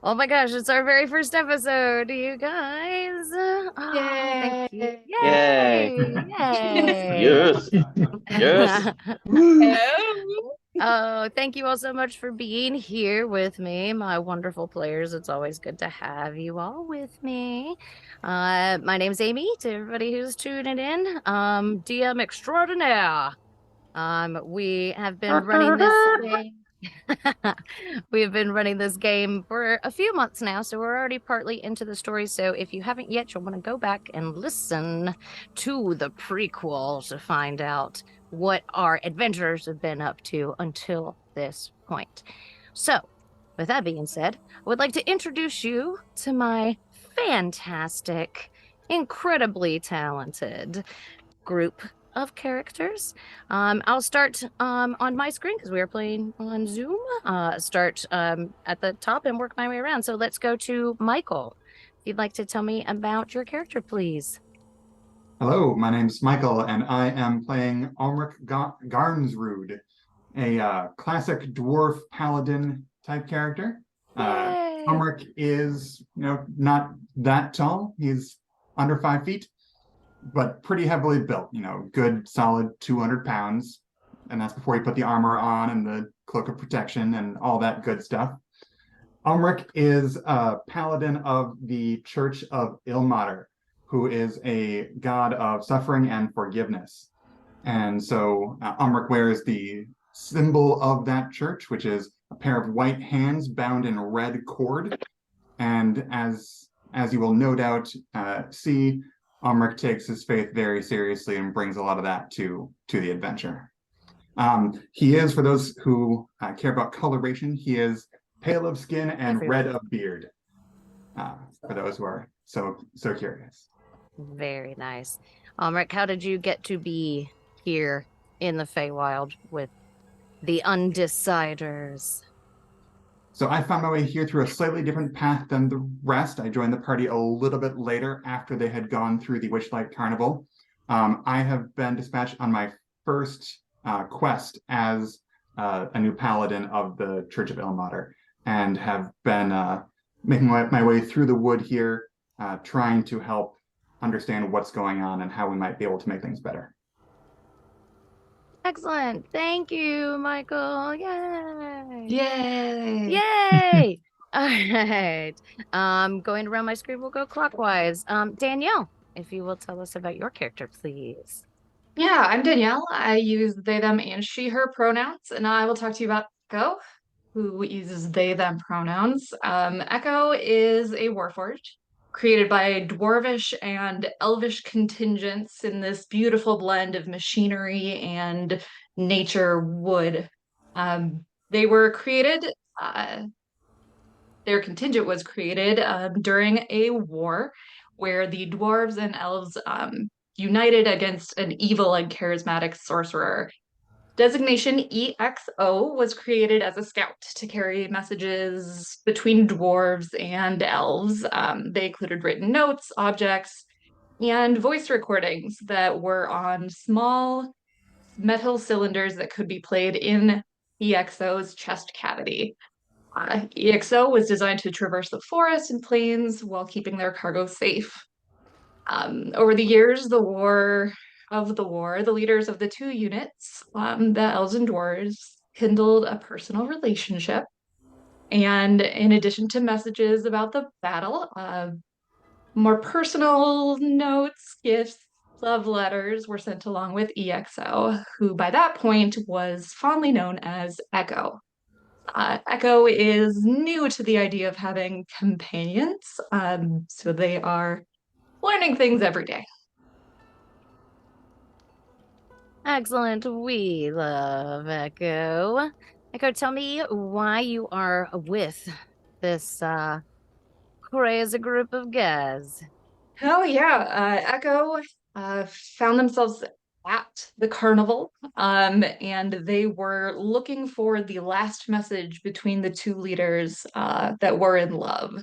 Oh my gosh, it's our very first episode, you guys. Oh, thank you. Yay! Yay. Yay! Yay! Yes. Yes. Woo. Hello. Oh, thank you all so much for being here with me, my wonderful players. It's always good to have you all with me. My name's Amy, to everybody who's tuning in. DM extraordinaire. We have been running this game. We have been running this game for a few months now, so we're already partly into the story. So if you haven't yet, you'll want to go back and listen to the prequel to find out what our adventurers have been up to until this point. So, with that being said, I would like to introduce you to my fantastic, incredibly talented group of characters. I'll start on my screen because we are playing on Zoom. Start at the top and work my way around. So let's go to Michael. If you'd like to tell me about your character, please. Hello, my name's Michael, and I am playing Omrick Garnsrud, a classic dwarf paladin type character. Yay! Omrick is, not that tall. He's under 5 feet, but pretty heavily built. Good solid 200 pounds, and that's before you put the armor on and the cloak of protection and all that good stuff. Omrick is a paladin of the Church of Ilmater, who is a god of suffering and forgiveness. And so Umric wears the symbol of that church, which is a pair of white hands bound in red cord. And as you will no doubt see, Umric takes his faith very seriously and brings a lot of that to the adventure. He is, for those who care about coloration, he is pale of skin and red of beard. For those who are so curious. Very nice. Rick, how did you get to be here in the Feywild with the Undeciders? So I found my way here through a slightly different path than the rest. I joined the party a little bit later after they had gone through the Witchlight Carnival. I have been dispatched on my first quest as a new paladin of the Church of Ilmater, and have been making my way through the wood here, trying to help understand what's going on and how we might be able to make things better. Excellent. Thank you, Michael. Yay. Yay! Yay. All right. Going around my screen, we'll go clockwise. Danielle, if you will tell us about your character, please. Yeah, I'm Danielle. I use they, them, and she, her pronouns, and I will talk to you about Echo, who uses they, them pronouns. Echo is a warforged created by dwarvish and elvish contingents in this beautiful blend of machinery and nature wood. They were created, their contingent was created during a war where the dwarves and elves united against an evil and charismatic sorcerer. Designation EXO was created as a scout to carry messages between dwarves and elves. They included written notes, objects, and voice recordings that were on small metal cylinders that could be played in EXO's chest cavity. EXO was designed to traverse the forest and plains while keeping their cargo safe. Over the years, the leaders of the two units, the elves and dwarves, kindled a personal relationship. And in addition to messages about the battle, more personal notes, gifts, love letters were sent along with EXO, who by that point was fondly known as Echo. Echo is new to the idea of having companions, so they are learning things every day. Excellent. We love Echo. Echo, tell me why you are with this crazy group of guys. Oh yeah, Echo found themselves at the carnival, and they were looking for the last message between the two leaders that were in love,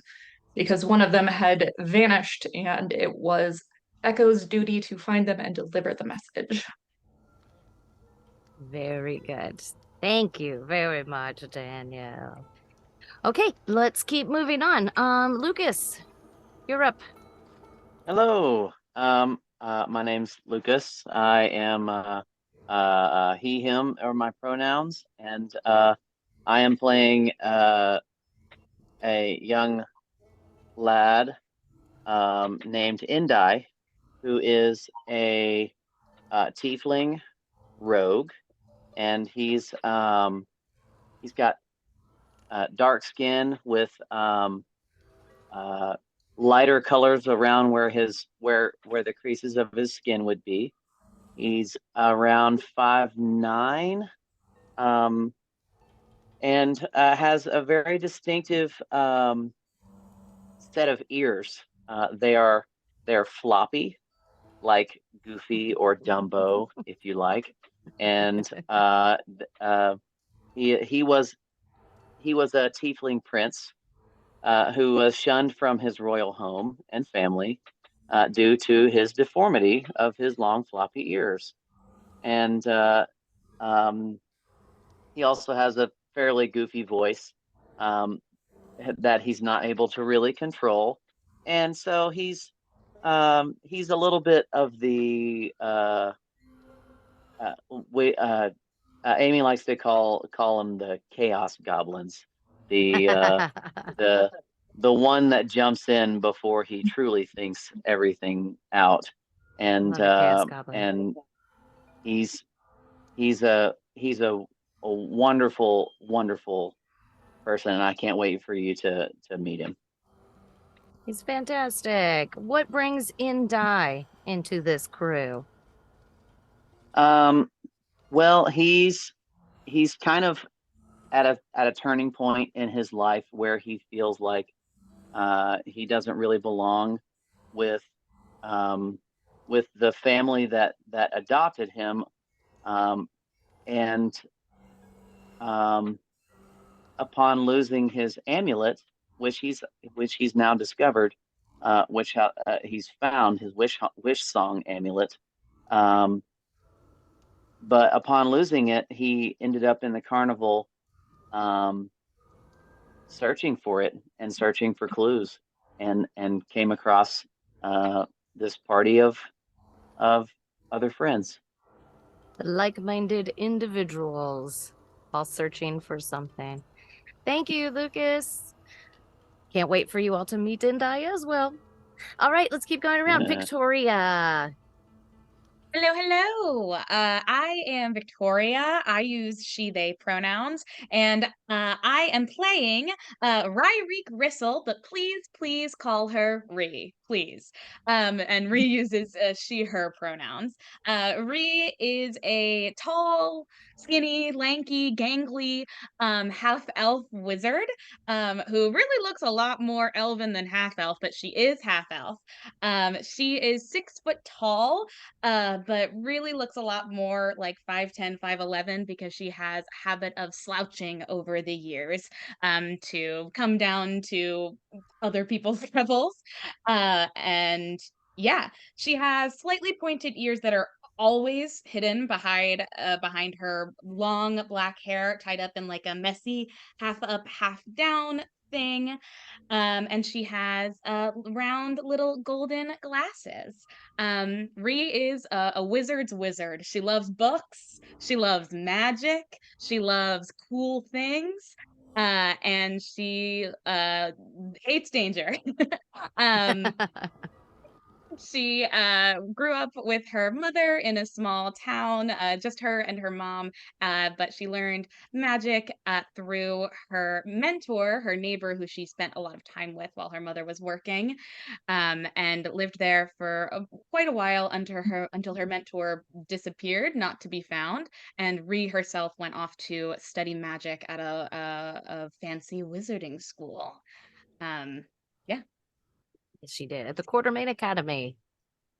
because one of them had vanished, and it was Echo's duty to find them and deliver the message. Very good. Thank you very much, Danielle. Okay, let's keep moving on. Lucas, you're up. Hello. My name's Lucas. I am he, him are my pronouns, and I am playing a young lad named Indai, who is a tiefling rogue, and he's got dark skin with uh, lighter colors around where the creases of his skin would be. He's around 5'9", and has a very distinctive set of ears. They're floppy, like Goofy or Dumbo, if you like. And he he was a tiefling prince who was shunned from his royal home and family due to his deformity of his long floppy ears. And um, he also has a fairly goofy voice um, that he's not able to really control, and so he's a little bit of the uh, we Amy likes to call him the chaos goblins, the the the one that jumps in before he truly thinks everything out, and Love a chaos goblin. he's he's a wonderful person, and I can't wait for you to meet him. He's fantastic. What brings Indai into this crew? Um, well, he's kind of at a turning point in his life where he feels like he doesn't really belong with um, with the family that adopted him, um, and um, upon losing his amulet, which he's now discovered, he's found his wish song amulet. Um, but upon losing it, he ended up in the carnival, um, searching for it and searching for clues, and came across this party of other friends. Like-minded individuals while searching for something. Thank you, Lucas. Can't wait for you all to meet Indai as well. All right, let's keep going around. Uh, Victoria. Hello, hello. I am Victoria. I use she, they pronouns, and I am playing Ryrie Gristle, but please call her Ree, please. And Ree uses she, her pronouns. Ree is a tall, skinny, lanky, gangly half-elf wizard who really looks a lot more elven than half-elf, but she is half-elf. She is 6 foot tall, but really looks a lot more like 5'10", 5'11", because she has a habit of slouching over the years to come down to other people's levels. And yeah, she has slightly pointed ears that are always hidden behind her long black hair tied up in like a messy half up half down thing. And she has round little golden glasses. Ree is a wizard's wizard. She loves books. She loves magic. She loves cool things. And she hates danger. um, she grew up with her mother in a small town, just her and her mom, but she learned magic through her mentor, her neighbor, who she spent a lot of time with while her mother was working, and lived there for quite a while until her mentor disappeared, not to be found, and Ree herself went off to study magic at a fancy wizarding school. Yeah. Yes, she did at the Quartermain Academy.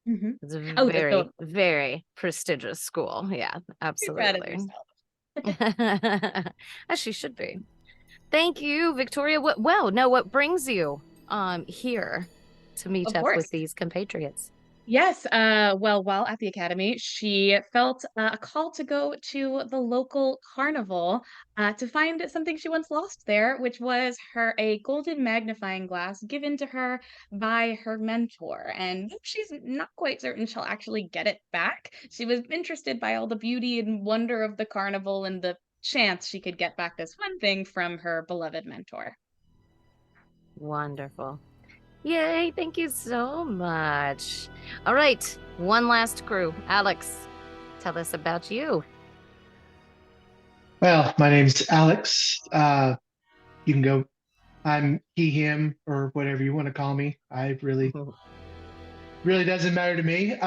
Mhm. It's a Oh, very, very prestigious school. Yeah, be proud of absolutely. yourself. As she should be. Thank you, Victoria. What brings you here to meet Of up with course. these compatriots? Yes, well, while at the academy, she felt a call to go to the local carnival to find something she once lost there, which was a golden magnifying glass given to her by her mentor. And though she's not quite certain she'll actually get it back, she was interested by all the beauty and wonder of the carnival and the chance she could get back this one thing from her beloved mentor. Wonderful. Yay, thank you so much. All right, one last crew. Alex, tell us about you. Well, my name's Alex. You can go, I'm he, him, or whatever you want to call me. I really doesn't matter to me.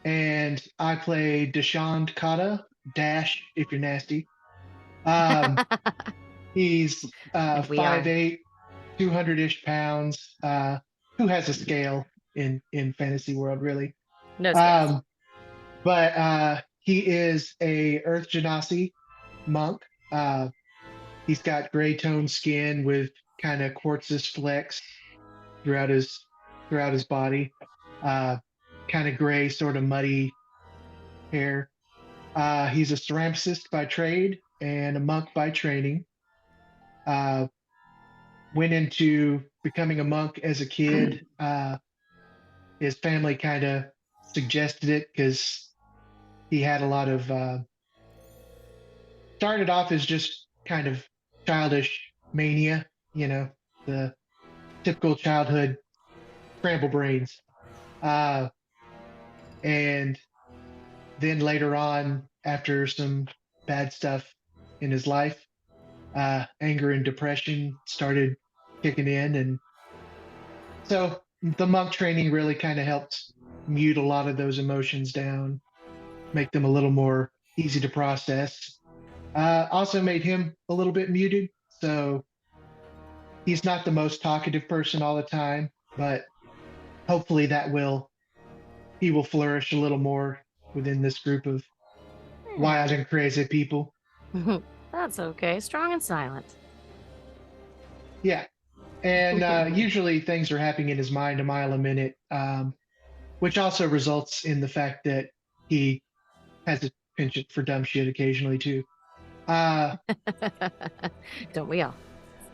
And I play Deshand Kata, Dash, if you're nasty. Um, he's And we are. 5'8", 200-ish pounds, who has a scale in fantasy world, really. No scales. But he is a Earth Genasi monk. He's got gray toned skin with kind of quartzes flecks throughout his body. Kind of gray, sort of muddy hair. He's a ceramicist by trade and a monk by training. Went into becoming a monk as a kid. His family kind of suggested it because he had a lot of started off as just kind of childish mania, the typical childhood scramble brains. And then later on, after some bad stuff in his life, anger and depression started kicking in. And so the monk training really kind of helped mute a lot of those emotions down, make them a little more easy to process. Also made him a little bit muted. So he's not the most talkative person all the time, but hopefully he will flourish a little more within this group of wild and crazy people. That's okay. Strong and silent. Yeah. And usually things are happening in his mind a mile a minute, which also results in the fact that he has a penchant for dumb shit occasionally too. Don't we all?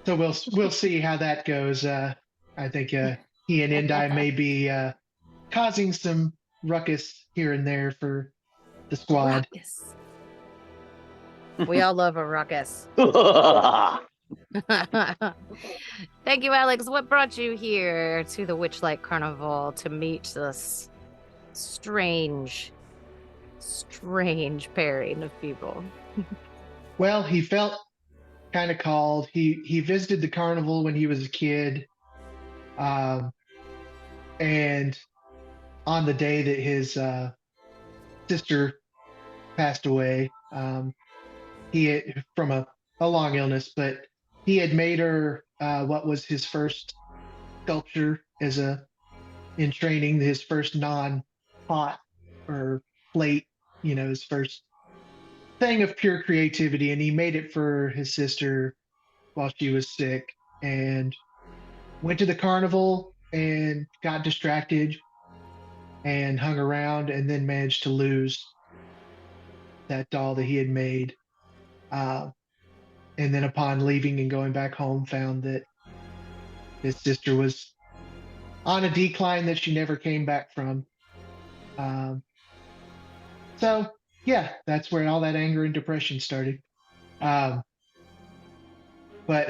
So we'll see how that goes. I think he and Indai may be causing some ruckus here and there for the squad. Ruckus. We all love a ruckus. Thank you, Alex. What brought you here to the Witchlight Carnival to meet this strange pairing of people? Well, he felt kind of called. He visited the carnival when he was a kid, and on the day that his sister passed away, he had, from a long illness, but he had made her what was his first sculpture in training, his first non-pot or plate, his first thing of pure creativity, and he made it for his sister while she was sick, and went to the carnival and got distracted and hung around, and then managed to lose that doll that he had made. And then upon leaving and going back home, found that his sister was on a decline that she never came back from. So yeah, that's where all that anger and depression started. But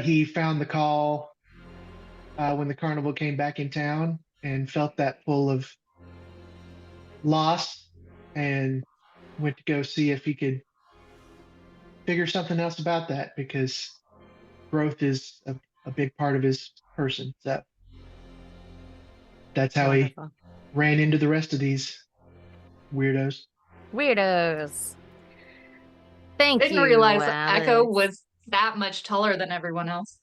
he found the call when the carnival came back in town and felt that pull of loss, and went to go see if he could figure something else about that, because growth is a big part of his person. So that's how Wonderful. he ran into the rest of these weirdos. Thank you. Didn't realize Alex. Echo was that much taller than everyone else.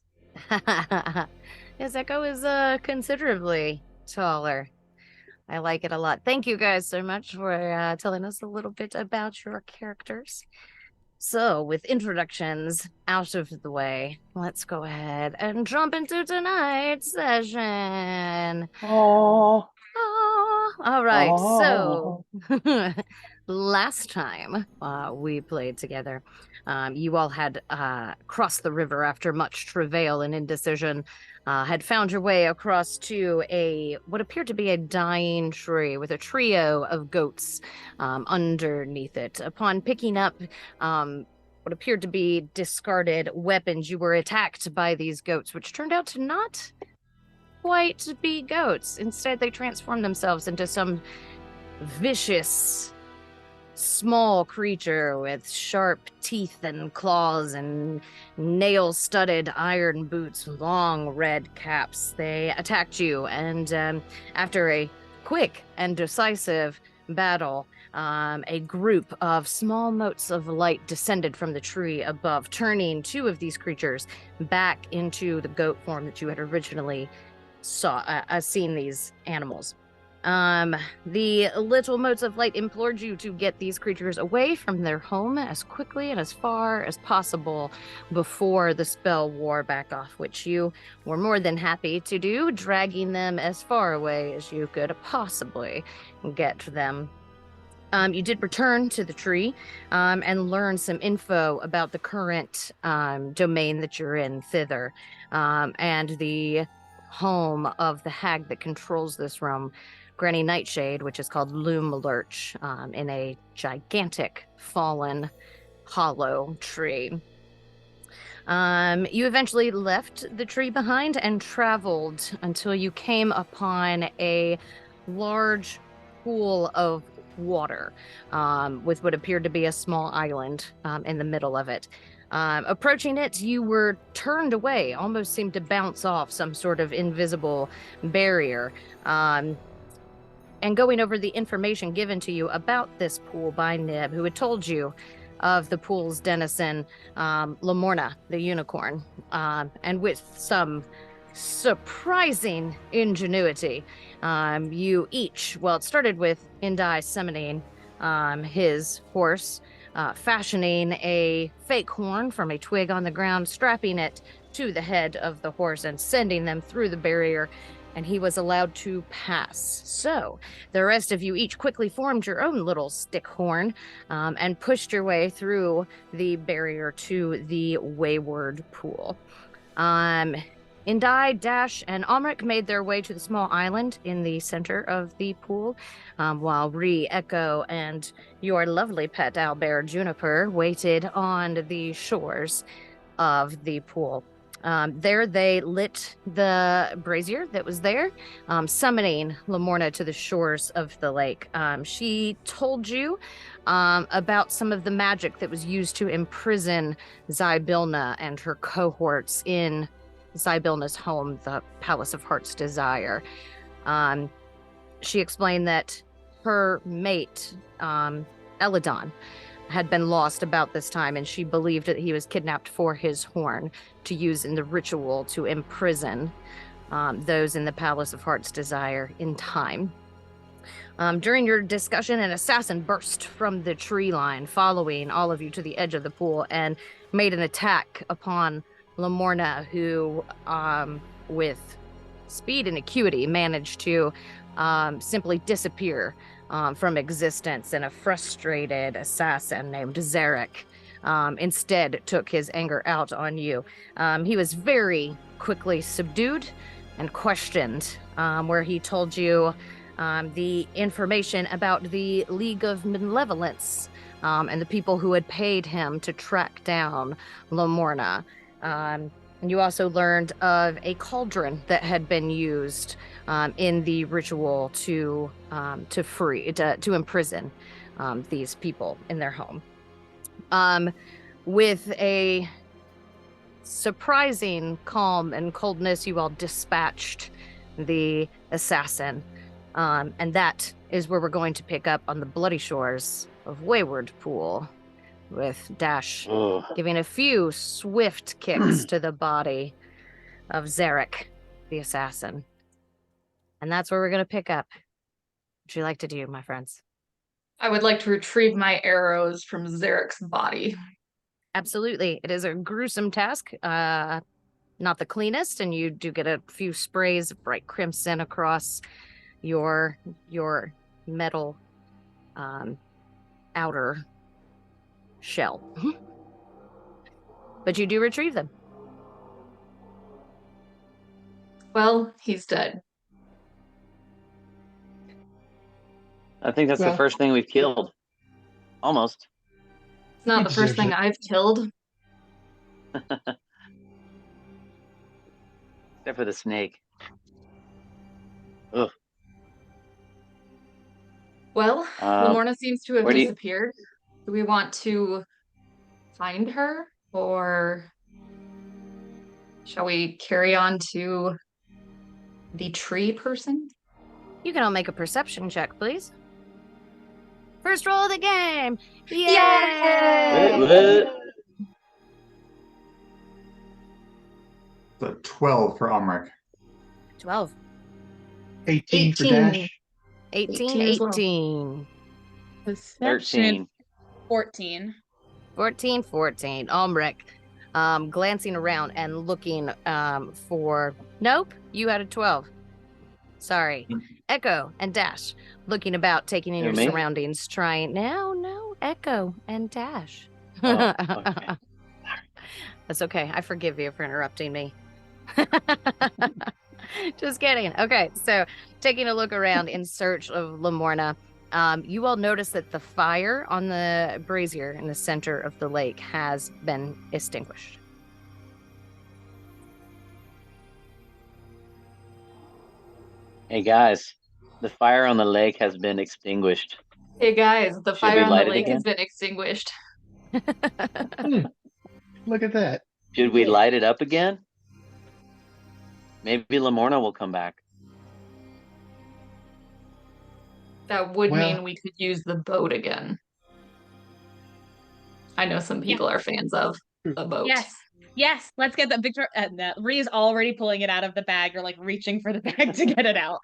Yes, Echo is considerably taller. I like it a lot. Thank you guys so much for telling us a little bit about your characters. So, with introductions out of the way, let's go ahead and jump into tonight's session. Oh, All right. So Oh. last time we played together, you all had crossed the river after much travail and indecision, had found your way across to a what appeared to be a dying tree with a trio of goats underneath it. Upon picking up what appeared to be discarded weapons, you were attacked by these goats, which turned out to not quite be goats. Instead, they transformed themselves into some vicious, small creature with sharp teeth and claws and nail-studded iron boots, long red caps. They attacked you, and after a quick and decisive battle, a group of small motes of light descended from the tree above, turning two of these creatures back into the goat form that you had originally seen these animals. The little motes of light implored you to get these creatures away from their home as quickly and as far as possible before the spell wore back off, which you were more than happy to do, dragging them as far away as you could possibly get them. You did return to the tree and learn some info about the current domain that you're in, Thither, and the home of the hag that controls this realm, Granny Nightshade, which is called Loom Lurch, in a gigantic fallen hollow tree. You eventually left the tree behind and traveled until you came upon a large pool of water with what appeared to be a small island in the middle of it. Approaching it, you were turned away, almost seemed to bounce off some sort of invisible barrier. And going over the information given to you about this pool by Nib, who had told you of the pool's denizen, Lamorna, the unicorn, and with some surprising ingenuity, you each, well, it started with Indai summoning his horse, fashioning a fake horn from a twig on the ground, strapping it to the head of the horse and sending them through the barrier, and he was allowed to pass. So the rest of you each quickly formed your own little stick horn and pushed your way through the barrier to the wayward pool. Indai, Dash, and Omrick made their way to the small island in the center of the pool, while Ree, Echo, and your lovely pet owlbear, Juniper, waited on the shores of the pool. There they lit the brazier that was there, summoning Lamorna to the shores of the lake. She told you about some of the magic that was used to imprison Zybilna and her cohorts in Zybilna's home, the Palace of Heart's Desire. She explained that her mate, Eladon, had been lost about this time, and she believed that he was kidnapped for his horn to use in the ritual to imprison those in the Palace of Heart's Desire in time. During your discussion, an assassin burst from the tree line, following all of you to the edge of the pool, and made an attack upon Lamorna, who, with speed and acuity, managed to simply disappear from existence, and a frustrated assassin named Zarek instead took his anger out on you. He was very quickly subdued and questioned, where he told you the information about the League of Malevolence and the people who had paid him to track down Lamorna. And you also learned of a cauldron that had been used in the ritual to imprison these people in their home. With a surprising calm and coldness, you all dispatched the assassin, and that is where we're going to pick up on the bloody shores of Wayward Pool, with Dash giving a few swift kicks to the body of Zarek, the assassin. And that's where we're going to pick up. What would you like to do, my friends? I would like to retrieve my arrows from Zarek's body. Absolutely. It is a gruesome task. Not the cleanest, and you do get a few sprays of bright crimson across your metal outer shell. But you do retrieve them. Well, he's dead. I think that's the Well- first thing we've killed. Almost. It's not He the first deserves thing it. I've killed. Except for the snake. Ugh. Well, Lamorna seems to have where do you- disappeared. Do we want to find her, or shall we carry on to the tree person? You can all make a perception check, please. First roll of the game. Yay! Yay! The 12 for Omrick. 12. 18 for 18. Dash. 18, 18 as well. 18. Perception 13. 14. 14, 14. Omrick, glancing around and looking for... Nope, you had a 12. Sorry. Echo and Dash, looking about, taking in Who, your me? surroundings, trying... No, Echo and Dash. Oh, okay. That's okay. I forgive you for interrupting me. Just kidding. Okay, so taking a look around in search of Lamorna, you all notice that the fire on the brazier in the center of the lake has been extinguished. Hey guys, the fire on the lake has been extinguished. Hey guys, the Should we fire on the light it lake has again? been extinguished. Look at that. Should we light it up again? Maybe Lamorna will come back. That would Well- mean we could use the boat again. I know some people are fans of the boat. Yes, let's get that. Victor, Ree's already pulling it out of the bag. You're like reaching for the bag to get it out.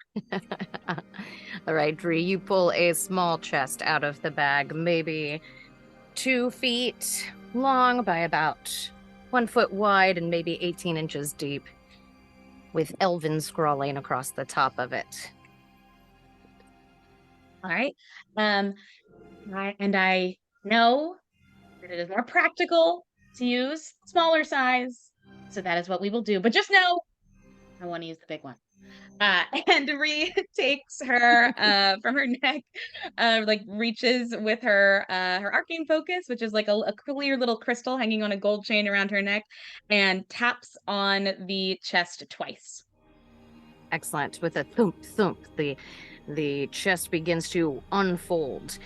All right, Dree, you pull a small chest out of the bag, maybe 2 feet long by about 1 foot wide and maybe 18 inches deep, with elven scrawling across the top of it. All right. And I know that it is more practical to use smaller size, so that is what we will do. But just know, I want to use the big one. And Ree takes her from her neck, like reaches with her her arcane focus, which is like a clear little crystal hanging on a gold chain around her neck, and taps on the chest twice. Excellent. With a thump, thump, the chest begins to unfold,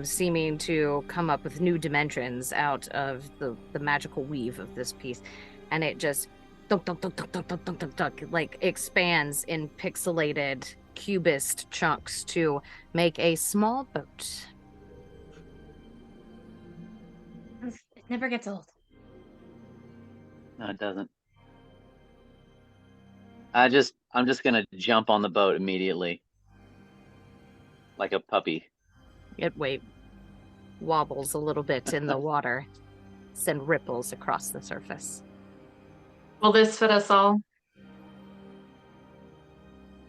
seeming to come up with new dimensions out of the magical weave of this piece. And it just dunk, dunk, dunk, dunk, dunk, dunk, dunk, dunk, dunk, like expands in pixelated cubist chunks to make a small boat. It never gets old. No, it doesn't. I'm just gonna jump on the boat immediately. Like a puppy. It wobbles a little bit in the water, send ripples across the surface. Will this fit us all?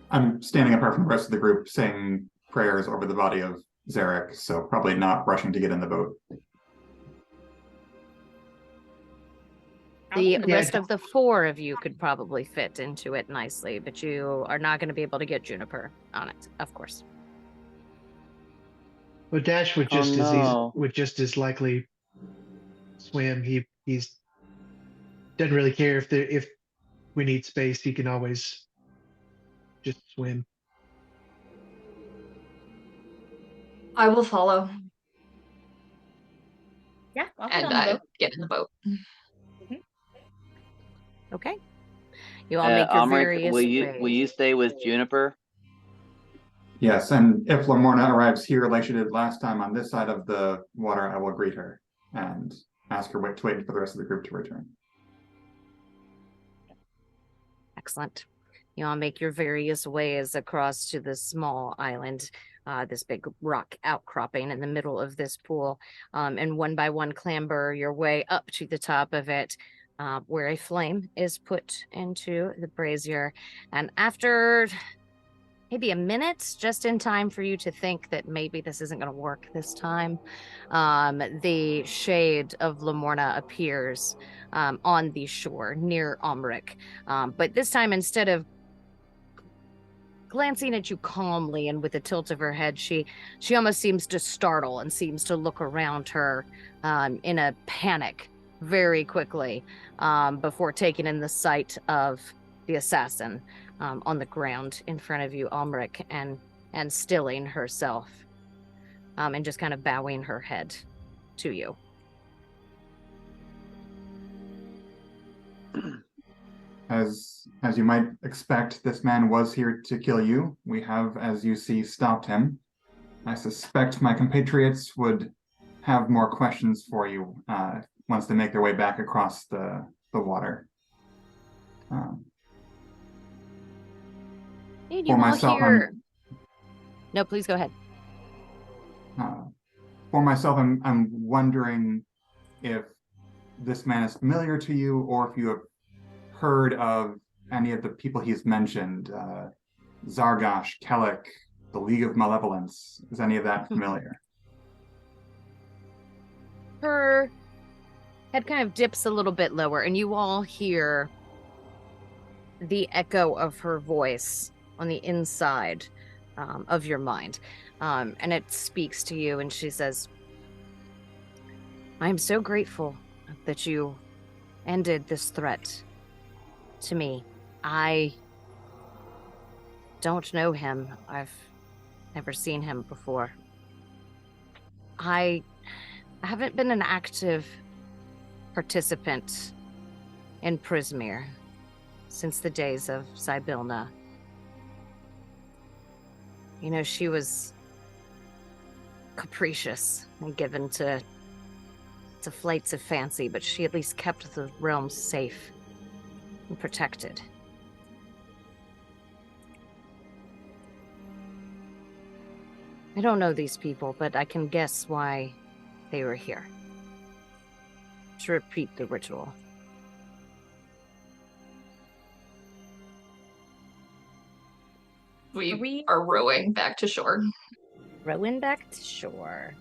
I'm standing apart from the rest of the group saying prayers over the body of Zarek, so probably not rushing to get in the boat. The Yeah, rest of the 4 of you could probably fit into it nicely, but you are not going to be able to get Juniper on it, of course. But Dash would just as likely swim. He's doesn't really care if we need space. He can always just swim. I will follow, Yeah, I'll get and on the I boat. get in the boat. Okay. You all make your Omrick, various will ways. you stay with Juniper? Yes, and if Lamorna arrives here like she did last time on this side of the water, I will greet her and ask her to wait for the rest of the group to return. Excellent. You all make your various ways across to this small island, this big rock outcropping in the middle of this pool, and one by one clamber your way up to the top of it, where a flame is put into the brazier. And after maybe a minute, just in time for you to think that maybe this isn't going to work this time. The shade of Lamorna appears on the shore near Omrick. But this time, instead of glancing at you calmly and with a tilt of her head, she almost seems to startle and seems to look around her in a panic very quickly before taking in the sight of the assassin on the ground in front of you, Omrick, and stilling herself and just kind of bowing her head to you. As you might expect, this man was here to kill you. We have, as you see, stopped him. I suspect my compatriots would have more questions for you once they make their way back across the water. For myself, No, please go ahead. For myself, I'm wondering if this man is familiar to you, or if you have heard of any of the people he's mentioned, Zargash, Kellic, the League of Malevolence. Is any of that familiar? Her head kind of dips a little bit lower, and you all hear the echo of her voice on the inside of your mind. And it speaks to you, and she says, I am so grateful that you ended this threat to me. I don't know him. I've never seen him before. I haven't been an active participant in Prismere since the days of Sibilna. You know, she was capricious and given to flights of fancy, but she at least kept the realm safe and protected. I don't know these people, but I can guess why they were here. To repeat the ritual. We are rowing back to shore. Rowing back to shore.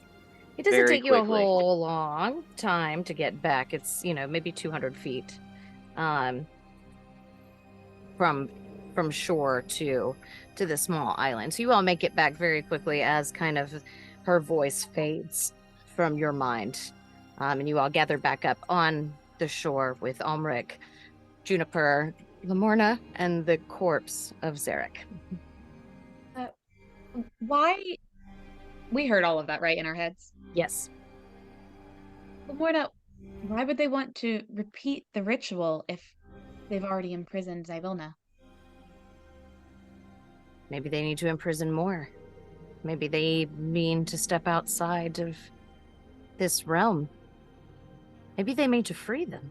It doesn't Very take you a quickly. whole long time to get back. It's, you know, maybe 200 feet from shore to the small island. So you all make it back very quickly as kind of her voice fades from your mind. And you all gather back up on the shore with Omrick, Juniper, Lamorna, and the corpse of Zarek. Why? We heard all of that, right, in our heads? Yes. Lamorna, why would they want to repeat the ritual if they've already imprisoned Zyvilna? Maybe they need to imprison more. Maybe they mean to step outside of this realm. Maybe they mean to free them.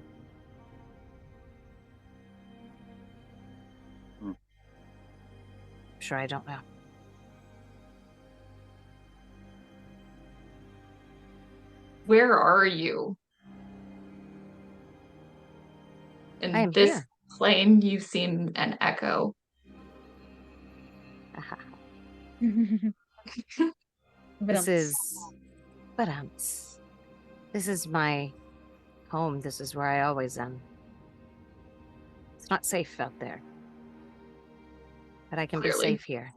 Sure, I don't know. Where are you? I am In this here. plane, you seem an echo. This is my home. This is where I always am. It's not safe out there, but I can be Clearly. safe here.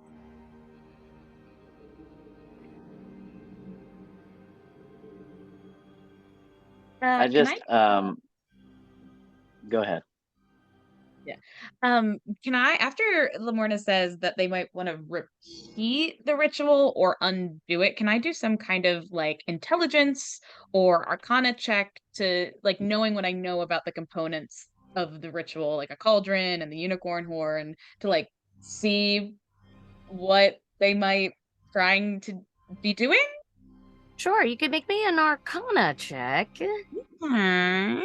I just go ahead. Yeah. Can I, after Lamorna says that they might want to repeat the ritual or undo it, can I do some kind of like intelligence or arcana check to like knowing what I know about the components of the ritual, like a cauldron and the unicorn horn, to like see what they might trying to be doing? Sure, you could make me an arcana check. Hmm.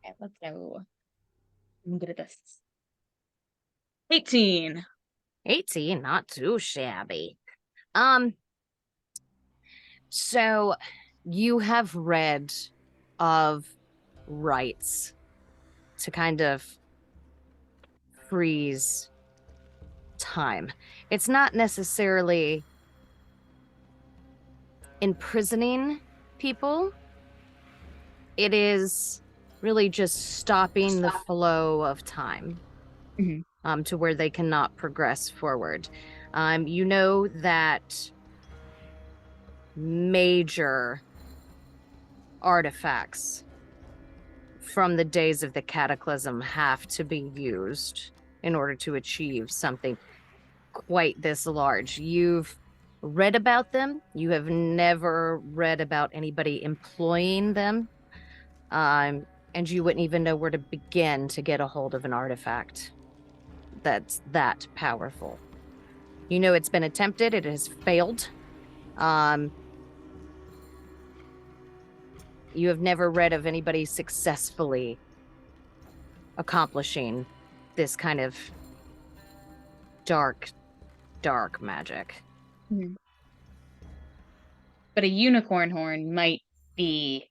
Okay, let's go. I'm good at this. 18. 18, not too shabby. So you have read of rites to kind of freeze time. It's not necessarily imprisoning people. It is really just stopping the flow of time to where they cannot progress forward. You know that major artifacts from the days of the cataclysm have to be used in order to achieve something quite this large. You've read about them. You have never read about anybody employing them. And you wouldn't even know where to begin to get a hold of an artifact that's that powerful. You know it's been attempted. It has failed. You have never read of anybody successfully accomplishing this kind of dark magic. But a unicorn horn might be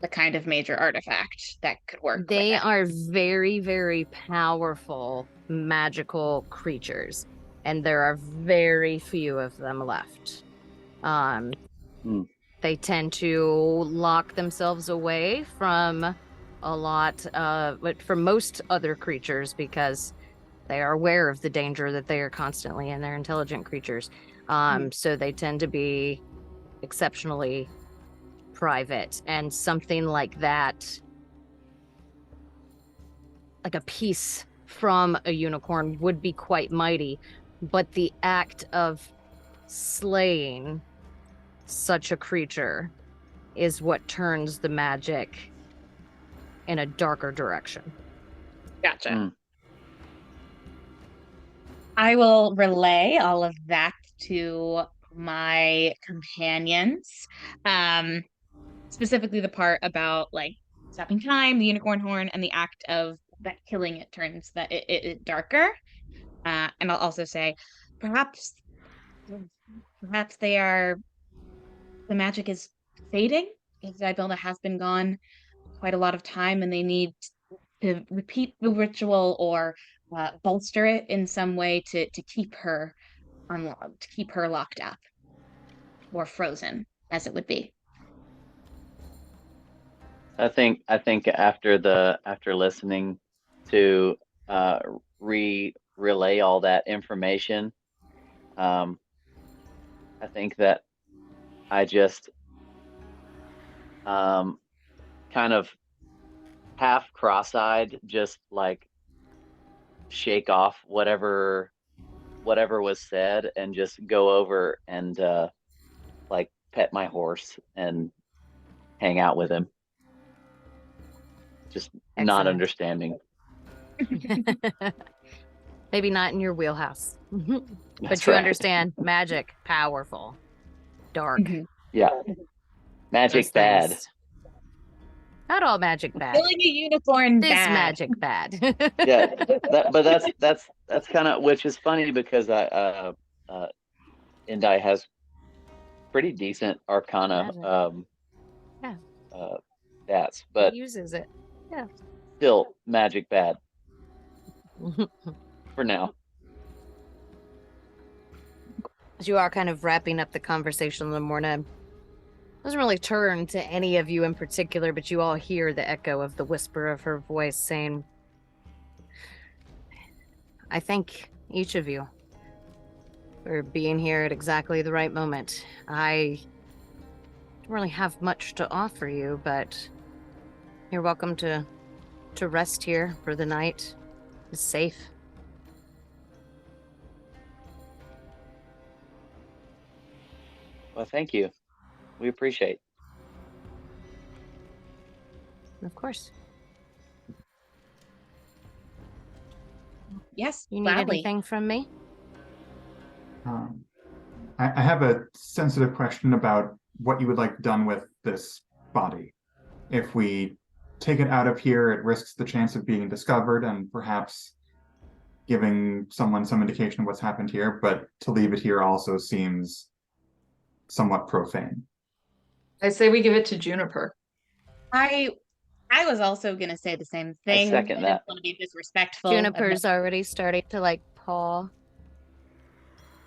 the kind of major artifact that could work. They are very, very powerful magical creatures, and there are very few of them left. They tend to lock themselves away from a lot from most other creatures because they are aware of the danger that they are constantly in. They're intelligent creatures. So they tend to be exceptionally private, and something like that, like a piece from a unicorn, would be quite mighty, but the act of slaying such a creature is what turns the magic in a darker direction. Gotcha. I will relay all of that to my companions. Specifically the part about like stopping time, the unicorn horn, and the act of that killing it turns that it darker. And I'll also say perhaps the magic is fading. Ibelda has been gone quite a lot of time, and they need to repeat the ritual or bolster it in some way to keep her unlocked, to keep her locked up or frozen, as it would be. I think after listening to relay all that information, I think that I just kind of half cross-eyed, just like shake off whatever was said and just go over and like pet my horse and hang out with him. Just Excellent. Not understanding. Maybe not in your wheelhouse. But you right. Understand magic, powerful, dark. Yeah. Magic bad. Not all magic bad. Killing a unicorn this bad. Magic bad. Yeah. But that's kind of, which is funny because Indai has pretty decent arcana stats, but he uses it. Yeah. Still magic bad. For now. As you are kind of wrapping up the conversation, Lamorna doesn't really turn to any of you in particular, but you all hear the echo of the whisper of her voice saying, I thank each of you for being here at exactly the right moment. I don't really have much to offer you, but you're welcome to rest here for the night. It's safe. Well, thank you. We appreciate. Of course. Yes, You need gladly. anything from me? I have a sensitive question about what you would like done with this body. If we take it out of here, it risks the chance of being discovered and perhaps giving someone some indication of what's happened here, but to leave it here also seems somewhat profane. I say we give it to Juniper. I I was also gonna say the same I thing. second I that. didn't want to be disrespectful. Juniper's already starting to like paw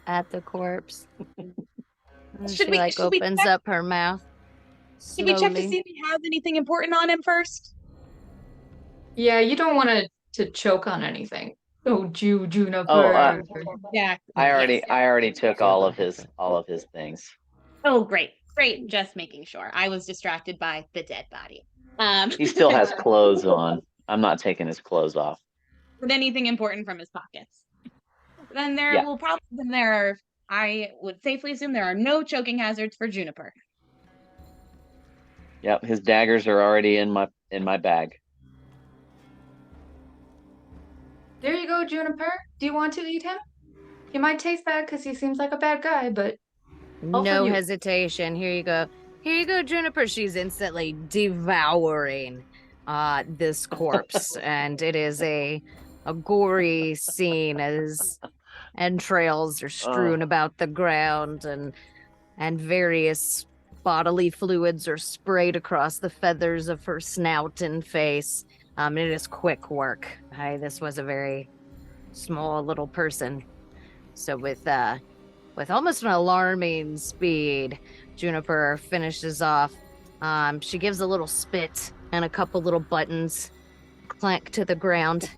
at the corpse. And Should she we like opens check? up her mouth Should we check to slowly. see if he has anything important on him first? Yeah, you don't want to choke on anything. Oh, Oh, Juniper. Exactly. Yes. I already took all of his things. Oh, great. Great. Just making sure. I was distracted by the dead body. He still has clothes on. I'm not taking his clothes off. With anything important from his pockets. Then Yeah. I would safely assume there are no choking hazards for Juniper. Yep, his daggers are already in my bag. There you go, Juniper. Do you want to eat him? He might taste bad because he seems like a bad guy, but all for No you. hesitation. Here you go. Here you go, Juniper. She's instantly devouring this corpse. And it is a gory scene as entrails are strewn about the ground and various bodily fluids are sprayed across the feathers of her snout and face. It is quick work. This was a very small little person. So with almost an alarming speed, Juniper finishes off. She gives a little spit and a couple little buttons clank to the ground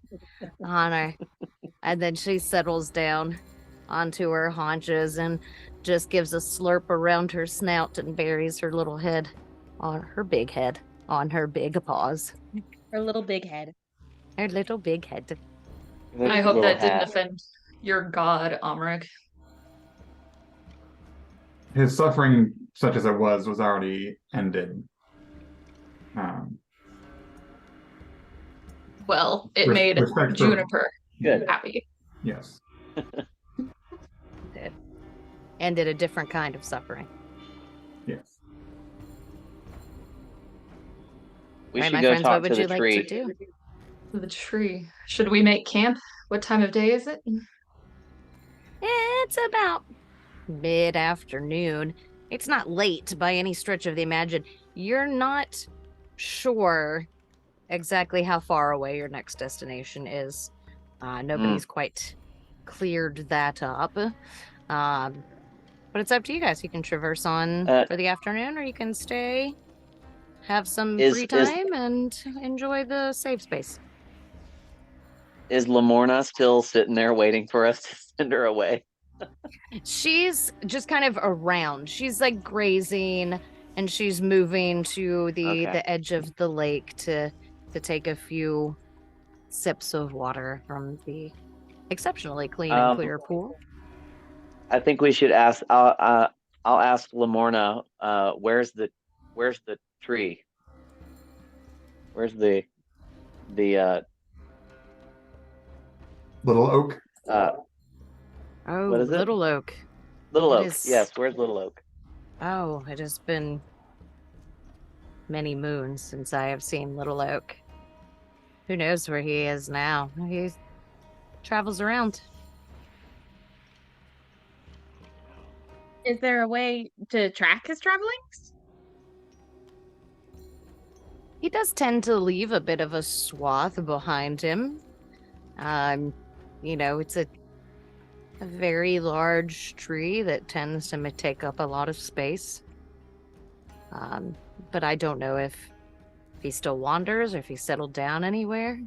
on her. And then she settles down onto her haunches and just gives a slurp around her snout and buries her little head on her big head on her big paws. Her little big head. Her little big head. I hope Little that didn't hat. offend your god, Omrick. His suffering, such as it was already ended. Well, it made respect for- Juniper Good. happy. Yes. It ended a different kind of suffering. Yes. We All right, should my go friends, talk what would to you the like tree. to do? The tree. Should we make camp? What time of day is it? It's about mid-afternoon. It's not late by any stretch of the imagination. You're not sure exactly how far away your next destination is. Nobody's quite cleared that up. But it's up to you guys. You can traverse on for the afternoon, or you can stay, have some free time, and enjoy the safe space. Is Lamorna still sitting there waiting for us to send her away? She's just kind of around. She's like grazing, and she's moving to the edge of the lake to take a few sips of water from the exceptionally clean and clear pool. I think we should ask. I'll ask Lamorna. Where's the tree? Where's the Little oak. Oh, what is it? Little Oak. Little It Oak. is- Yes. Where's Little Oak? Oh, it has been many moons since I have seen Little Oak. Who knows where he is now? He travels around. Is there a way to track his travelings? He does tend to leave a bit of a swath behind him. It's a very large tree that tends to take up a lot of space. But I don't know if he still wanders or if he settled down anywhere.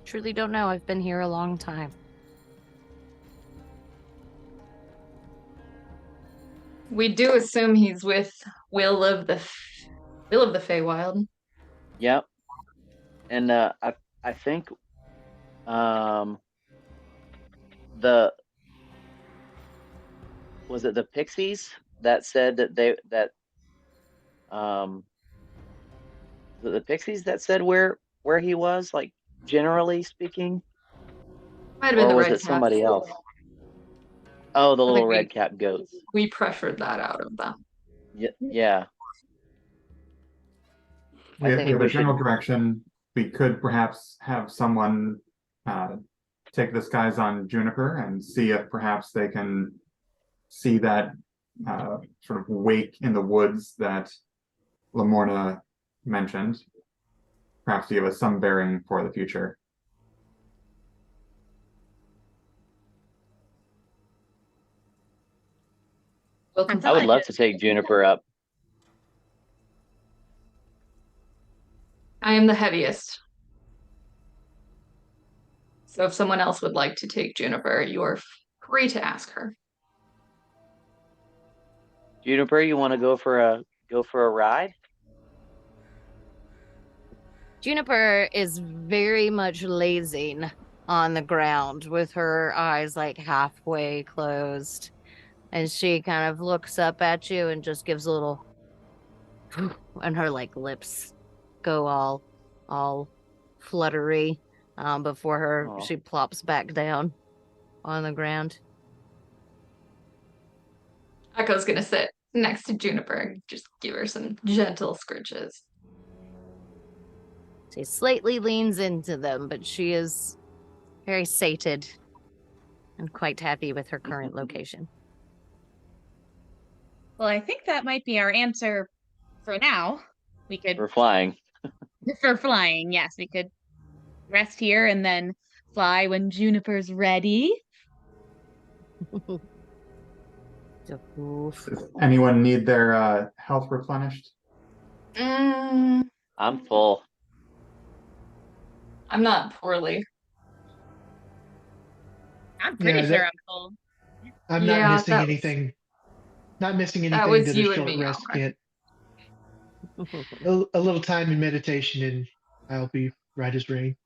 Truly don't know. I've been here a long time. We do assume he's with Will of the Feywild. Yep. And I think was it the Pixies that said that the Pixies that said where he was, like, generally speaking? Might have been Or the was red it somebody else? Oh, the I think little red cap goats. We pressured that out of them. Yeah. We I have, think we have we a general should- direction. We could perhaps have someone take the skies on Juniper and see if perhaps they can see that sort of wake in the woods that Lamorna mentioned, perhaps to give us some bearing for the future. Welcome I would back. love to take Juniper up. I am the heaviest. So if someone else would like to take Juniper, you are free to ask her. Juniper, you want to go for a ride? Juniper is very much lazing on the ground with her eyes like halfway closed. And she kind of looks up at you and just gives a little and her like lips go all fluttery before she plops back down on the ground. Echo's gonna sit next to Juniper and just give her some gentle scritches. She slightly leans into them, but she is very sated and quite happy with her current location. Well, I think that might be our answer for now. We could We're flying. for flying, yes, we could rest here and then fly when Juniper's ready. Does anyone need their health replenished? I'm I'm full. not poorly. I'm pretty Yeah, sure I'm full. I'm Yeah, not missing that was- anything. Not missing That anything was that a you and short me, rest Omrick. can't. A little time in meditation, and I'll be right as rain.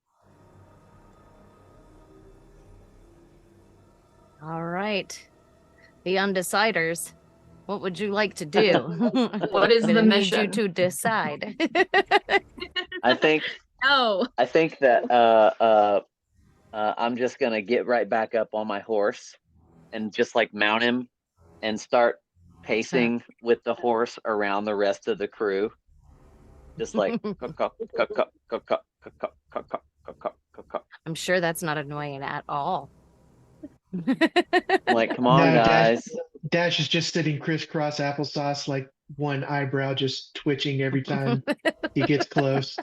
All right. The undeciders. What would you like to do? What is I'm the gonna need you mission? to decide. I think Oh, that I'm just gonna get right back up on my horse and just like mount him and start pacing with the horse around the rest of the crew. Just like I'm sure that's not annoying at all. like, come on, No, guys. Dash is just sitting crisscross applesauce, like one eyebrow just twitching every time he gets close.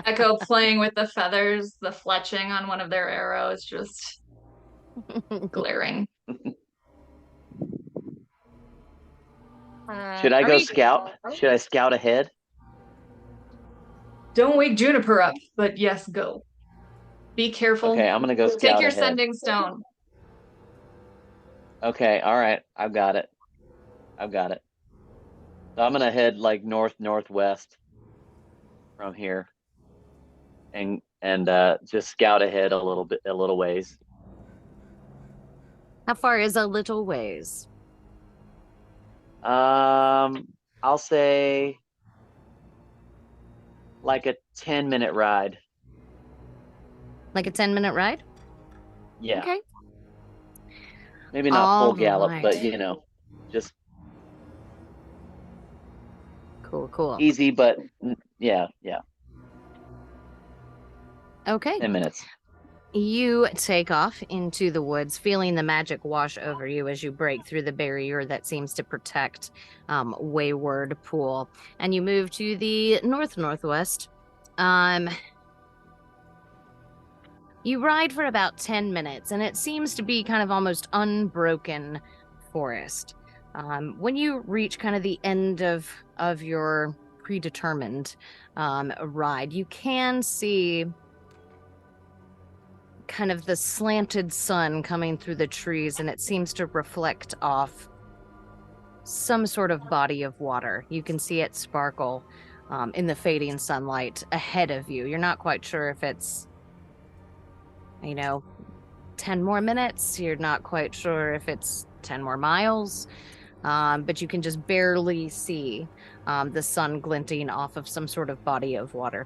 Echo playing with the feathers, the fletching on one of their arrows, just glaring. Should I are go we- scout? Should I scout ahead? Don't wake Juniper up, but yes, go. Be careful. Okay, I'm gonna go scout Take your ahead. sending stone. Okay, all right, I've got it. So I'm gonna head like northwest from here, and just scout ahead a little ways. How far is a little ways? I'll say like a 10-minute ride. Like a 10-minute ride? Yeah. Okay. Maybe not full All gallop, right. but just Cool. easy, but yeah, Okay. 10 minutes. You take off into the woods, feeling the magic wash over you as you break through the barrier that seems to protect Wayward Pool. And you move to the northwest. You ride for about 10 minutes, and it seems to be kind of almost unbroken forest. When you reach kind of the end of your predetermined ride, you can see kind of the slanted sun coming through the trees, and it seems to reflect off some sort of body of water. You can see it sparkle in the fading sunlight ahead of you. You're not quite sure if it's 10 more minutes. You're not quite sure if it's 10 more miles, but you can just barely see the sun glinting off of some sort of body of water.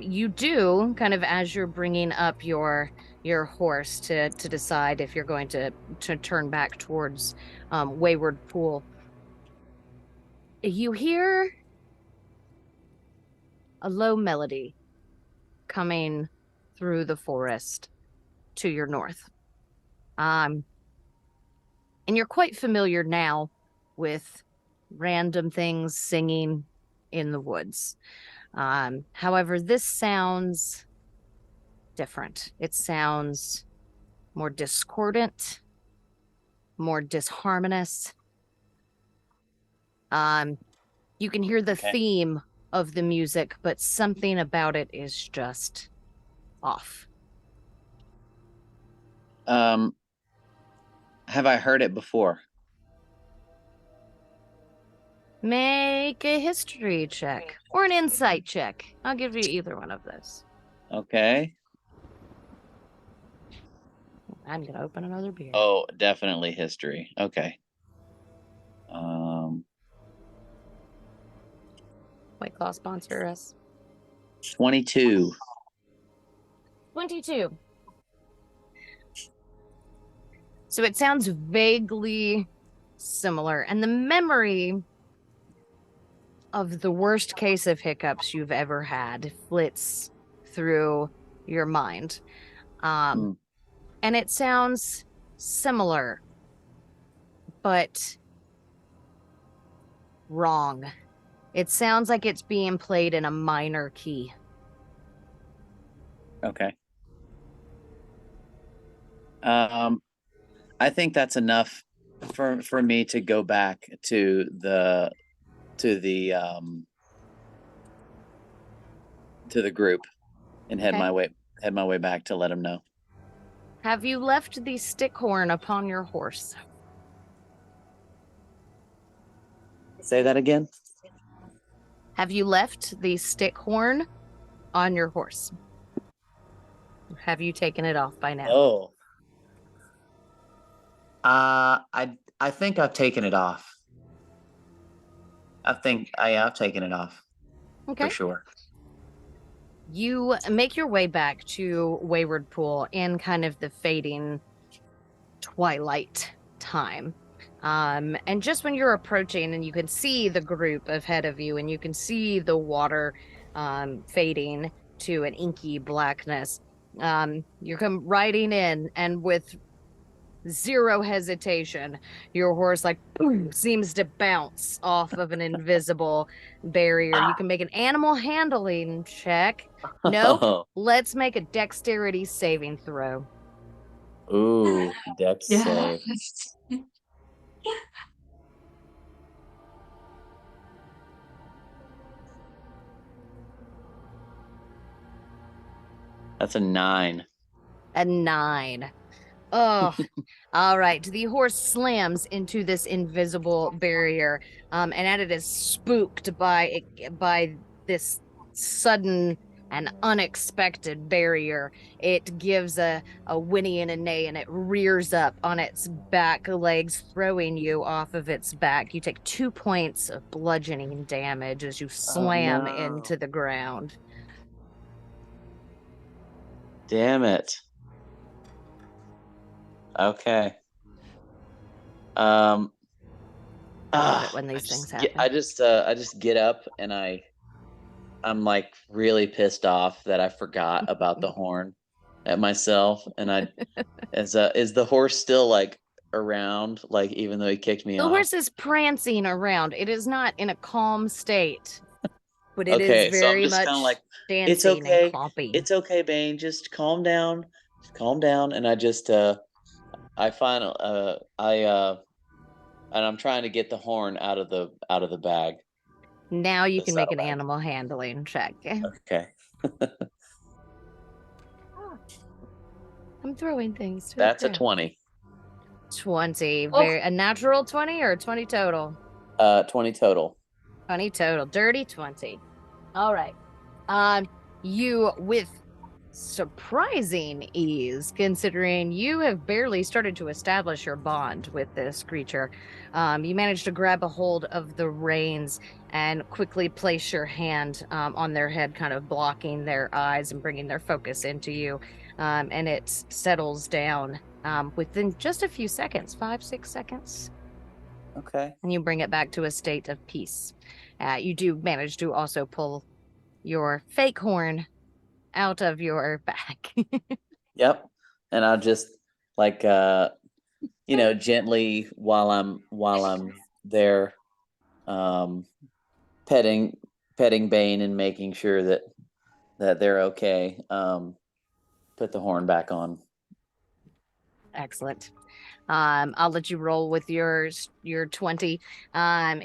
You do, kind of as you're bringing up your horse to decide if you're going to turn back towards Wayward Pool, you hear a low melody coming through the forest to your north. And you're quite familiar now with random things singing in the woods. However, this sounds different. It sounds more discordant, more disharmonious. You can hear the theme of the music, but something about it is just off. Have I heard it before? Make a history check or an insight check. I'll give you either one of those. Okay. I'm going to open another beer. Oh, definitely history. Okay. White Claw sponsor us. 22. 22. So it sounds vaguely similar. And the memory of the worst case of hiccups you've ever had flits through your mind. And it sounds similar, but wrong. It sounds like it's being played in a minor key. Okay. I think that's enough for me to go back to the group and head my way back to let them know. Have you left the stick horn upon your horse? Say that again. Have you left the stick horn on your horse? Have you taken it off by now? Oh. I think I've taken it off. I think I have taken it off. Okay. For sure. You make your way back to Wayward Pool in kind of the fading twilight time. And just when you're approaching and you can see the group ahead of you and you can see the water fading to an inky blackness, you come riding in, and with zero hesitation, your horse boom, seems to bounce off of an invisible barrier. You can make an animal handling check. No, let's make a dexterity saving throw. Ooh, dex save. That's a 9. A 9. Oh, all right. The horse slams into this invisible barrier, and it is spooked by this sudden and unexpected barrier. It gives a whinny and a neigh, and it rears up on its back legs, throwing you off of its back. You take 2 points of bludgeoning damage as you slam into the ground. Damn it. Okay. I love it when these things happen. I just get up and I'm really pissed off that I forgot about the horn at myself, and is the horse still around, even though he kicked me off? The horse is prancing around. It is not in a calm state, but it is very much dancing it's okay. and clomping. It's okay, Bane. Just calm down. And I just and I'm trying to get the horn out of the bag. Now you can make an animal handling check. Okay. I'm throwing things. That's a 20. 20. A natural 20 or a 20 total? 20 total. 20 total. Dirty 20. All right. You, with surprising ease, considering you have barely started to establish your bond with this creature, you manage to grab a hold of the reins and quickly place your hand on their head, kind of blocking their eyes and bringing their focus into you. And it settles down within just a few seconds, 5-6 seconds. Okay. And you bring it back to a state of peace. You do manage to also pull your fake horn out of your back. Yep. And I'll just gently while I'm there, um, petting Bane and making sure that they're okay. Put the horn back on. Excellent. I'll let you roll with your 20.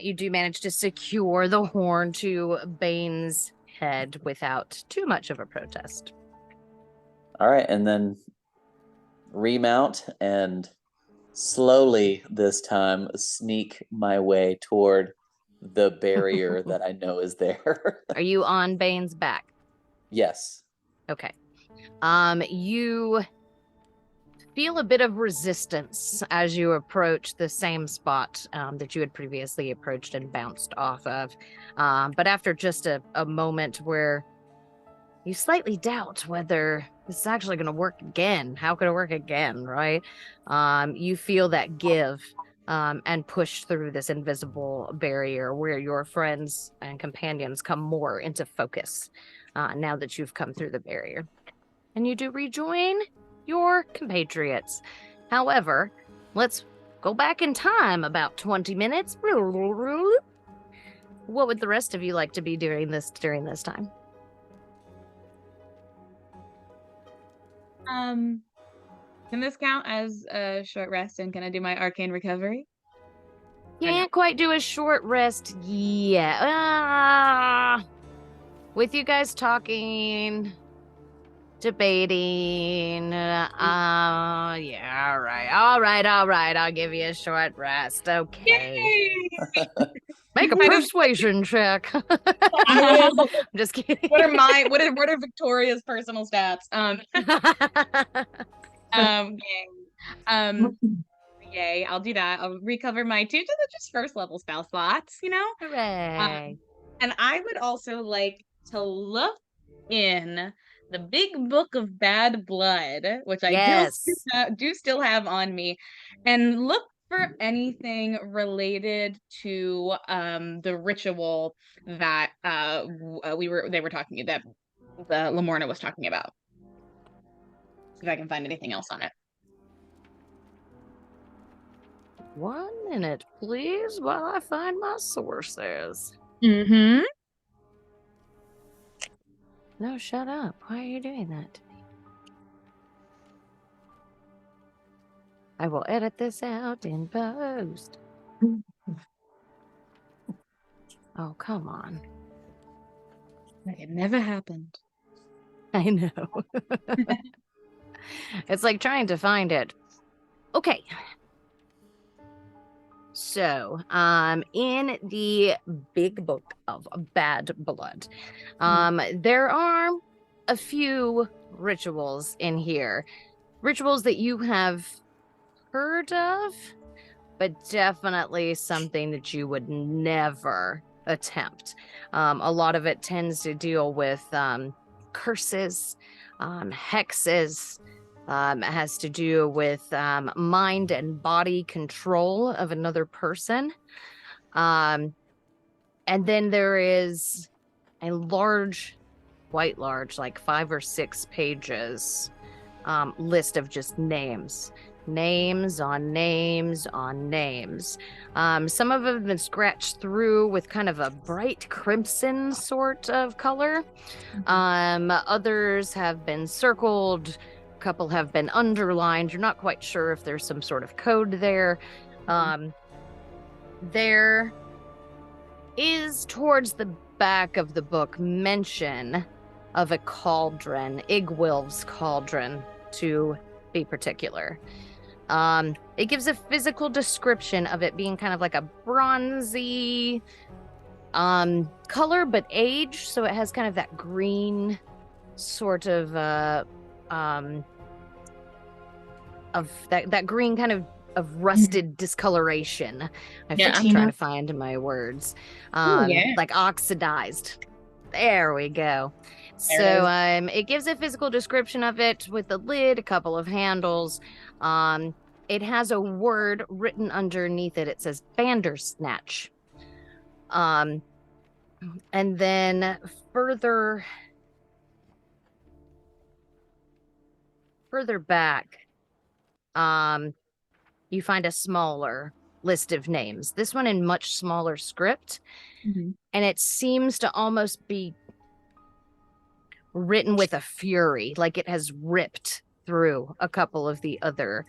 You do manage to secure the horn to Bane's head without too much of a protest. All right, and then remount and slowly this time sneak my way toward the barrier that I know is there. Are you on Bane's back? Yes. Okay. You feel a bit of resistance as you approach the same spot that you had previously approached and bounced off of. But after just a moment where you slightly doubt whether this is actually going to work again, how could it work again, right? You feel that give and push through this invisible barrier where your friends and companions come more into focus now that you've come through the barrier. And you do rejoin your compatriots. However, let's go back in time about 20 minutes. What would the rest of you like to be doing during this time? Can this count as a short rest, and can I do my arcane recovery? Can't quite do a short rest yet. With you guys talking, debating. Yeah, all right. I'll give you a short rest. Okay. Yay! Make a persuasion check. I'm just kidding. What are Victoria's personal stats? Yay. Yay, I'll do that. I'll recover my 2 to the just first level spell slots, Hooray. And I would also like to look in the big book of bad blood, which I do still have on me, and look for anything related to the ritual that they were talking that Lamorna was talking about. See if I can find anything else on it. 1 minute, please, while I find my sources. Mm-hmm. No, shut up. Why are you doing that to me? I will edit this out in post. Oh, come on. It never happened. I know. It's like trying to find it. Okay. So, in the big book of bad blood, there are a few rituals in here. Rituals that you have heard of, but definitely something that you would never attempt. A lot of it tends to deal with curses, hexes. It has to do with mind and body control of another person. And then there is a quite large, like 5 or 6 pages list of just names. Names on names on names. Some of them have been scratched through with kind of a bright crimson sort of color. Others have been circled. A couple have been underlined. You're not quite sure if there's some sort of code there. There is towards the back of the book mention of a cauldron, Igwilv's cauldron, to be particular. It gives a physical description of it being kind of like a bronzy color, but aged, so it has kind of that green sort of that green kind of rusted discoloration. I'm trying to find my words. Like oxidized. There we go. So it gives a physical description of it with a lid, a couple of handles. It has a word written underneath it. It says Bandersnatch. And then further back, you find a smaller list of names. This one in much smaller script, Mm-hmm. and it seems to almost be written with a fury, like it has ripped through a couple of the other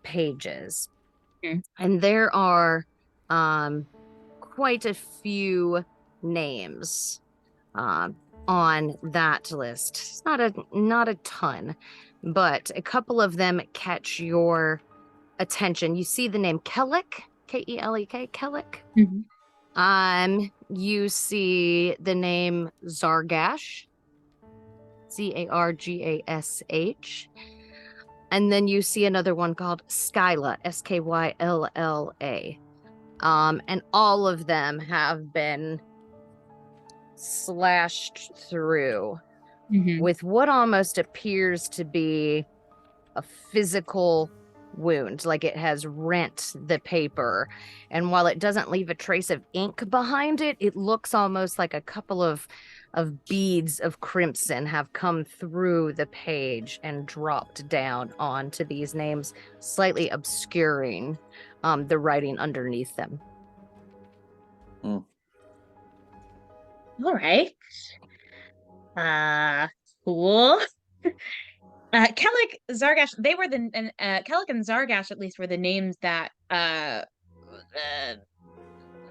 pages. Okay. And there are quite a few names on that list. It's not a ton, but a couple of them catch your attention. You see the name Kellick, Kelek, Kellick. Mm-hmm. You see the name Zargash, Zargash. And then you see another one called Skylla, Skylla. And all of them have been slashed through Mm-hmm. with what almost appears to be a physical wound, like it has rent the paper. And while it doesn't leave a trace of ink behind it, it looks almost like a couple of beads of crimson have come through the page and dropped down onto these names, slightly obscuring the writing underneath them. All right. Cool. Kellick, Zargash, they were the Kellick and Zargash at least were the names that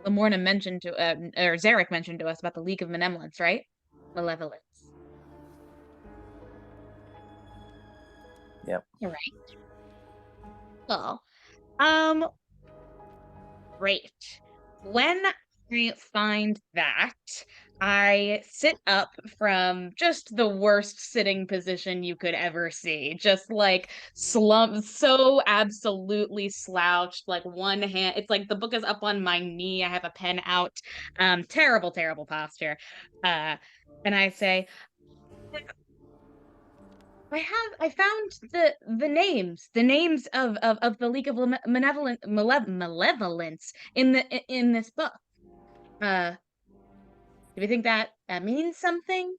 Lamorna mentioned to or Zarek mentioned to us about the League of Malevolence, right? Malevolence. Yep. All right. Well, great. When I find that, I sit up from just the worst sitting position you could ever see. Just like slump, so absolutely slouched, like one hand. It's like the book is up on my knee. I have a pen out. Terrible, terrible posture. And I say, I found the names of the League of Malevolence in this book. Do you think that means something?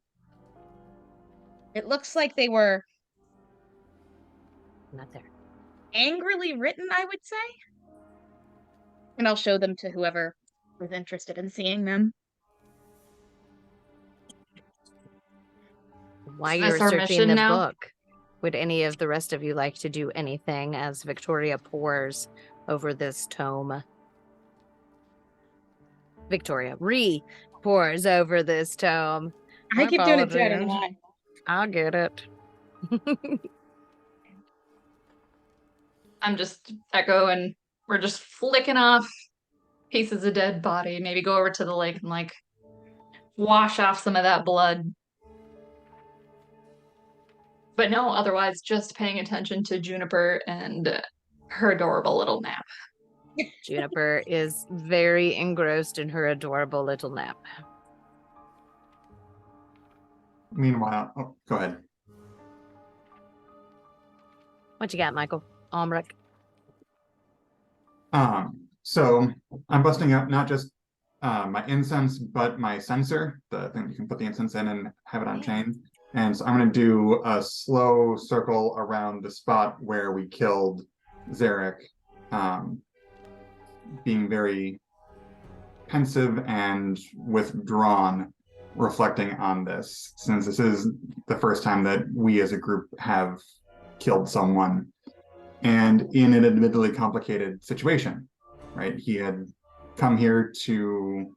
It looks like they were Not there. angrily written, I would say. And I'll show them to whoever was interested in seeing them. While Is you're this our searching mission the now? book, would any of the rest of you like to do anything as Victoria pores over this tome? Victoria pours over this tome. I keep doing it too. I don't know Apologies. why. I'll get it. I'm just Echo, and we're just flicking off pieces of dead body. Maybe go over to the lake and like wash off some of that blood. But no, otherwise just paying attention to Juniper and her adorable little nap. Juniper is very engrossed in her adorable little nap. Meanwhile, oh, go ahead. What you got, Michael? Omrick? So I'm busting out not just my incense, but my sensor, the thing you can put the incense in and have it on chain. And so I'm going to do a slow circle around the spot where we killed Zarek, being very pensive and withdrawn, reflecting on this, since this is the first time that we as a group have killed someone, and in an admittedly complicated situation, right? He had come here to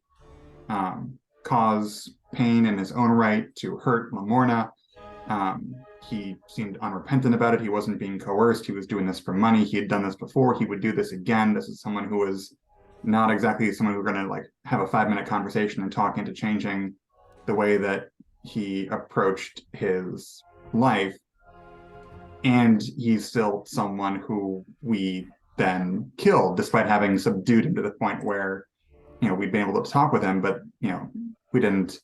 cause pain in his own right, to hurt Lamorna. He seemed unrepentant about it. He wasn't being coerced. He was doing this for money. He had done this before. He would do this again. This is someone who was not exactly someone who we're going to like have a 5-minute conversation and talk into changing the way that he approached his life. And he's still someone who we then killed, despite having subdued him to the point where, you know, we'd been able to talk with him, but, you know, we didn't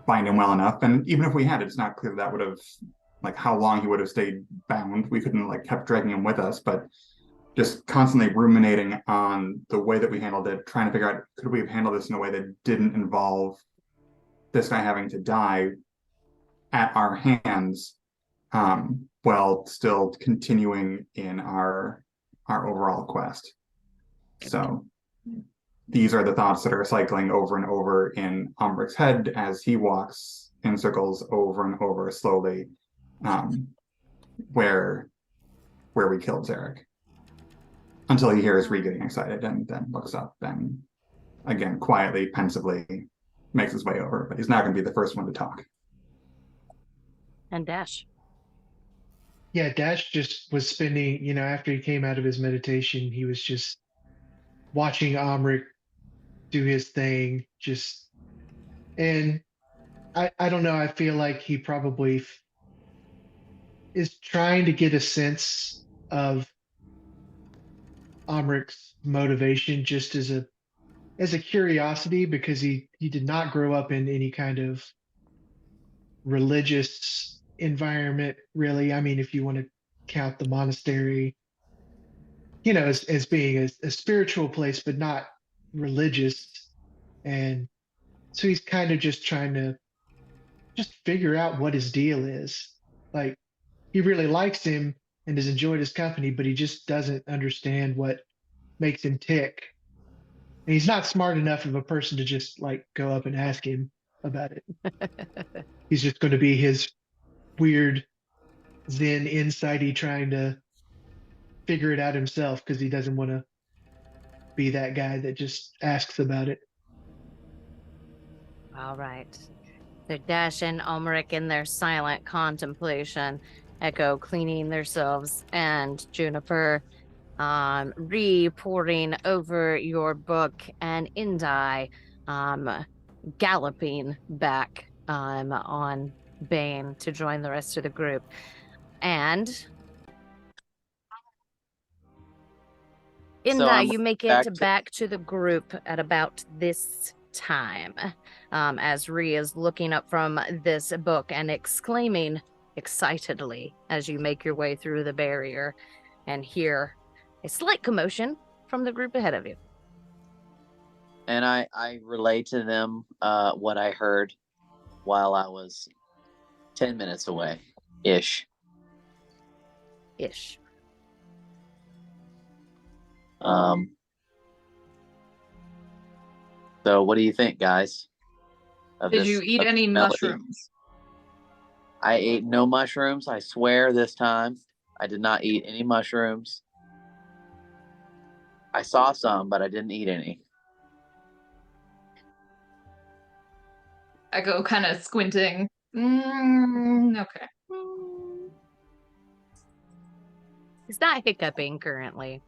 bind him well enough. And even if we had, it's not clear that would have, like, how long he would have stayed bound. We couldn't, like, kept dragging him with us, but just constantly ruminating on the way that we handled it, trying to figure out, could we have handled this in a way that didn't involve this guy having to die at our hands, while still continuing in our our overall quest. So these are the thoughts that are cycling over and over in Omrick's head as he walks in circles over and over slowly, where we killed Zarek, until he hears Ree getting excited and then looks up and again quietly, pensively makes his way over, but he's not going to be the first one to talk. And Dash. Yeah, Dash just was spending, after he came out of his meditation, he was just watching Omrick do his thing, and I don't know, I feel like he probably is trying to get a sense of Omrick's motivation just as a curiosity, because he did not grow up in any kind of religious environment, really. I mean, if you want to count the monastery, as being a spiritual place, but not religious. And so he's kind of just trying to just figure out what his deal is. Like, he really likes him and has enjoyed his company, but he just doesn't understand what makes him tick. And he's not smart enough of a person to just like go up and ask him about it. He's just going to be his weird Zen insighty trying to figure it out himself, because he doesn't want to be that guy that just asks about it. All right. So Dash and Omrick in their silent contemplation, Echo cleaning themselves, and Juniper re-poring over your book, and Indai galloping back on Bane to join the rest of the group. And Indai, you make it back to the group at about this time, as Ree is looking up from this book and exclaiming excitedly as you make your way through the barrier and hear a slight commotion from the group ahead of you. And I relay to them what I heard while I was 10 minutes away, ish. So what do you think, guys? Did you eat any mushrooms? I ate no mushrooms. I swear this time I did not eat any mushrooms. I saw some, but I didn't eat any. Echo kind of squinting. Okay. He's not hiccuping currently.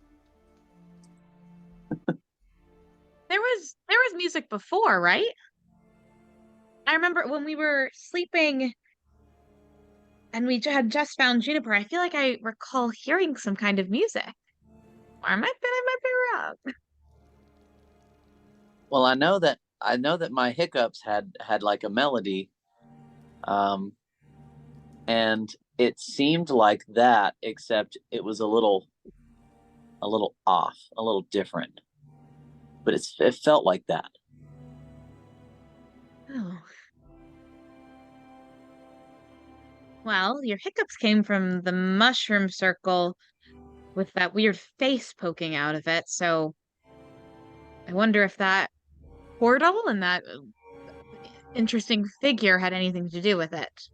There was music before, right? I remember when we were sleeping and we had just found Juniper, I feel like I recall hearing some kind of music. Or I might be wrong. Well, I know that my hiccups had like a melody, and it seemed like that, except it was a little off, a little different. But it felt like that. Oh. Well, your hiccups came from the mushroom circle with that weird face poking out of it, so I wonder if that portal and that interesting figure had anything to do with it.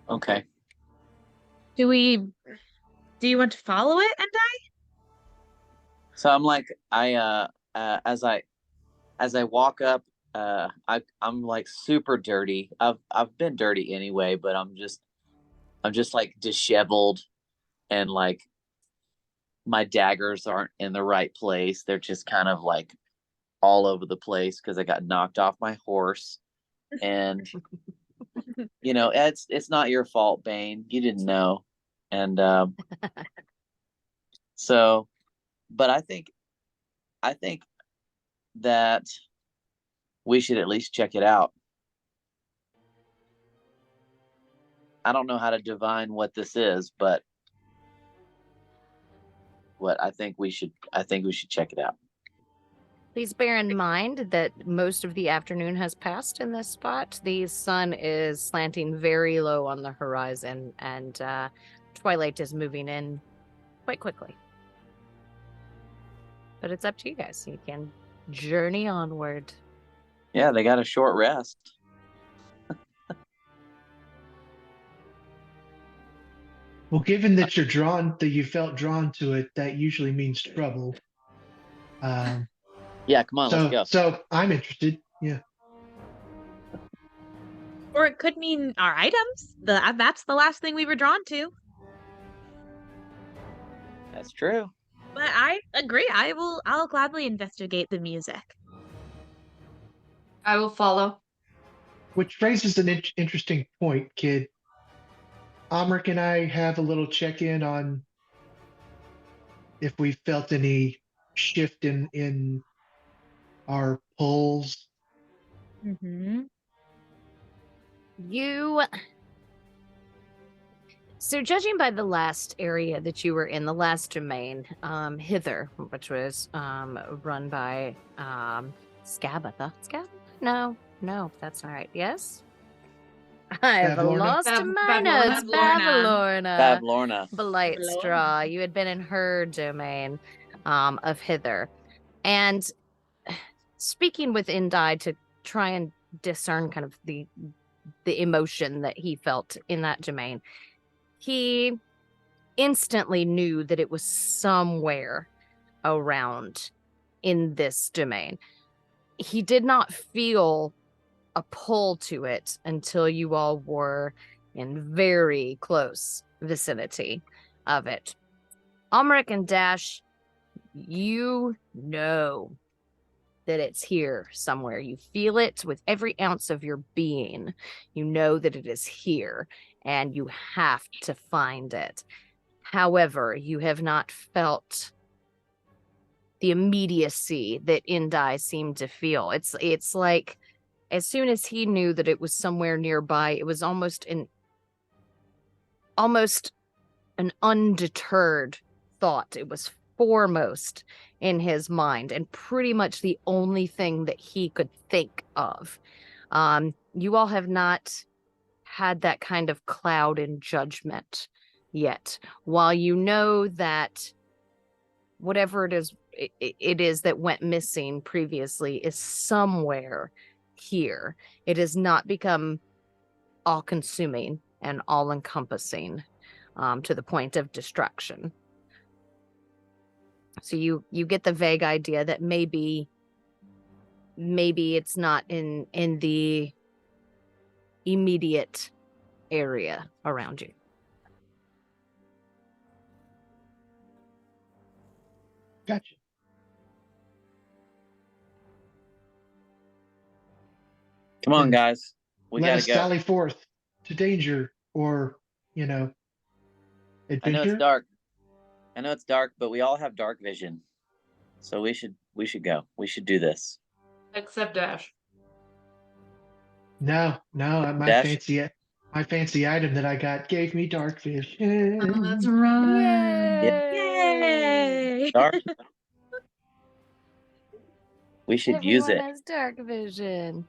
Okay. Do you want to follow it, Indai? So I'm like, as I walk up, I'm like super dirty. I've been dirty anyway, but I'm just like disheveled, and like my daggers aren't in the right place. They're just kind of like all over the place because I got knocked off my horse. And it's not your fault, Bane. You didn't know. And so, but I think that we should at least check it out. I don't know how to divine what this is, but I think we should check it out. Please bear in mind that most of the afternoon has passed in this spot. The sun is slanting very low on the horizon, and twilight is moving in quite quickly. But it's up to you guys. You can journey onward. Yeah, they got a short rest. Well, given that you felt drawn to it, that usually means trouble. Yeah, come on, let's go. So I'm interested. Yeah. Or it could mean our items. That's the last thing we were drawn to. That's true. But I agree. I'll gladly investigate the music. I will follow. Which raises an interesting point, kid. Omrick and I have a little check-in on if we felt any shift in our pulls. Mm-hmm. So judging by the last area that you were in, the last domain, Thither, which was run by Scabatha. No, that's not right. Yes? I've Bavlorna? lost my notes. Bavlorna. Bavlorna. Blight Straw. You had been in her domain of Thither. And speaking with Indai to try and discern kind of the emotion that he felt in that domain, he instantly knew that it was somewhere around in this domain. He did not feel a pull to it until you all were in very close vicinity of it. Omrick and Dash, you know that it's here somewhere. You feel it with every ounce of your being. You know that it is here, and you have to find it. However, you have not felt the immediacy that Indai seemed to feel. It's like as soon as he knew that it was somewhere nearby, it was almost an undeterred thought. It was foremost in his mind and pretty much the only thing that he could think of. You all have not had that kind of cloud in judgment yet. While you know that whatever it is that went missing previously is somewhere here, it has not become all-consuming and all-encompassing to the point of destruction. So you get the vague idea that maybe it's not in the immediate area around you. Gotcha. Come on, And guys. We let gotta us go. sally forth to danger or, I know it's adventure. dark. But we all have dark vision. So we should go. We should do this. Except Dash. No, my Dash? fancy item that I got gave me dark vision. Oh, that's right. Yay! Dark. We should use Everyone it. has dark vision.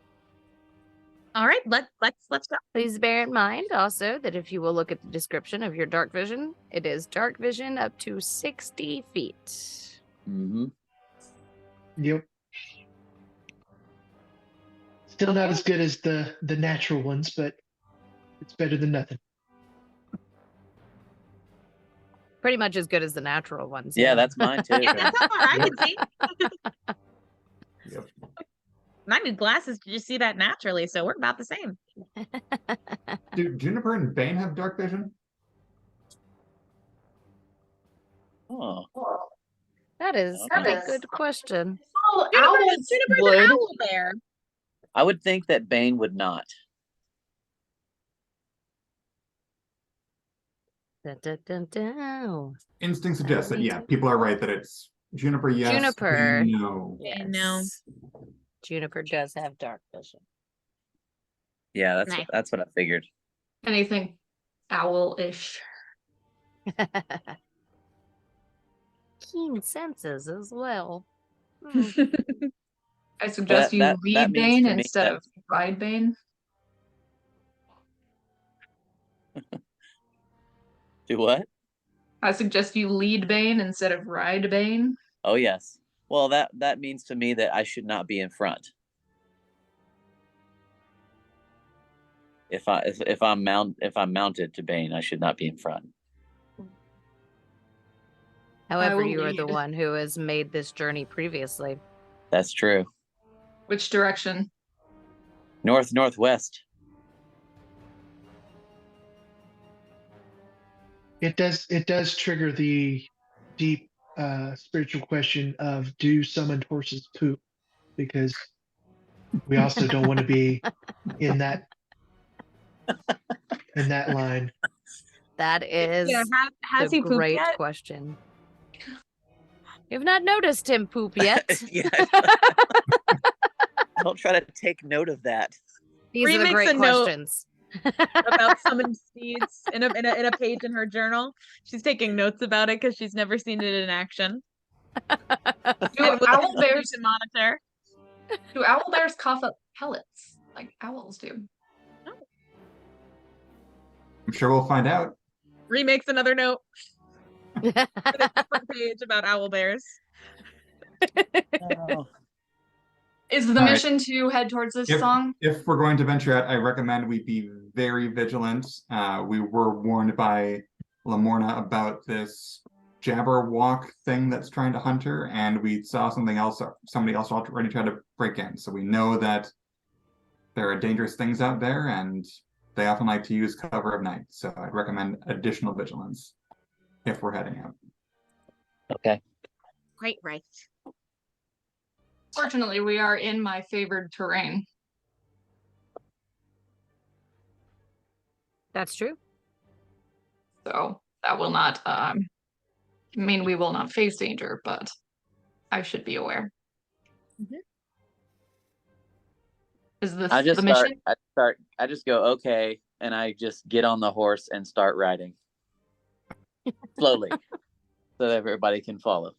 All right, let's go. Please bear in mind also that if you will look at the description of your dark vision, it is dark vision up to 60 feet. Mm-hmm. Yep. Still not as good as the natural ones, but it's better than nothing. Pretty much as good as the natural ones. Yeah, that's mine too. Yeah, that's how far I can see. Yep. And I need glasses to just see that naturally, so we're about the same. Do Juniper and Bane have dark vision? Oh. That is a good question. Oh, Juniper's would. an owl bear. I would think that Bane would not. Dun, dun, dun, dun. Instinct suggests that, yeah, people are right that it's Juniper, yes. Juniper. Bane, no. Yes. No. Juniper does have dark vision. Yeah, Nah. that's what I figured. Anything owl-ish. Keen senses as well. Hmm. I suggest you that lead means Bane to me instead that of ride Bane. do what? I suggest you lead Bane instead of ride Bane. Oh yes. Well, that means to me that I should not be in front. If I'm mounted to Bane, I should not be in front. However, will you are the lead. one who has made this journey previously. That's true. Which direction? Northwest. It does trigger the deep spiritual question of, do summoned horses poop? Because we also don't want to be in that line. That is Yeah, has the he pooped great yet? question. You've not noticed him poop yet. Yeah. Don't try to take note of that. These Bree are the makes great a note questions. about summoned steeds in a page in her journal. She's taking notes about it because she's never seen it in action. Do And owl you bears can monitor. do owl bears cough up pellets like owls do? I'm sure we'll find out. Remakes another note in a different page about owl bears. Oh. Is the All right. mission to head towards this song? If we're going to venture out, I recommend we be very vigilant. We were warned by Lamorna about this Jabberwock thing that's trying to hunt her, and we saw somebody else already tried to break in. So we know that there are dangerous things out there, and they often like to use cover of night. So I'd recommend additional vigilance if we're heading out. Okay. Quite right. Fortunately, we are in my favored terrain. That's true. So that will not mean we will not face danger, but I should be aware. Mhm. Is this I just the mission? I just go, okay, and I just get on the horse and start riding. Slowly. So that everybody can follow.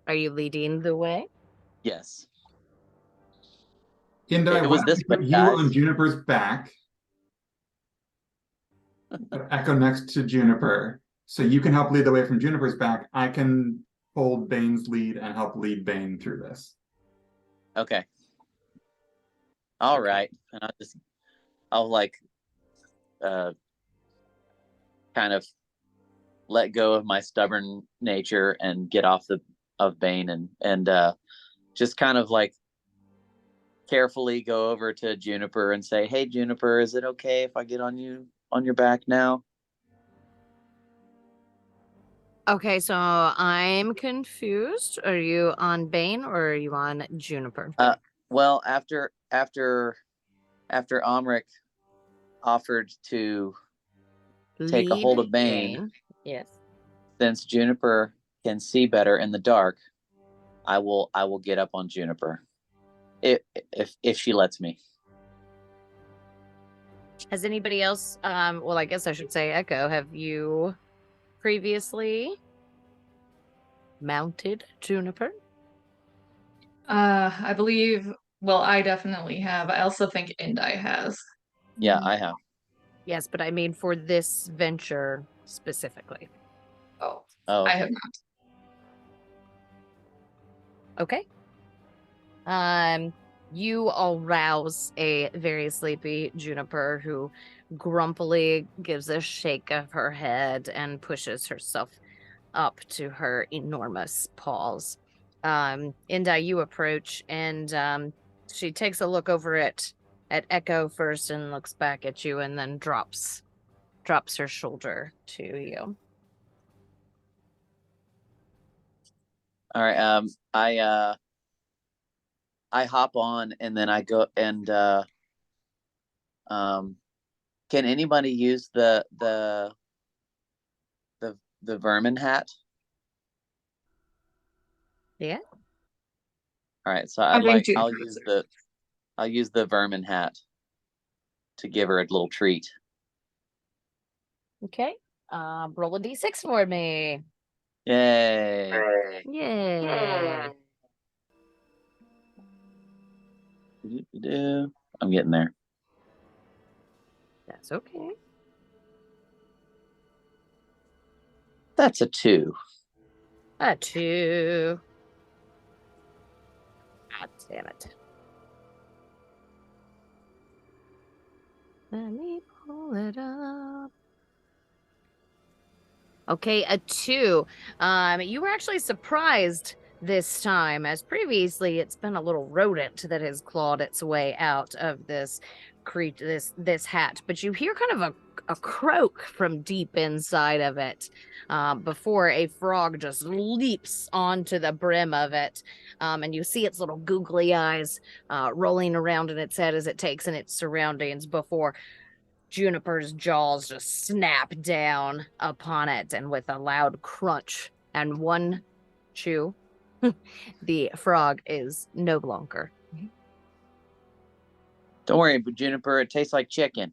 Are you leading the way? Yes. Indai, It why was don't this we put way, you guys. on Juniper's back? Put Echo next to Juniper, so you can help lead the way from Juniper's back. I can hold Bane's lead and help lead Bane through this. Okay. All right. And I'll like kind of let go of my stubborn nature and get off of Bane and just kind of like carefully go over to Juniper and say, "Hey Juniper, is it okay if I get on your back now?" Okay, so I'm confused. Are you on Bane or are you on Juniper? Well, after Omrick offered to take a hold of Bane, yes. since Juniper can see better in the dark, I will get up on Juniper, if she lets me. Has anybody else? Well, I guess I should say Echo. Have you previously mounted Juniper? I believe. Well, I definitely have. I also think Indai has. Yeah, I have. Yes, but I mean for this venture specifically. Oh, Oh, I okay. have not. Okay. You all rouse a very sleepy Juniper who grumpily gives a shake of her head and pushes herself up to her enormous paws. Indai, you approach and she takes a look over at Echo first and looks back at you and then drops her shoulder to you. All right. I hop on and then I go and can anybody use the vermin hat? Yeah. All right, so I think I'll Juniper. use the vermin hat to give her a little treat. Okay. Roll a d6 for me. Yay. Yeah. I'm getting there. That's okay. That's a 2. A 2. God damn it. Let me pull it up. Okay, a 2. You were actually surprised this time, as previously it's been a little rodent that has clawed its way out of this this hat. But you hear kind of a croak from deep inside of it, before a frog just leaps onto the brim of it. And you see its little googly eyes rolling around in its head as it takes in its surroundings before Juniper's jaws just snap down upon it, and with a loud crunch and one chew, the frog is no longer. Don't worry, Juniper. It tastes like chicken.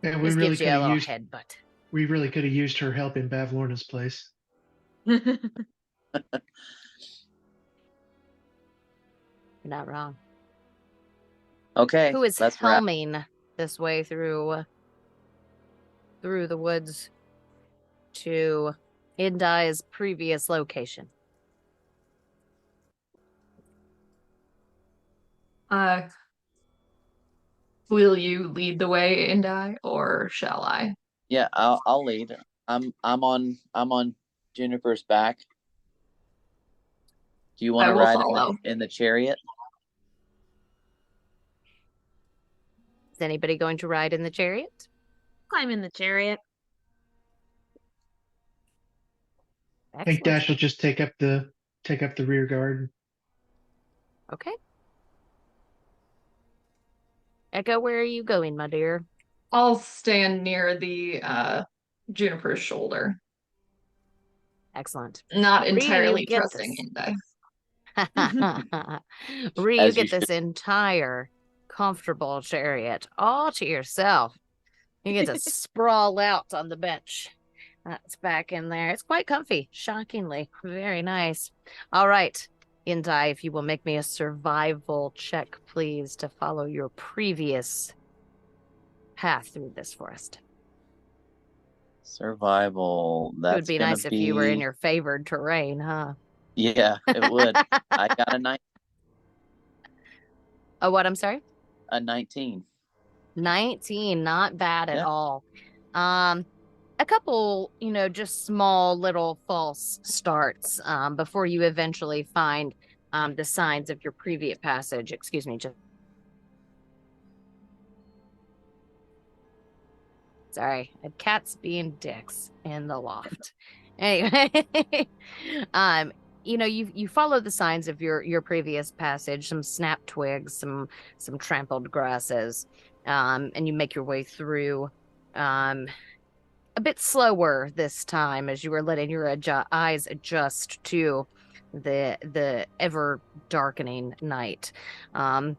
And we Just really gives you could a have little used headbutt. we really could have used her help in Bavlorna's place. You're not wrong. Okay, Who is let's wrap. helming this way through the woods to Indai's previous location? Will you lead the way, Indai, or shall I? Yeah, I'll lead. I'm on Juniper's back. Do you want I to will ride follow. in the chariot? Is anybody going to ride in the chariot? Climb in the chariot. I think Excellent. Dash will just take up the rear guard. Okay. Echo, where are you going, my dear? I'll stand near the Juniper's shoulder. Excellent. Not Ryu, you entirely get trusting this. Indai. Ryu, you As you get this entire comfortable chariot all to yourself. You get to sprawl out on the bench. That's back in there. It's quite comfy, shockingly. Very nice. All right, Indai, if you will make me a survival check, please, to follow your previous path through this forest. survival. It would That's be gonna nice if you were in your favored terrain, huh? Yeah, it would. I got a Oh, what? I'm sorry? 19. 19, not bad at Yeah. all. A couple, just small little false starts before you eventually find the signs of your previous passage. Excuse me, just sorry, I had cats being dicks in the loft. Anyway, you follow the signs of your previous passage, some snap twigs, some trampled grasses, and you make your way through, a bit slower this time as you were letting your eyes adjust to the ever darkening night, and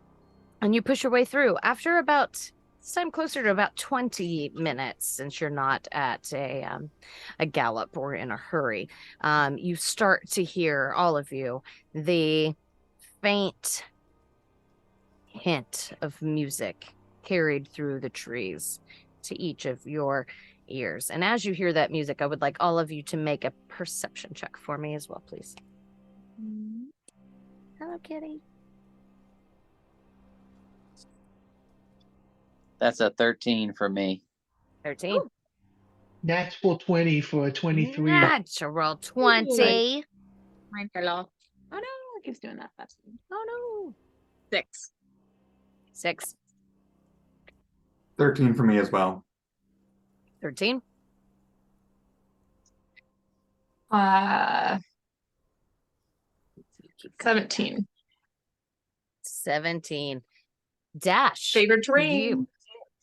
you push your way through after about this time closer to about 20 minutes, since you're not at a gallop or in a hurry. You start to hear, all of you, the faint hint of music carried through the trees to each of your ears. And as you hear that music, I would like all of you to make a perception check for me as well, please. Hello, kitty. That's a 13 for me. 13. Natural 20 for a 23. Natural 20. Mine fell off. Oh no, it keeps doing that. That's Oh no. 6. 6. 13 for me as well. 13. 17. 17. Dash. Favorite terrain.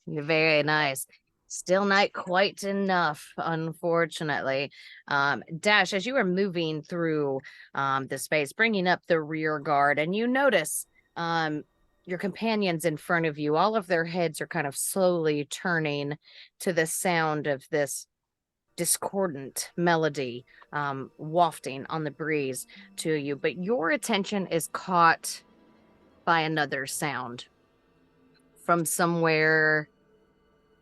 You're very nice. Still not quite enough, unfortunately. Dash, as you are moving through the space, bringing up the rear guard, and you notice your companions in front of you, all of their heads are kind of slowly turning to the sound of this discordant melody wafting on the breeze to you, but your attention is caught by another sound from somewhere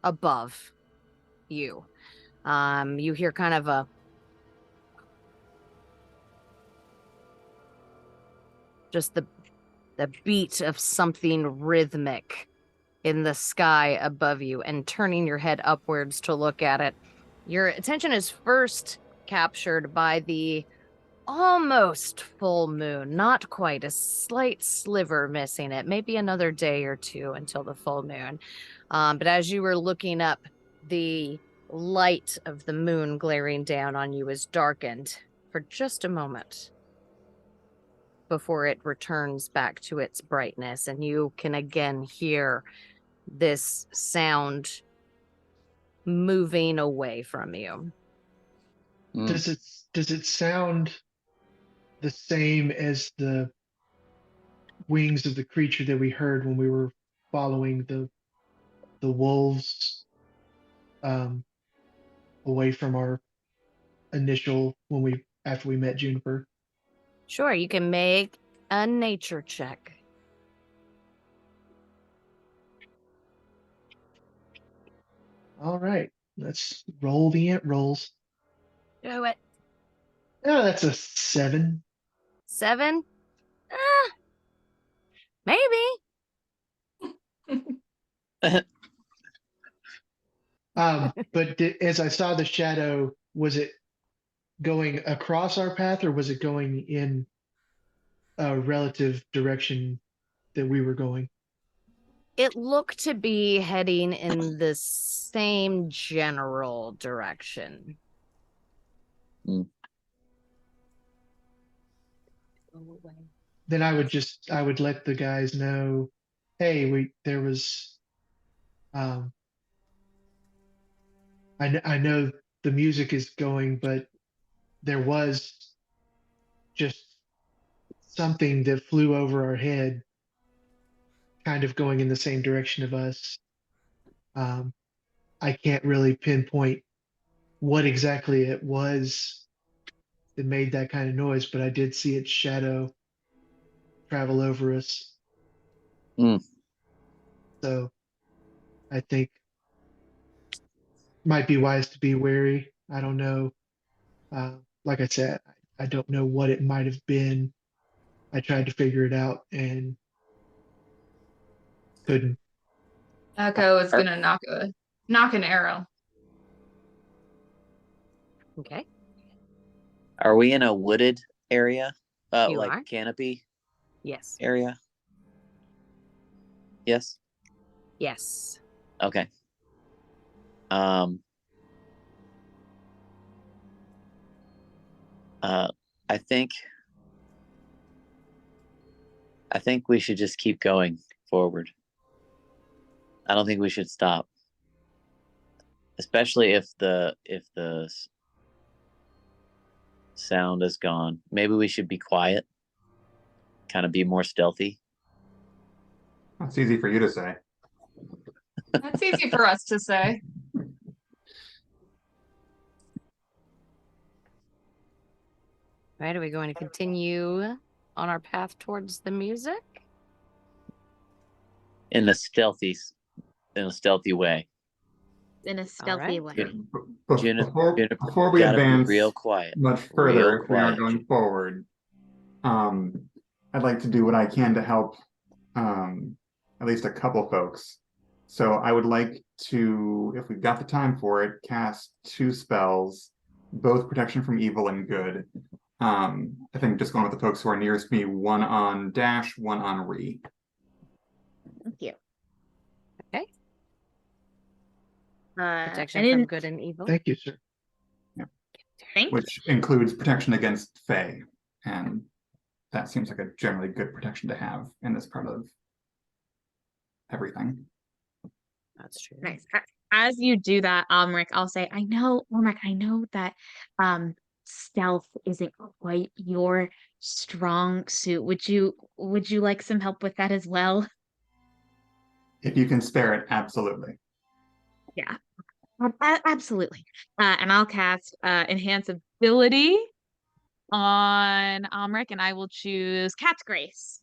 above you. You hear kind of a just the beat of something rhythmic in the sky above you, and turning your head upwards to look at it, your attention is first captured by the almost full moon, not quite, a slight sliver missing it, maybe another day or two until the full moon. But as you were looking up, the light of the moon glaring down on you is darkened for just a moment before it returns back to its brightness, and you can again hear this sound moving away from you. Does it sound the same as the wings of the creature that we heard when we were following the wolves away from our initial after we met Juniper? Sure, you can make a nature check. All right, let's roll the ant rolls. Do it. Oh, that's a 7. 7? Maybe. But as I saw the shadow, was it going across our path or was it going in a relative direction that we were going? It looked to be heading in the same general direction. Then I would let the guys know, hey, there was I know the music is going, but there was just something that flew over our head, kind of going in the same direction of us. I can't really pinpoint what exactly it was that made that kind of noise, but I did see its shadow travel over us. So I think might be wise to be wary. I don't know. Like I said, I don't know what it might have been. I tried to figure it out and couldn't. Echo is gonna knock an arrow. Okay. Are we in a wooded area? You Like are? canopy Yes. area? Yes? Yes. Okay. I think we should just keep going forward. I don't think we should stop. Especially if the sound is gone. Maybe we should be quiet. Kind of be more stealthy. That's easy for you to say. That's easy for us to say. Right, are we going to continue on our path towards the music? In a stealthy way. In a stealthy right. way. Before we gotta be advance real quiet. much further, if we are going forward, I'd like to do what I can to help at least a couple folks. So I would like to, if we've got the time for it, cast 2 spells, both protection from evil and good. I think just going with the folks who are nearest me, 1 on Dash, 1 on Ree. Thank you. Okay. Protection I from didn't. good and evil. Thank you, sir. Thank Which includes protection against Fae. And that seems like a generally good protection to have in this part of everything. That's true. Nice. As you do that, Omrick, I'll say, Omrick, I know that stealth isn't quite your strong suit. Would you like some help with that as well? If you can spare it, absolutely. Yeah. Absolutely. And I'll cast Enhance Ability on Omrick, and I will choose Cat's Grace.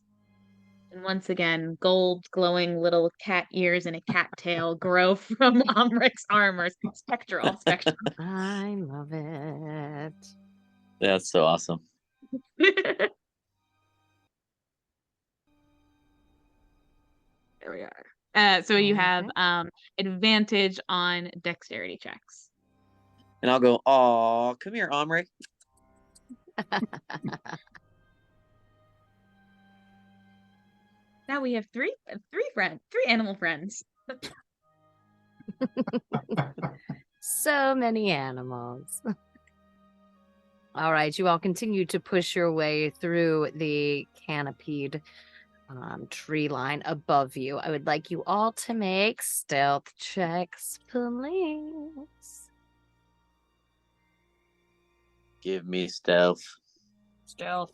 And once again, gold glowing little cat ears and a cat tail grow from Omrick's armor. Spectral, spectral. I love it. That's so awesome. There we are. So you have advantage on dexterity checks. And I'll go, "Aw, come here, Omrick." Now we have three animal friends. So many animals. All right, you all continue to push your way through the canopied tree line above you. I would like you all to make stealth checks, please. Give me stealth. Stealth.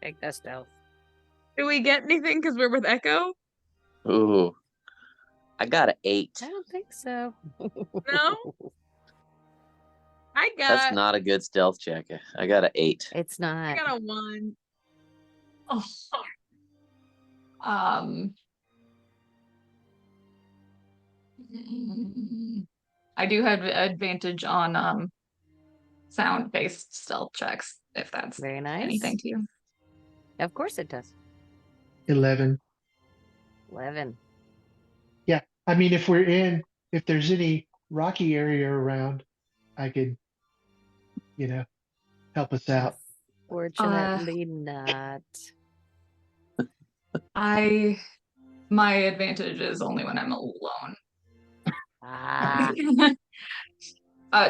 Take the stealth. Do we get anything because we're with Echo? Ooh. I got an 8. I don't think so. No? That's not a good stealth check. I got an 8. It's not. I got a 1. Oh. I do have advantage on sound-based stealth checks, if that's Very nice. anything to you. Of course it does. 11. 11. Yeah. I mean, if there's any rocky area around, I could, help us out. Fortunately not. My advantage is only when I'm alone. Ah.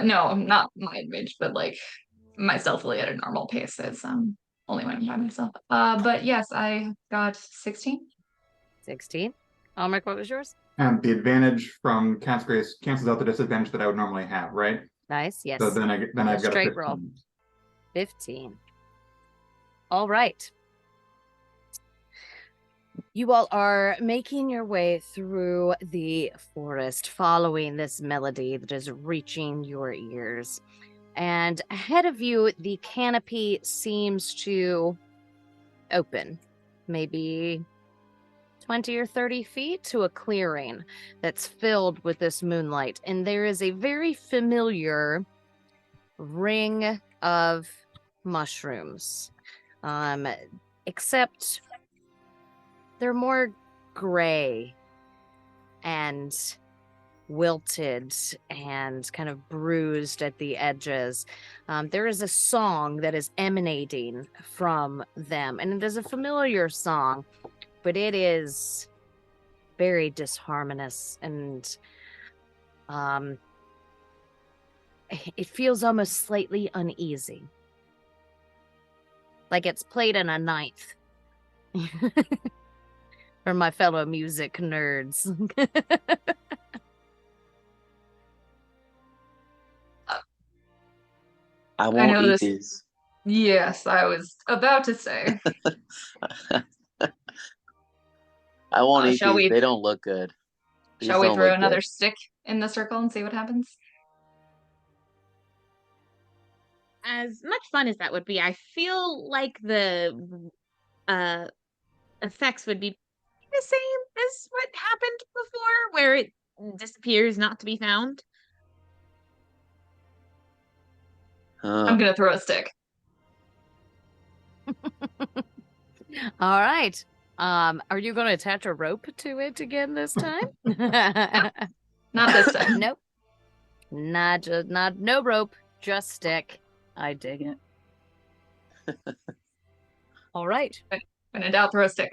No, not my advantage, but like my stealthily at a normal pace is only when I'm by myself. But yes, I got 16. 16. Almeric, what was yours? And the advantage from Cat's Grace cancels out the disadvantage that I would normally have, right? Nice, yes. So then I've got a straight 15. roll. 15. All right. You all are making your way through the forest, following this melody that is reaching your ears. And ahead of you, the canopy seems to open, maybe 20 or 30 feet to a clearing that's filled with this moonlight. And there is a very familiar ring of mushrooms, except they're more gray and wilted and kind of bruised at the edges. There is a song that is emanating from them, and it is a familiar song, but it is very disharmonious, and it feels almost slightly uneasy, like it's played in a ninth. For my fellow music nerds. I won't know eat this. these. Yes, I was about to say. I won't eat shall these. we- They don't look good. These Shall we don't throw look another good. stick in the circle and see what happens? As much fun as that would be, I feel like the effects would be the same as what happened before, where it disappears not to be found. I'm gonna throw a stick. All right. Are you going to attach a rope to it again this time? Not this time. Nope. No rope, just stick. I dig it. All right. When in doubt, throw a stick.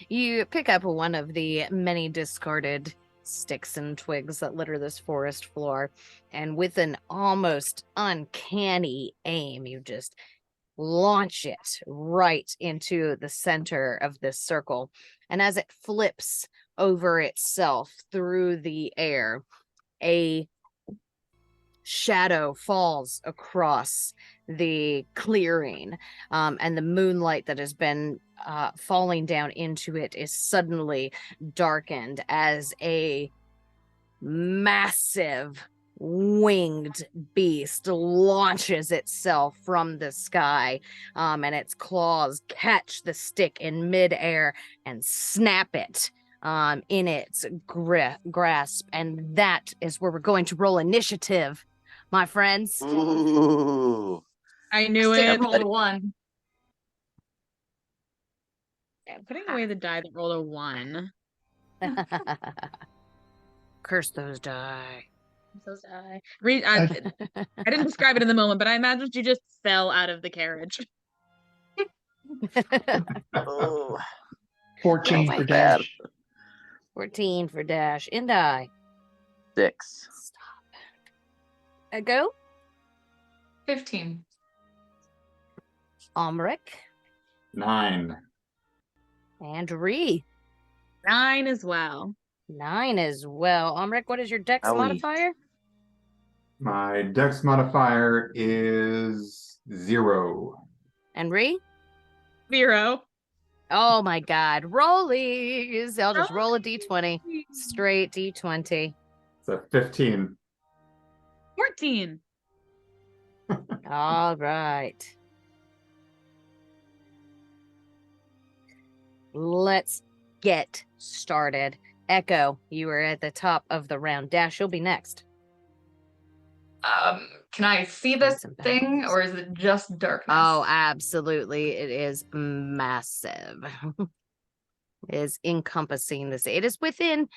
You pick up one of the many discarded sticks and twigs that litter this forest floor, and with an almost uncanny aim, you just launch it right into the center of this circle. And as it flips over itself through the air, a shadow falls across the clearing, and the moonlight that has been falling down into it is suddenly darkened as a massive winged beast launches itself from the sky, and its claws catch the stick in midair and snap it in its grasp. And that is where we're going to roll initiative, my friends. Ooh. I knew Stick it. rolled a 1. Putting away the die that rolled a 1. Curse those die. Those die. I didn't describe it in the moment, but I imagined you just fell out of the carriage. Oh. 14 Go for away. Dash. 14 for Dash. Indai. 6. Stop. Go. 15. Omrick. 9. And Ree. 9 as well. 9 as well. Omrick, what is your dex Owie. modifier? My dex modifier is 0. And Ree? 0. Oh my god. Rollies. I'll just roll a d20. Straight d20. So 15. 14. All right. Let's get started. Echo, you are at the top of the round. Dash, you'll be next. Can I see this Some thing, battles. or is it just darkness? Oh, absolutely. It is massive. It is encompassing this. It is within.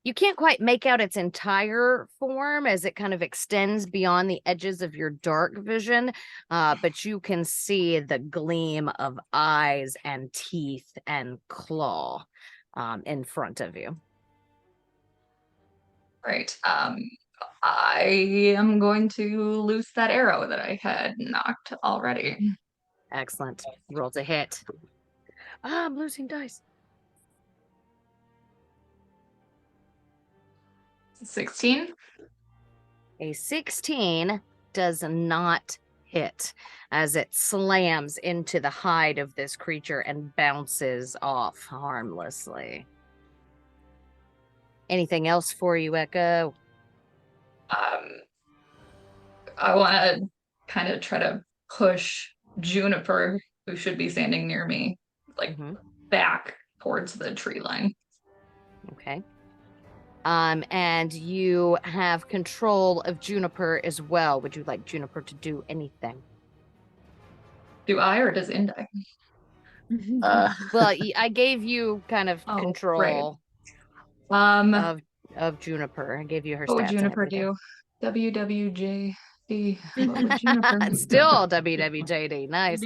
You can't quite make out its entire form as it kind of extends beyond the edges of your dark vision, but you can see the gleam of eyes and teeth and claw in front of you. Right. I am going to loose that arrow that I had knocked already. Excellent. Roll to hit. Ah, I'm losing dice. 16. A 16 does not hit as it slams into the hide of this creature and bounces off harmlessly. Anything else for you, Echo? I want to kind of try to push Juniper, who should be standing near me, like back towards the tree line. Okay. And you have control of Juniper as well. Would you like Juniper to do anything? Do I, or does Indai? Well, I gave you kind of Oh, control right. of Juniper. I gave you her What would stats and Juniper everything. do? WWJD. What would Juniper do? Still WWJD. Nice.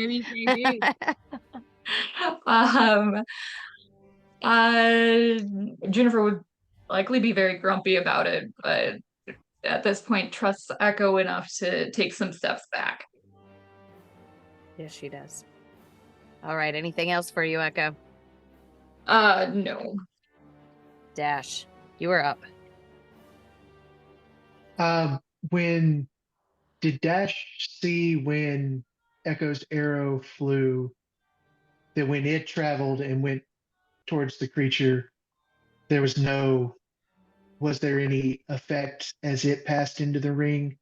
Juniper would likely be very grumpy about it, but at this point trusts Echo enough to take some steps back. Yes, she does. All right. Anything else for you, Echo? No. Dash, you are up. When did Dash see when Echo's arrow flew, that when it traveled and went towards the creature, was there any effect as it passed into the ring?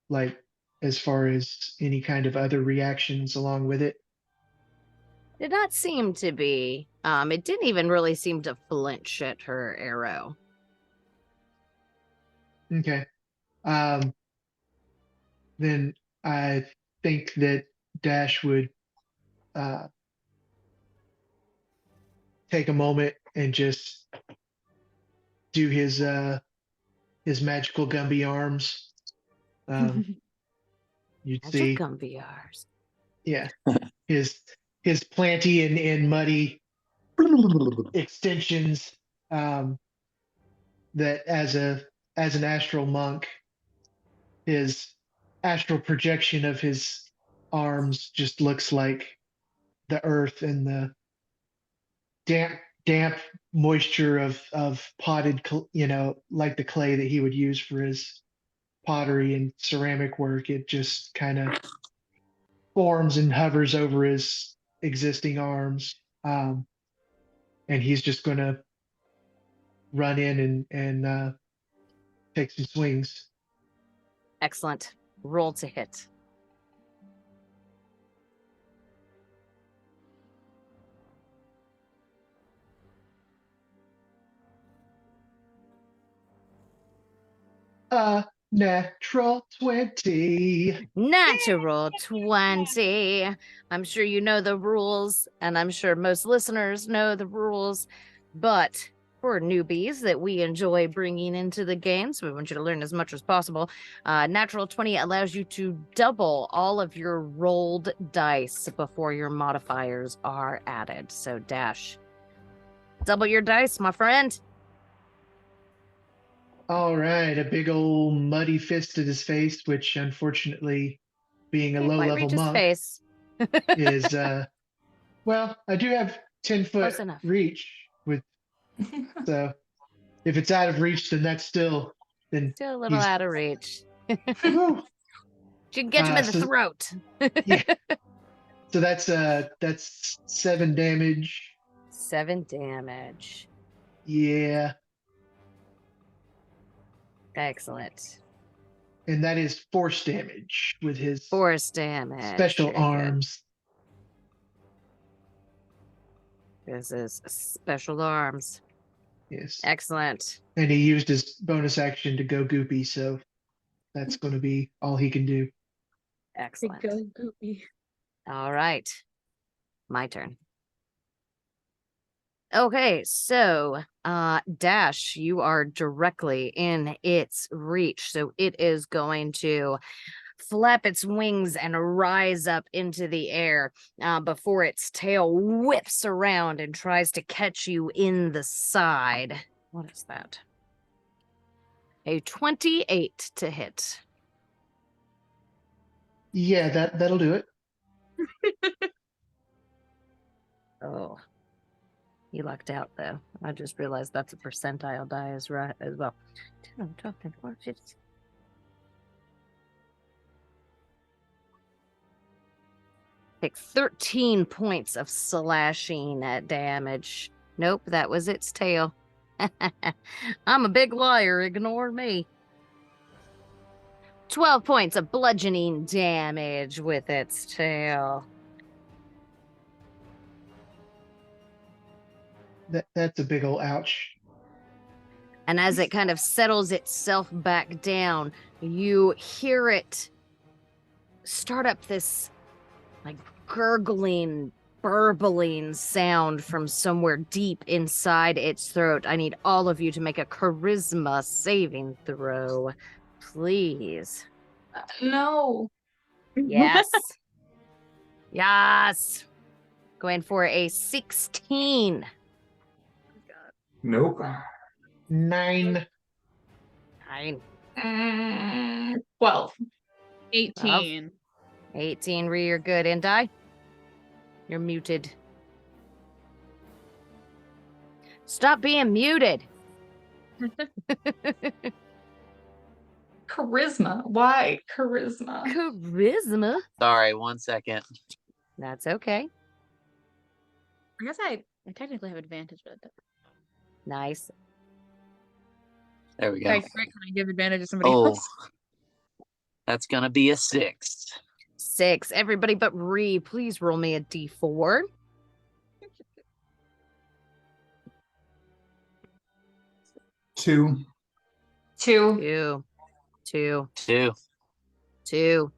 Like, as far as any kind of other reactions along with it? Did not seem to be. It didn't even really seem to flinch at her arrow. Okay. Then I think that Dash would take a moment and just do his magical Gumby arms. You'd Magic see, Gumby ours. yeah, his planty and muddy extensions. That as an astral monk, his astral projection of his arms just looks like the earth and the damp moisture of potted, like the clay that he would use for his pottery and ceramic work. It just kind of forms and hovers over his existing arms. And he's just going to run in and take some swings. Excellent. Roll to hit. Natural 20. Natural 20. I'm sure you know the rules, and I'm sure most listeners know the rules, but for newbies that we enjoy bringing into the game, so we want you to learn as much as possible, natural 20 allows you to double all of your rolled dice before your modifiers are added. So Dash, double your dice, my friend. All right, a big old muddy fist to his face, which unfortunately, being a Can't low quite level reach his monk, face. is well, I do have 10-foot Close enough. reach with, so if it's out of reach, then that's still Still a little he's out of reach. whew. She can get him in the So- throat. Yeah. So that's 7 damage. 7 damage. Yeah. Excellent. And that is force damage with his Force damage. special Very good. arms. This is special arms. Yes. Excellent. And he used his bonus action to go goopy, so that's going to be all he can do. Excellent. Go goopy. All right. My turn. Okay, so Dash, you are directly in its reach. So it is going to flap its wings and rise up into the air before its tail whips around and tries to catch you in the side. What is that? A 28 to hit. Yeah, that'll do it. Oh, you lucked out though. I just realized that's a percentile die as well. 10, 12, 13, 14, 15. Take 13 points of slashing damage. Nope, that was its tail. I'm a big liar. Ignore me. 12 points of bludgeoning damage with its tail. That's a big old ouch. And as it kind of settles itself back down, you hear it start up this like gurgling, burbling sound from somewhere deep inside its throat. I need all of you to make a charisma saving throw, please. No. Yes. Yes. Going for a 16. Nope. 9. 9. 12. 18. 18, Ree, you're good. Indai? You're muted. Stop being muted. Charisma. Why charisma? Charisma? Sorry, 1 second. That's okay. I guess I technically have advantage with it. Nice. There we go. Like, can I give advantage to somebody Oh, else? that's gonna be a 6. 6. Everybody but Ree, please roll me a d4. Two. 2. 2. 2. 2.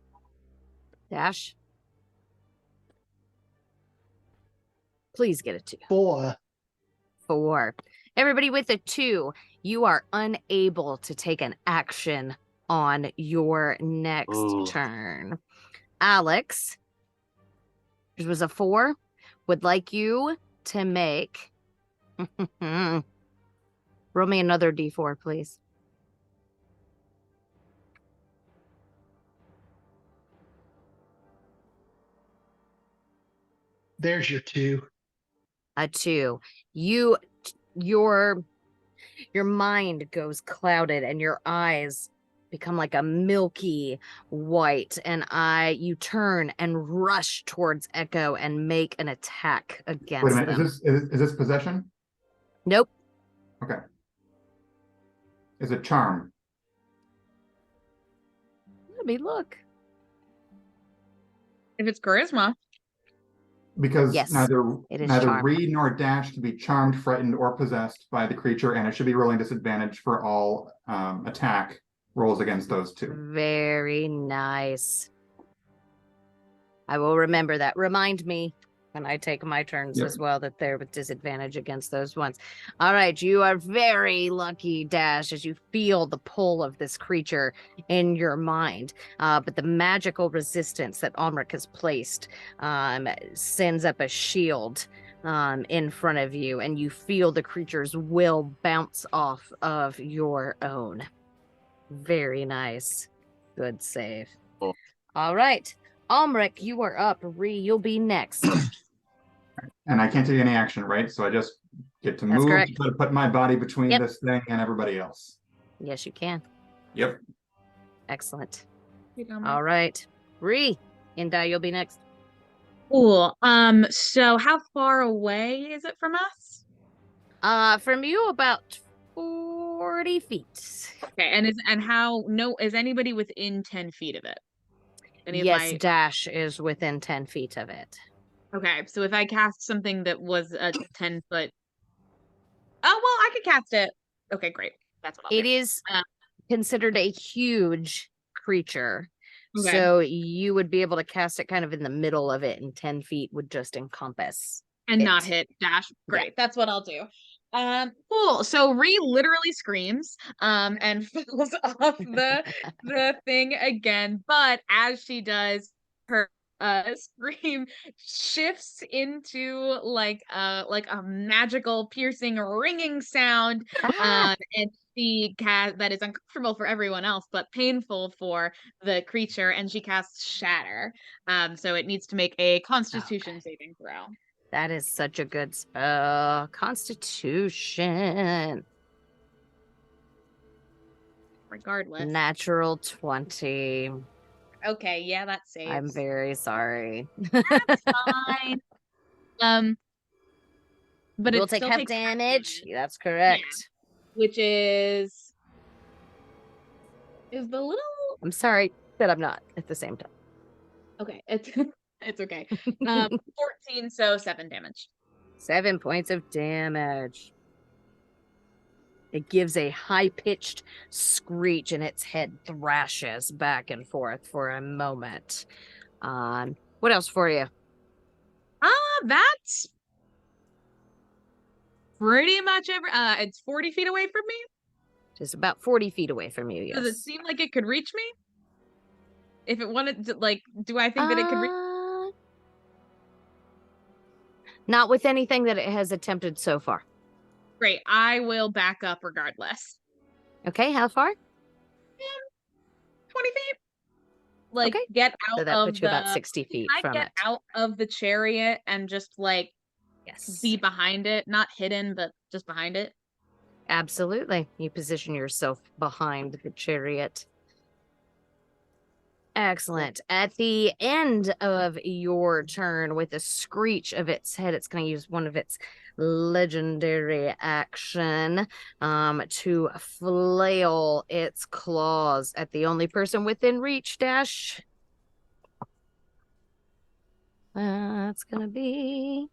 Dash. Please get a 2. 4. 4. Everybody with a 2, you are unable to take an action on your next Ooh. turn. Alex, which was a 4, would like you to make. Roll me another d4, please. There's your 2. A 2. Your mind goes clouded and your eyes become like a milky white, and you turn and rush towards Echo and make an attack Wait a against minute, them. is this possession? Nope. Okay. Is it charm? Let me look. If it's charisma. Because Yes, neither it is charm. Reed nor Dash can be charmed, frightened, or possessed by the creature, and it should be rolling disadvantage for all attack rolls against those two. Very nice. I will remember that. Remind me when I take my turns as well that they're with disadvantage against those ones. All right, you are very lucky, Dash, as you feel the pull of this creature in your mind. But the magical resistance that Omrick has placed sends up a shield in front of you, and you feel the creature's will bounce off of your own. Very nice. Good save. Cool. All right. Omrick, you are up. Ree, you'll be next. And I can't take any action, right? So I just get to That's move correct. to put my body between Yep. this thing and everybody else. Yes, you can. Yep. Excellent. All All right. Ree, Indai, you'll be next. Cool. So how far away is it from us? From you, about 40 feet. Okay, and is anybody within 10 feet of it? Yes, Dash is within 10 feet of it. Okay, so if I cast something that was a 10-foot. Oh, well, I could cast it. Okay, great. That's what I'll It do. is considered a huge creature. Okay. So you would be able to cast it kind of in the middle of it, and 10 feet would just encompass And it. not hit Dash. Great. That's what I'll do. Cool. So Ree literally screams and falls off the thing again, but as she does, her scream shifts into like a magical piercing ringing sound, and she that is uncomfortable for everyone else but painful for the creature, and she casts Shatter. So it needs to make a Constitution saving throw. That is such a good spell. Constitution. Regardless. Natural 20. Okay, yeah, that saves. I'm very sorry. That's fine. But We'll it take still half takes damage. That's correct. Yeah. Which is the little. I'm sorry that I'm not at the same time. Okay, it's okay. 14, so 7 damage. 7 points of damage. It gives a high-pitched screech, and its head thrashes back and forth for a moment. What else for you? That's pretty much it's 40 feet away from me. Just about 40 feet away from you, yes. Does it seem like it could reach me? If it wanted to, do I think that it could reach? Not with anything that it has attempted so far. Great. I will back up regardless. Okay, how far? 20 feet. Okay. Get out So that of puts you about 60 feet from get it. out of the chariot and just Yes. be behind it, not hidden, but just behind it. Absolutely. You position yourself behind the chariot. Excellent. At the end of your turn, with a screech of its head, it's going to use one of its legendary action to flail its claws at the only person within reach. Dash. That's going to be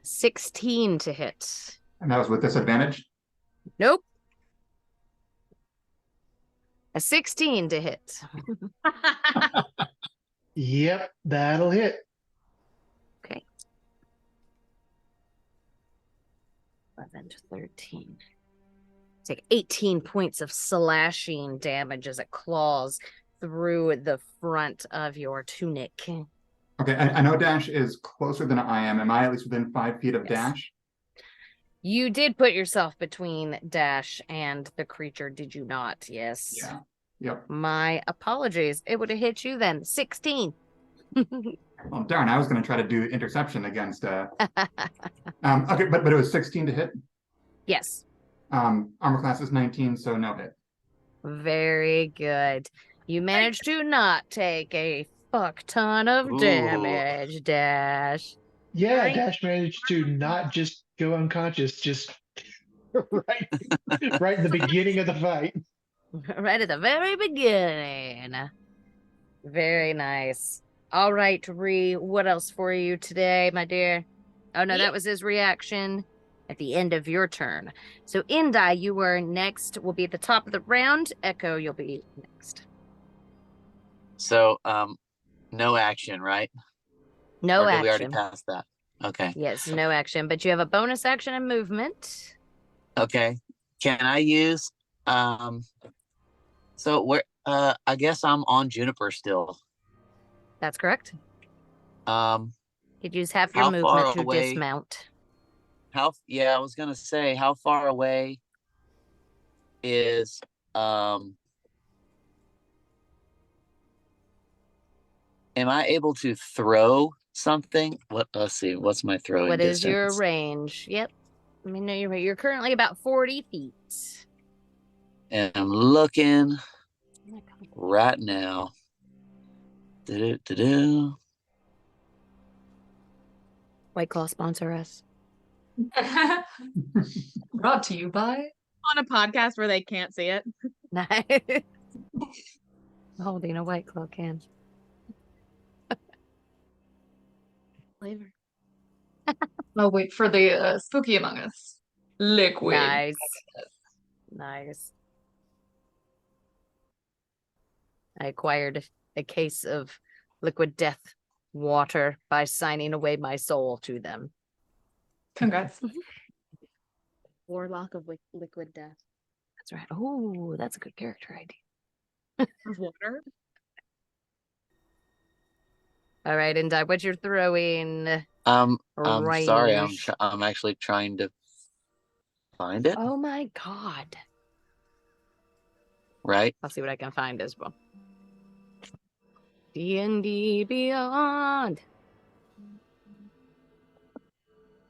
16 to hit. And that was with disadvantage? Nope. A 16 to hit. Yep, that'll hit. Okay. 11 to 13. Take 18 points of slashing damage as it claws through the front of your tunic. Okay, I know Dash is closer than I am. Am I at least within 5 feet of Dash? You did put yourself between Dash and the creature, did you not? Yes. Yeah. Yep. My apologies. It would have hit you then. 16. Well, darn, I was going to try to do interception against... okay, but it was 16 to hit? Yes. Armor class is 19, so no hit. Very good. You managed to not take a fuck ton of Ooh. damage, Dash. Yeah, Right. Dash managed to not just go unconscious, just right, right in the beginning of the fight. Right at the very beginning. Very nice. All right, Ree, what else for you today, my dear? Oh, no, that was his reaction at the end of your turn. So, Indai, you were next. We'll be at the top of the round. Echo, you'll be next. So, no action, right? No Or did we already action. pass that? Okay. Yes, no action, but you have a bonus action and movement. Okay. Can I use so where I guess I'm on Juniper still. That's correct. Um You'd use half your how movement far to away dismount. yeah, I was gonna say how far away is am I able to throw something? Let's see, what's my throwing What is your distance? range? Yep. Let me know you're currently about 40 feet. And I'm looking right now. Do-do-do-do. White Claw sponsor us. Brought to you by. On a podcast where they can't see it. Nice. Holding a White Claw can. Flavor. I'll wait for the spooky among us. Liquid. Nice. Nice. I acquired a case of liquid death water by signing away my soul to them. Congrats. Warlock of liquid death. That's right. Oh, that's a good character idea. Water. All right, Indai, what you're throwing? I'm sorry, Range. I'm actually trying to find it. Oh my god. Right? I'll see what I can find as well. D&D Beyond.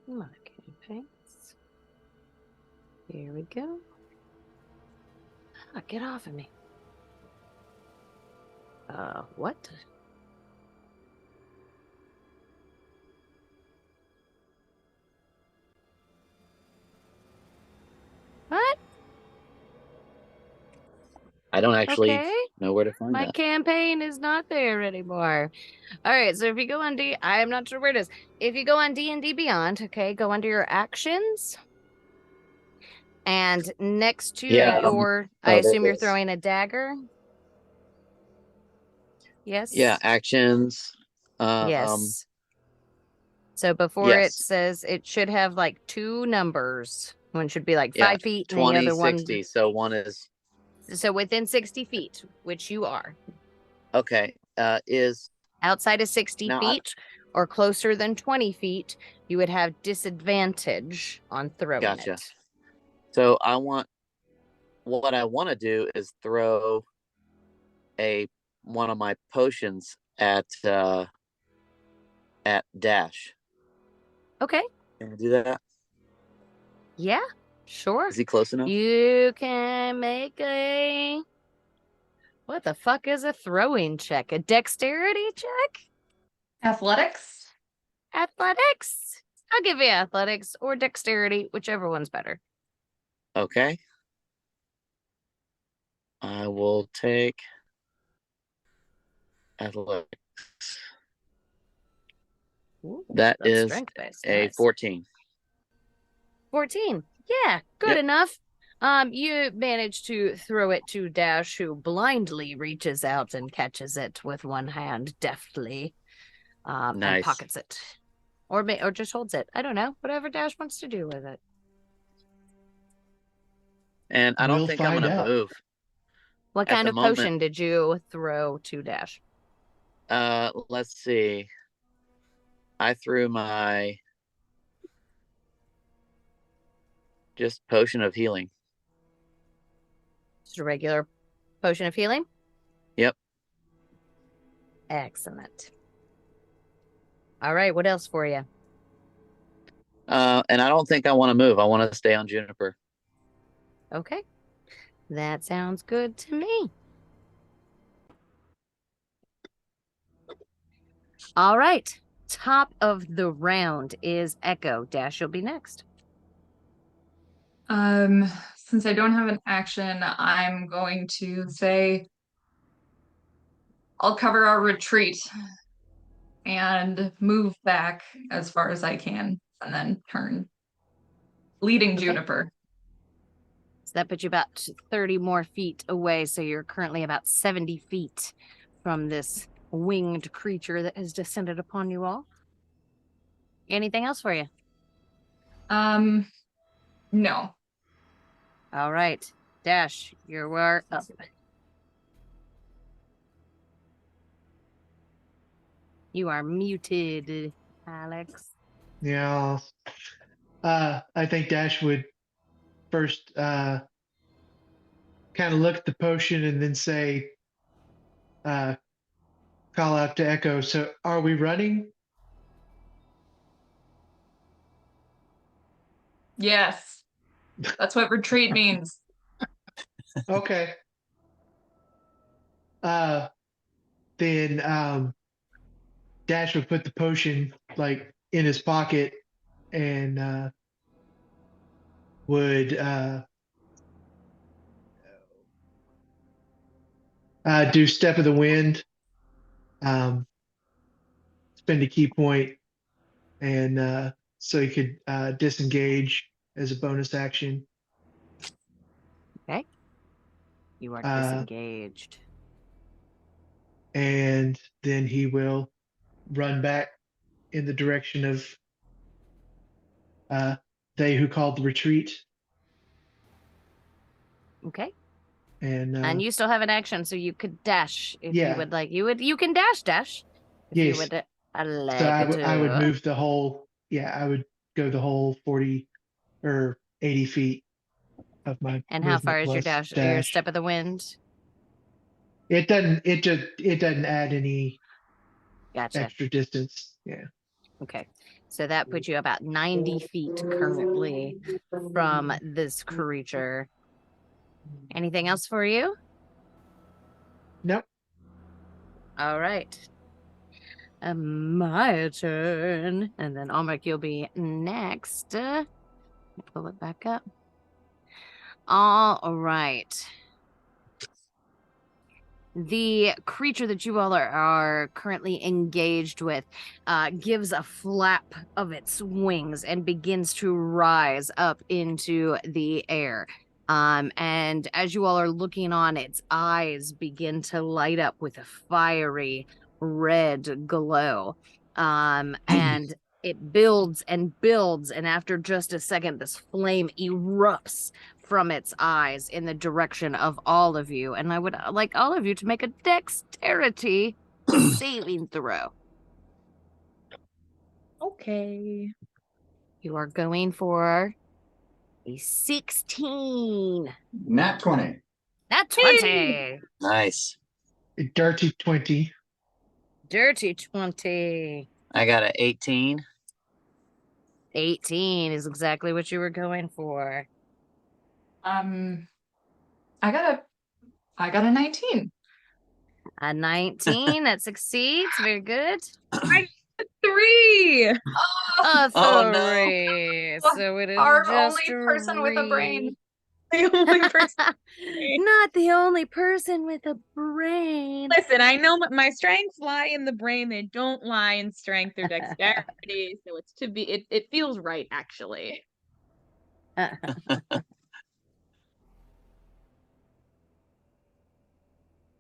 Come on, campaigns. Here we go. Ah, get off of me. What? What? I don't actually Okay. know where to find My that. campaign is not there anymore. All right, so if you go on I am not sure where it is. If you go on D&D Beyond, okay, go under your actions. And next to your, I assume you're throwing a dagger? Yes? Yeah, actions. Yes. So before it says, it should have like two numbers. One should be like 5 feet and the 20, other 60. one. So one is So within 60 feet, which you are. okay. Is Outside of 60 now feet or closer than 20 feet, you would have disadvantage on throwing gotcha. it. So what I want to do is throw one of my potions at Dash. Okay. Can I do that? Yeah, sure. Is he close enough? You can make a... What the fuck is a throwing check? A dexterity check? Athletics? Athletics? I'll give you athletics or dexterity, whichever one's better. Okay. I will take athletics. Ooh, That that's is strength-based. a Nice. 14. 14. Yeah, good Yep. enough. You manage to throw it to Dash, who blindly reaches out and catches it with one hand deftly, and Nice. pockets it, or just holds it. I don't know. Whatever Dash wants to do with it. And I don't We'll think I'm find gonna out. move. What At kind the of moment- potion did you throw to Dash? Let's see. I threw my just potion of healing. Just a regular potion of healing? Yep. Excellent. All right, what else for you? And I don't think I want to move. I want to stay on Juniper. Okay. That sounds good to me. All right. Top of the round is Echo. Dash, you'll be next. Since I don't have an action, I'm going to say I'll cover our retreat and move back as far as I can, and then turn, leading Okay. Juniper. So that puts you about 30 more feet away. So you're currently about 70 feet from this winged creature that has descended upon you all. Anything else for you? No. All right. Dash, you are up. You are muted, Alex. Yeah. I think Dash would first kind of look at the potion and then say, call out to Echo. So, are we running? Yes. That's what retreat means. Okay. Then Dash would put the potion like in his pocket and would do Step of the Wind, spend a key point, and so he could disengage as a bonus action. Okay. You are Uh, disengaged. And then he will run back in the direction of they who called the retreat. Okay. And you still have an action, so you could dash if you yeah, would like. You can dash if you yes. would So like I would to. move the whole. Yeah, I would go the whole 40 or 80 feet of my And how far movement is your plus dash? Your dash. step of the wind? It doesn't add any Gotcha. extra distance. Yeah. Okay. So that puts you about 90 feet currently from this creature. Anything else for you? Nope. All right. My turn. And then Omrick, you'll be next. Pull it back up. All right. The creature that you all are currently engaged with gives a flap of its wings and begins to rise up into the air. And as you all are looking on, its eyes begin to light up with a fiery red glow. And it builds and builds, and after just a second, this flame erupts from its eyes in the direction of all of you. And I would like all of you to make a dexterity saving throw. Okay. You are going for a 16. Nat 20. Not 20. Nice. A dirty 20. Dirty 20. I got an 18. 18 is exactly what you were going for. I got a 19. A 19, that succeeds. Very good. 3. A Oh, no. 3. So it is Our just only person with a brain. The only person. Not the only person with a brain. Listen, I know my strengths lie in the brain. They don't lie in strength or dexterity. So it's to be. It feels right, actually. I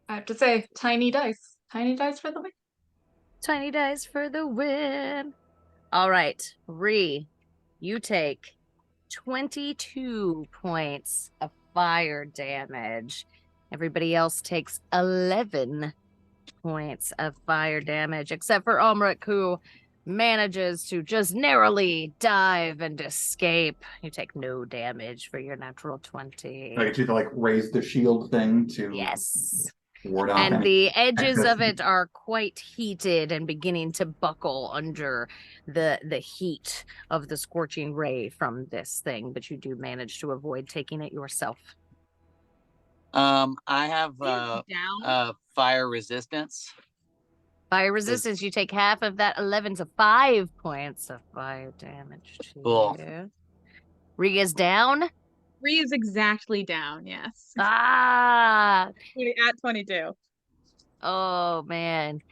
have to say, tiny dice. Tiny dice for the win. Tiny dice for the win. All right, Ree, you take 22 points of fire damage. Everybody else takes 11 points of fire damage, except for Omrick, who manages to just narrowly dive and escape. You take no damage for your natural 20. I get you to like raise the shield thing to Yes. ward off And any the edges excess of it are quite heated and beginning to buckle under the heat of the scorching ray from this thing, but you do manage to avoid taking it yourself. I have Down. fire resistance. Fire resistance, you take half of that 11 to 5 points of fire damage to Cool. you. Ria's down. 3 is exactly down, yes. Ah, At 22. oh man.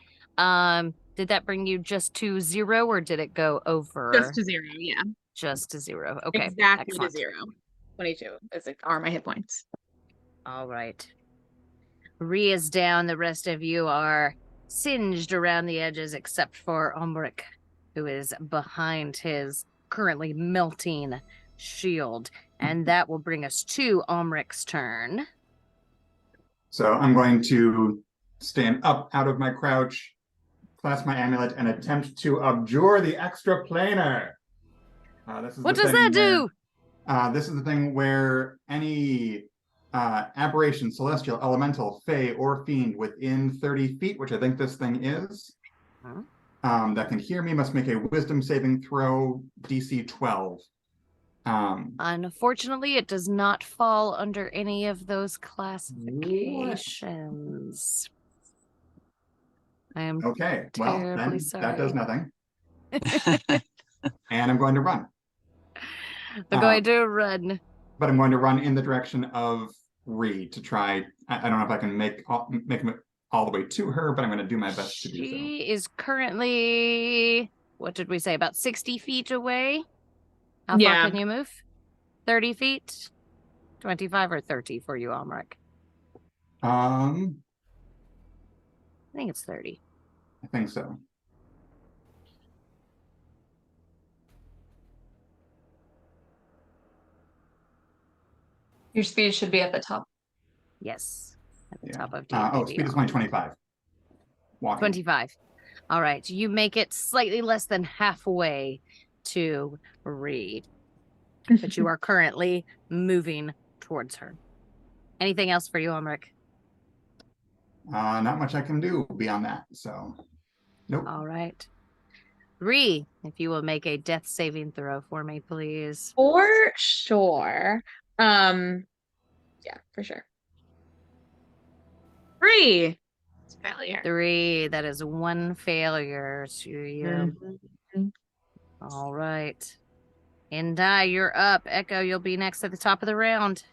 Did that bring you just to 0 or did it go over? Just to 0, yeah. Just to 0. Okay, Exactly excellent. to 0. 22 are my hit points. All right. Ria's down. The rest of you are singed around the edges except for Omrick, who is behind his currently melting shield. And that will bring us to Omrick's turn. So I'm going to stand up out of my crouch, clasp my amulet, and attempt to abjure the extraplanar. What does that do? This is the thing where any aberration, celestial, elemental, fey, or fiend within 30 feet, which I think this thing is, that can hear me must make a wisdom saving throw, DC 12. Unfortunately, it does not fall under any of those classifications. I am okay. Well, then sorry. that does nothing. And I'm going to run. I'm going to run. But I'm going to run in the direction of Ree to try. I don't know if I can make him all the way to her, but I'm going to do my best to do so. She is currently, what did we say, about 60 feet away? How far can you move? 30 feet? 25 or 30 for you, Omrick? I think it's 30. I think so. Your speed should be at the top. Yes, at the top of D&D. Oh, speed is only 25. Walking. 25. All right, you make it slightly less than halfway to Reed, but you are currently moving towards her. Anything else for you, Omrick? Not much I can do beyond that, so nope. All right. Ree, if you will make a death saving throw for me, please. For sure. Yeah, for sure. 3. It's failure. 3. That is 1 failure to you. All right. Indai, you're up. Echo, you'll be next at the top of the round.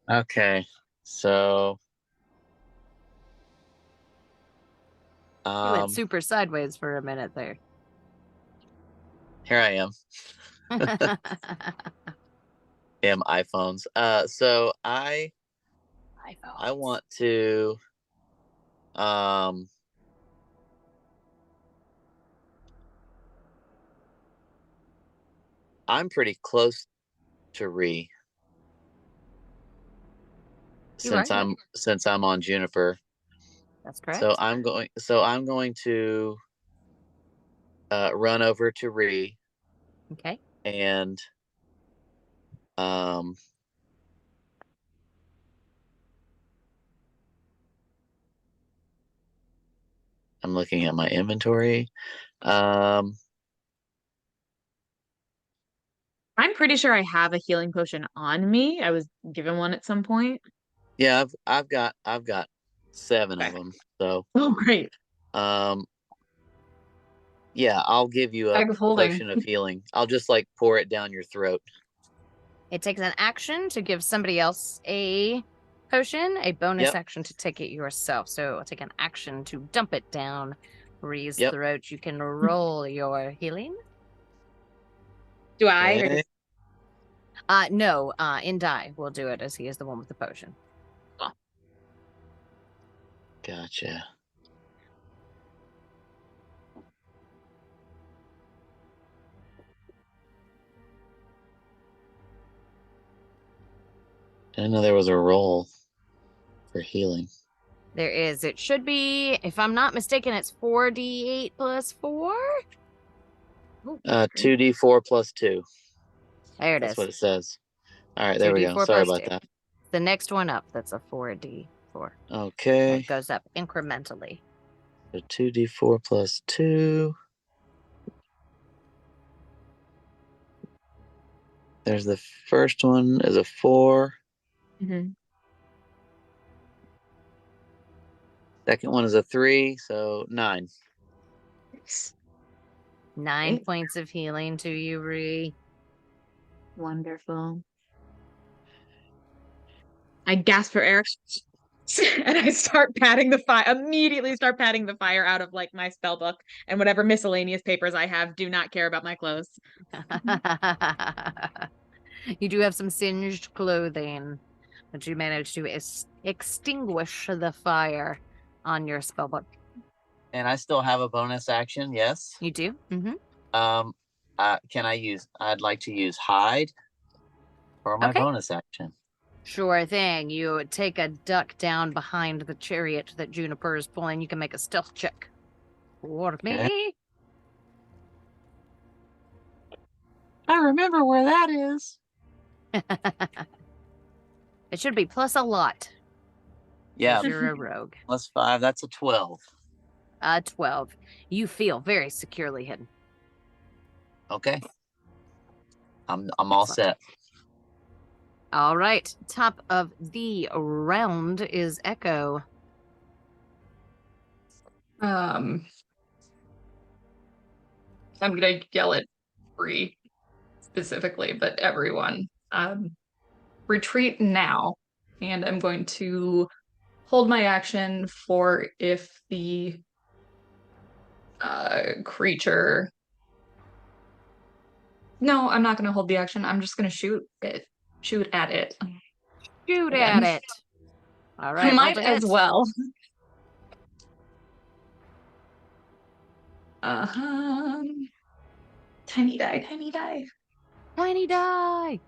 Okay, so You went super sideways for a minute there. Here I am. Damn iPhones. So I want to I'm pretty close to Ree. Since I'm on Juniper. That's correct. So I'm going to run over to Ree. Okay. And I'm looking at my inventory. I'm pretty sure I have a healing potion on me. I was given one at some point. Yeah, I've got 7 of them. So great. Yeah, I'll give you a potion of healing. I'll just like pour it down your throat. It takes an action to give somebody else a potion, a bonus action to take it yourself. So it'll take an action to dump it down Ree's throat. You can roll your healing. Do I? Okay. No, Indai will do it as he is the one with the potion. Oh. Gotcha. I didn't know there was a roll for healing. There is. It should be, if I'm not mistaken, it's 4d8 plus 4? 2d4 plus 2. There it is. That's what it says. All right, there we go. Sorry about that. The next one up, that's a 4d4. Okay. It goes up incrementally. So 2d4 plus 2. There's the first one is a 4. Mm-hmm. Second one is a 3, so 9. 9 points of healing to you, Ree. Wonderful. I gasp for air and I start patting the fire, immediately start patting the fire out of like my spell book and whatever miscellaneous papers I have. Do not care about my clothes. You do have some singed clothing, but you managed to extinguish the fire on your spellbook. And I still have a bonus action, yes? You do? Mm-hmm. I'd like to use hide for my bonus action. Sure thing. You take a duck down behind the chariot that Juniper is pulling. You can make a stealth check for me. I remember where that is. It should be plus a lot. Yeah. You're a rogue. Plus 5, that's a 12. 12. You feel very securely hidden. Okay. I'm all set. All right. Top of the round is Echo. I'm gonna yell at Bree specifically, but everyone. Retreat now, and I'm going to hold my action for if the creature. No, I'm not going to hold the action. I'm just going to shoot it. Shoot at it. Shoot at it. All right. Might as well. Tiny die, tiny die. Tiny die.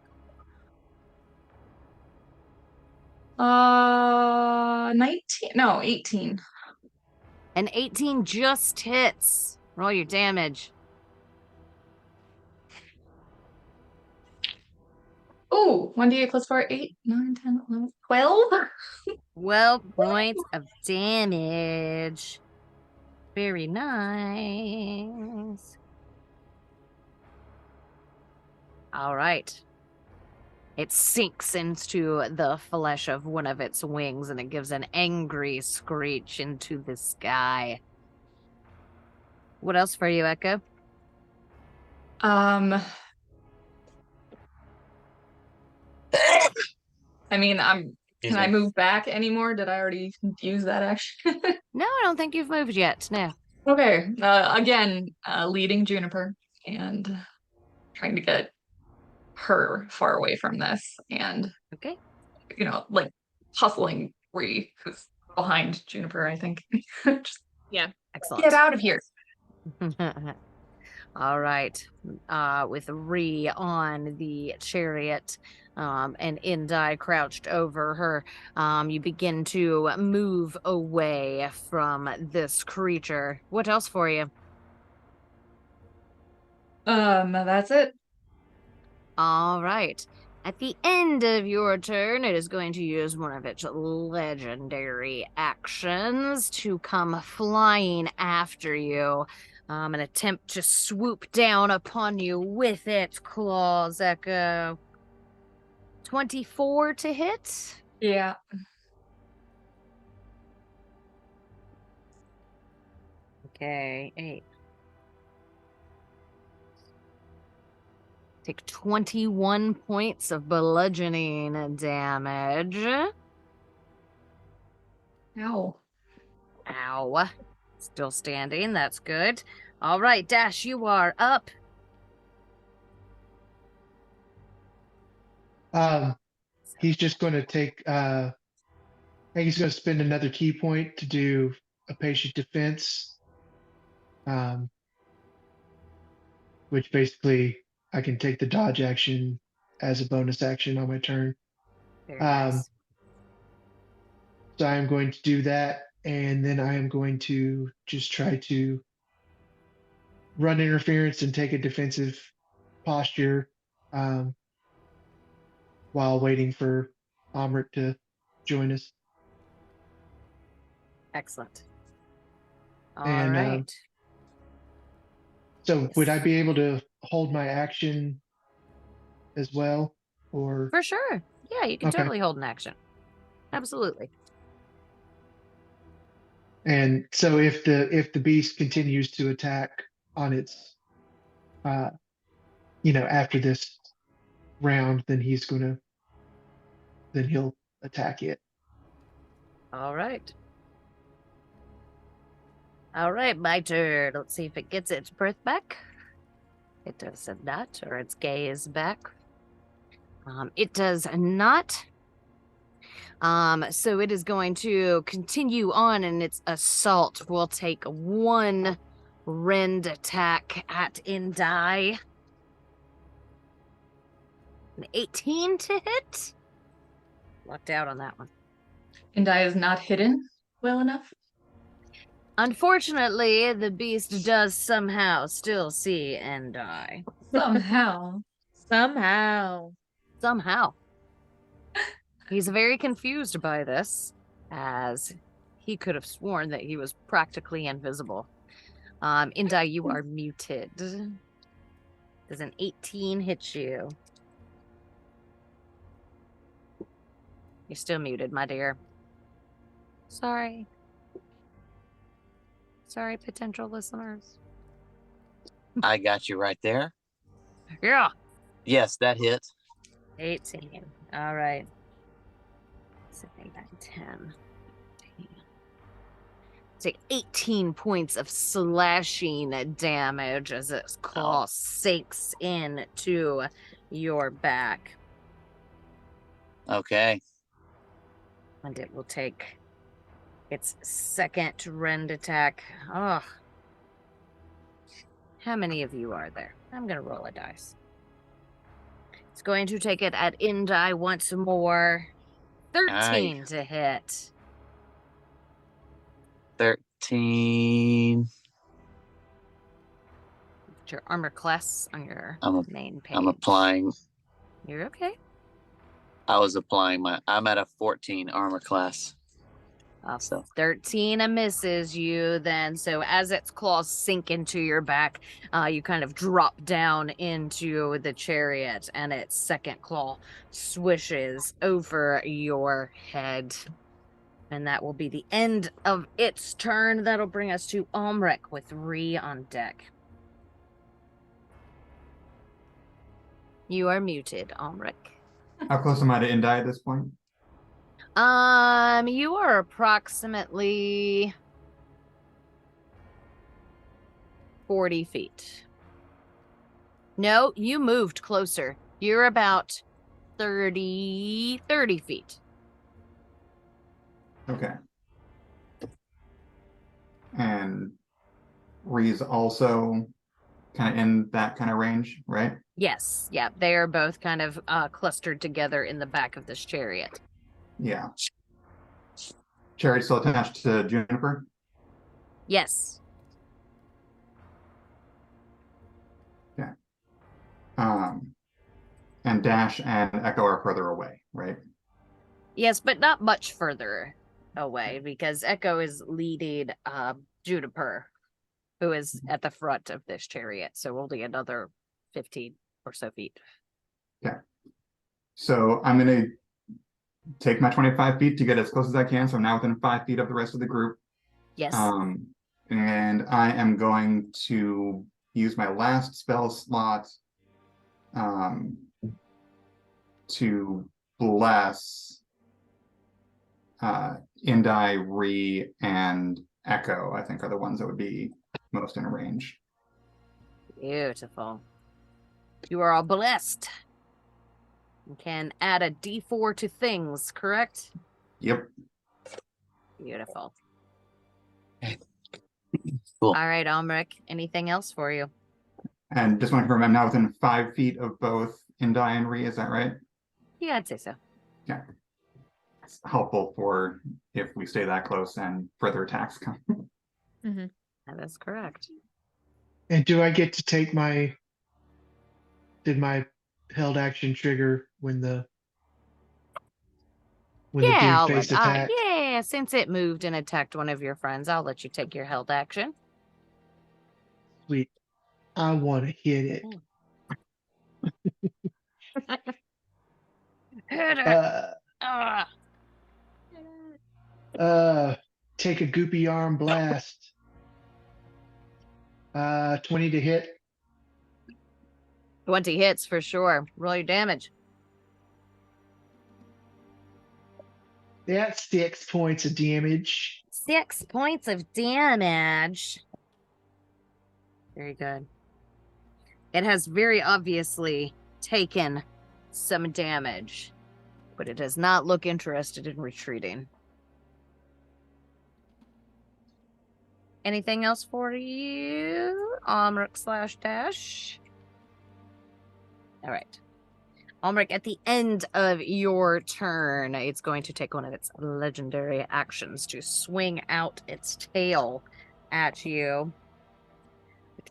19. No, 18. An 18 just hits. Roll your damage. Ooh, 1d8 plus 4, 8, 9, 10, 11, 12. 12 points of damage. Very nice. All right. It sinks into the flesh of one of its wings and it gives an angry screech into the sky. What else for you, Echo? I mean, can I move back anymore? Did I already use that action? No, I don't think you've moved yet. No. Okay. Again, leading Juniper and trying to get her far away from this and, okay, like hustling Ree, who's behind Juniper, I think. Just, yeah. Excellent. Get out of here. All right. With Ree on the chariot and Indai crouched over her, you begin to move away from this creature. What else for you? That's it. All right. At the end of your turn, it is going to use one of its legendary actions to come flying after you and attempt to swoop down upon you with its claws, Echo. 24 to hit? Yeah. Okay, 8. Take 21 points of bludgeoning damage. Ow. Ow. Still standing. That's good. All right, Dash, you are up. He's just going to take. I think he's going to spend another key point to do a patient defense, which basically I can take the dodge action as a bonus action on my turn. Very nice. So I am going to do that, and then I am going to just try to run interference and take a defensive posture while waiting for Omrick to join us. Excellent. All And, right. So would I be able to hold my action as well? Or For sure. Yeah, you can Okay. totally hold an action. Absolutely. And so if the beast continues to attack on its after this round, then he'll attack it. All right. All right, my turn. Let's see if it gets its breath back. It does not, or its gaze back. It does not. So it is going to continue on in its assault. We'll take one rend attack at Indai. An 18 to hit. Lucked out on that one. Indai is not hidden well enough. Unfortunately, the beast does somehow still see Indai. Somehow. Somehow. He's very confused by this, as he could have sworn that he was practically invisible. Indai, you are muted. Does an 18 hit you? You're still muted, my dear. Sorry. Sorry, potential listeners. I got you right there. Yeah. Yes, that hit. 18. All right. 7, 8, 9, 10. Take 18 points of slashing damage as its claw sinks into your back. Okay. And it will take its second rend attack. Oh. How many of you are there? I'm going to roll a dice. It's going to take it at Indai once more. 13 to hit. 13. Put your armor class on your main page. I'm applying. You're okay. I'm at a 14 armor class. So 13 misses you then. So as its claws sink into your back, you kind of drop down into the chariot, and its second claw swishes over your head. And that will be the end of its turn. That'll bring us to Omrick with 3 on deck. You are muted, Omrick. How close am I to Indai at this point? You are approximately 40 feet. No, you moved closer. You're about 30 feet. Okay. And Ree's also kind of in that kind of range, right? Yes, yeah, they are both kind of clustered together in the back of this chariot. Yeah. Chariot still attached to Juniper? Yes. Okay. And Dash and Echo are further away, right? Yes, but not much further away, because Echo is leading Juniper, who is at the front of this chariot, so only another 15 or so feet. Okay. So I'm going to take my 25 feet to get as close as I can. So I'm now within 5 feet of the rest of the group. Yes. And I am going to use my last spell slot to bless Indai, Ree, and Echo, I think, are the ones that would be most in range. Beautiful. You are all blessed. You can add a D4 to things, correct? Yep. Beautiful. Cool. All right, Omrick, anything else for you? And just want to confirm, I'm now within 5 feet of both Indai and Ree, is that right? Yeah, I'd say so. Yeah. It's helpful for if we stay that close and further attacks come. Mm-hmm. That is correct. And do I get to take did my held action trigger when the dude face attacked? Yeah, since it moved and attacked one of your friends, I'll let you take your held action. Sweet. I want to hit it. Hit it. Uh, take a goopy arm blast. 20 to hit. 20 hits for sure. Roll your damage. That's 6 points of damage. 6 points of damage. Very good. It has very obviously taken some damage, but it does not look interested in retreating. Anything else for you, Omrick / Dash? All right. Omrick, at the end of your turn, it's going to take one of its legendary actions to swing out its tail at you.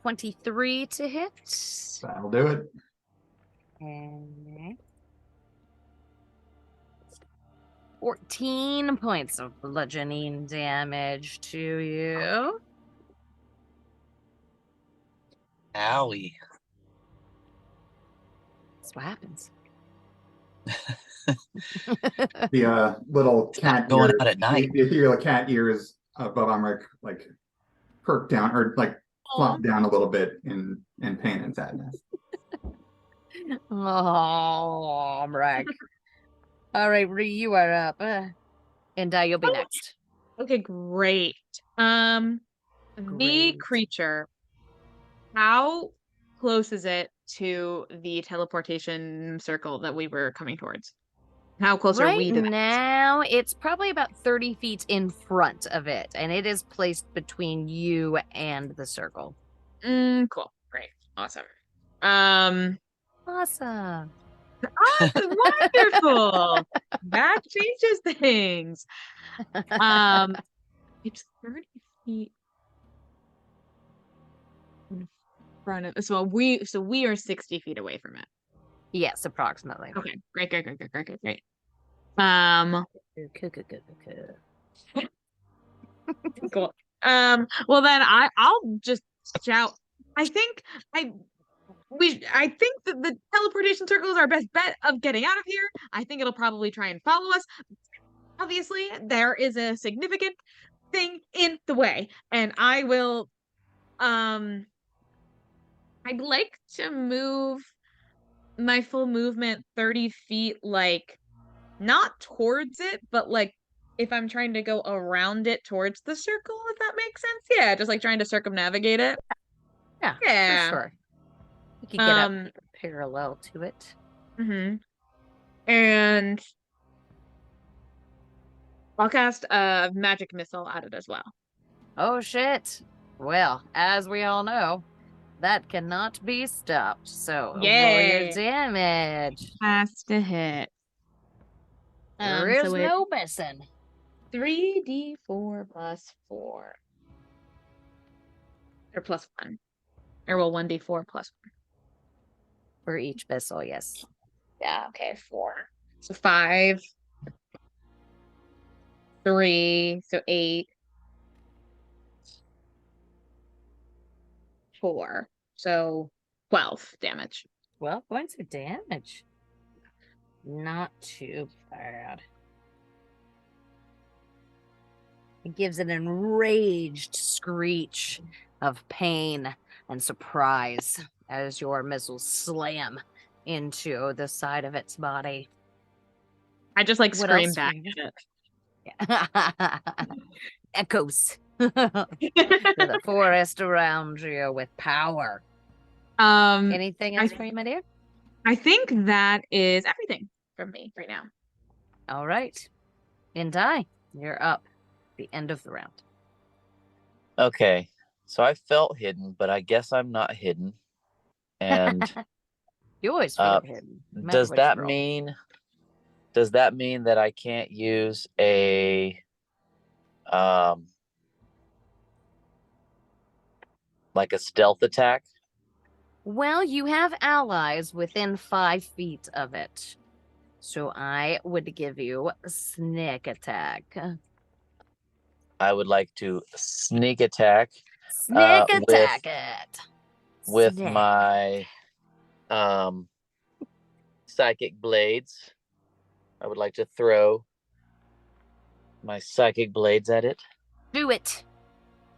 23 to hit. That'll do it. And 14 points of bludgeoning damage to you. Owie. That's what happens. The little cat Going ears, out at night. the ethereal cat ears above Omrick like perk down or like flop down a little bit in pain and sadness. Oh, Omrick. All right, you are up. Indai, you'll be next. Okay, great. The Great. creature, how close is it to the teleportation circle that we were coming towards? How close are we Right to that? now, it's probably about 30 feet in front of it, and it is placed between you and the circle. Cool. Great. Awesome. Awesome. Awesome. Wonderful. That changes things. It's 30 feet in front of, so we are 60 feet away from it. Yes, approximately. Okay, great. Cool. Well then I'll just shout. I think that the teleportation circle is our best bet of getting out of here. I think it'll probably try and follow us. Obviously, there is a significant thing in the way, and I will I'd like to move my full movement 30 feet, like not towards it, but like if I'm trying to go around it towards the circle, if that makes sense. Yeah, just like trying to circumnavigate it. Yeah, Yeah. for sure. You could get up parallel to it. And I'll cast a magic missile at it as well. Oh, shit. Well, as we all know, that cannot be stopped. So roll your damage. Has to hit. There is So no missing. 3d4 plus 4. Or plus 1. Or well, 1d4 plus 1. For each missile, yes. Yeah, okay, 4. So 5. 3. So 8. 4. So 12 damage. 12 points of damage. Not too bad. It gives an enraged screech of pain and surprise as your missiles slam into the side of its body. I just like What scream else back do at it. Echoes to the forest around you with power. Anything else for you, my dear? I think that is everything from me right now. All right. Indai, you're up. The end of the round. Okay, so I felt hidden, but I guess I'm not hidden. And you always feel hidden. Does that mean that I can't use a like a stealth attack? Well, you have allies within 5 feet of it. So I would give you a sneak attack. I would like to sneak attack. Sneak attack it. With my psychic blades. I would like to throw my psychic blades at it. Do it.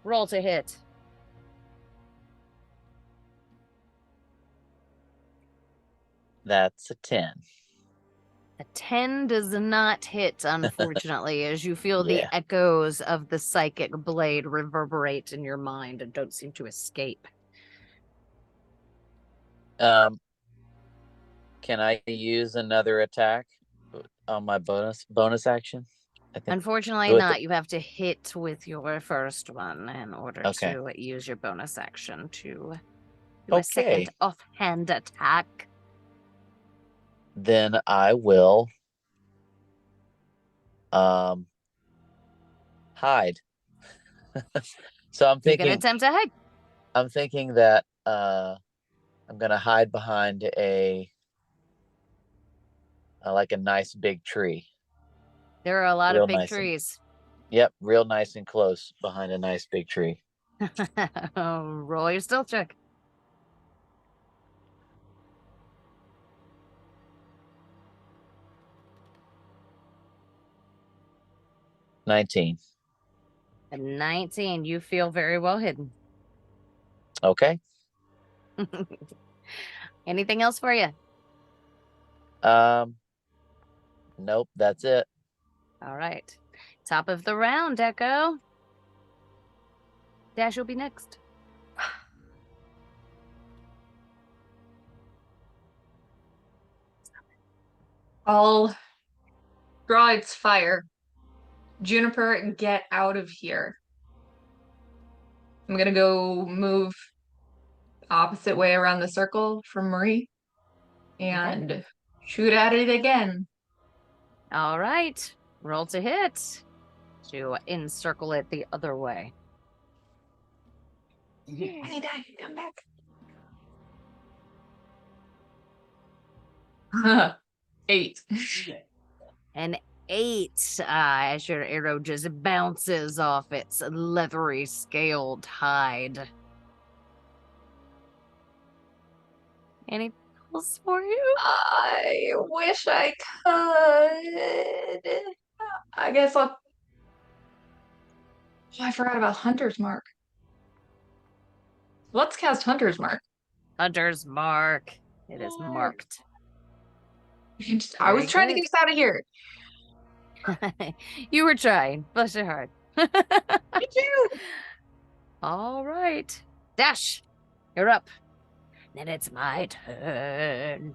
Roll to hit. That's a 10. A 10 does not hit, unfortunately, as you feel the Yeah. echoes of the psychic blade reverberate in your mind and don't seem to escape. Can I use another attack on my bonus action? I think. Unfortunately not. You have to hit with your first one in order Okay. to use your bonus action to do a second Okay. offhand attack. Then I will hide. So I'm You can thinking attempt to hide. I'm thinking that I'm gonna hide behind a like a nice big tree. There are a lot Real of big nice trees. Yep, real nice and close behind a nice big tree. Roll your stealth check. $19. A 19. You feel very well hidden. Okay. Anything else for you? Nope, that's it. All right. Top of the round, Echo. Dash will be next. I'll draw its fire. Juniper, get out of here. I'm gonna go move opposite way around the circle from Marie and shoot at it again. All right. Roll to hit to encircle it the other way. Indai, come back. 8. An 8 as your arrow just bounces off its leathery scaled hide. Anything else for you? I wish I could. I guess I'll. Oh, I forgot about Hunter's Mark. Let's cast Hunter's Mark. Hunter's Mark. It is marked. I was Very trying to good. get us out of here. You were trying. Bless your heart. Me too. All right. Dash, you're up. Then it's my turn.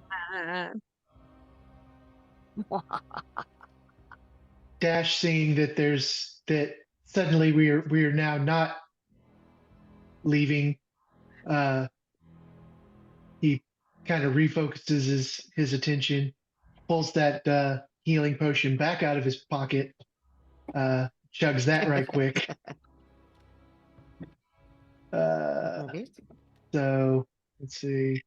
Dash, seeing that suddenly we are now not leaving. He kind of refocuses his attention, pulls that healing potion back out of his pocket, chugs that right quick. So let's see.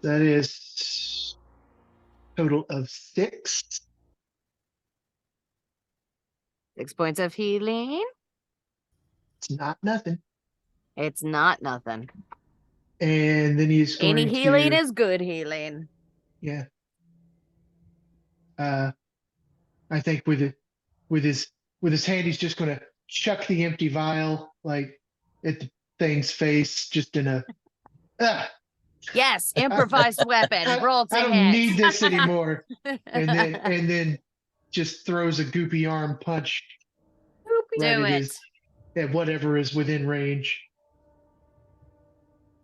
That is total of 6. 6 points of healing. It's not nothing. It's not nothing. And then he's going Any healing to, is good healing. yeah. I think with his hand, he's just going to chuck the empty vial like at the thing's face, just in a. Yes, improvised weapon. Roll to I don't hit. need this anymore. And then just throws a goopy arm punch right Do at it. at whatever is within range.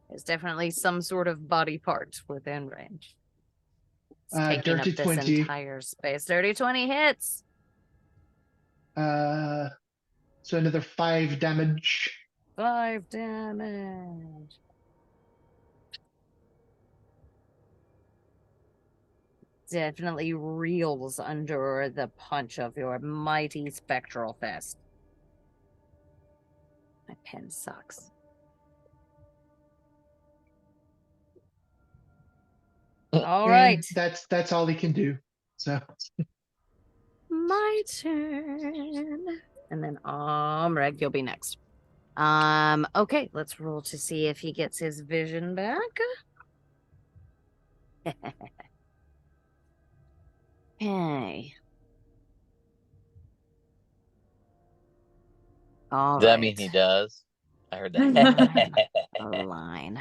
There's definitely some sort of body part within range. It's taking up Dirty this 20. entire space. Dirty 20 hits. So another 5 damage. 5 damage. Definitely reels under the punch of your mighty spectral fist. My pen sucks. All And right. that's all he can do. So My turn. And then Omrick, you'll be next. Okay, let's roll to see if he gets his vision back. Okay. All Does that right. mean he does? I heard Line. that. Line.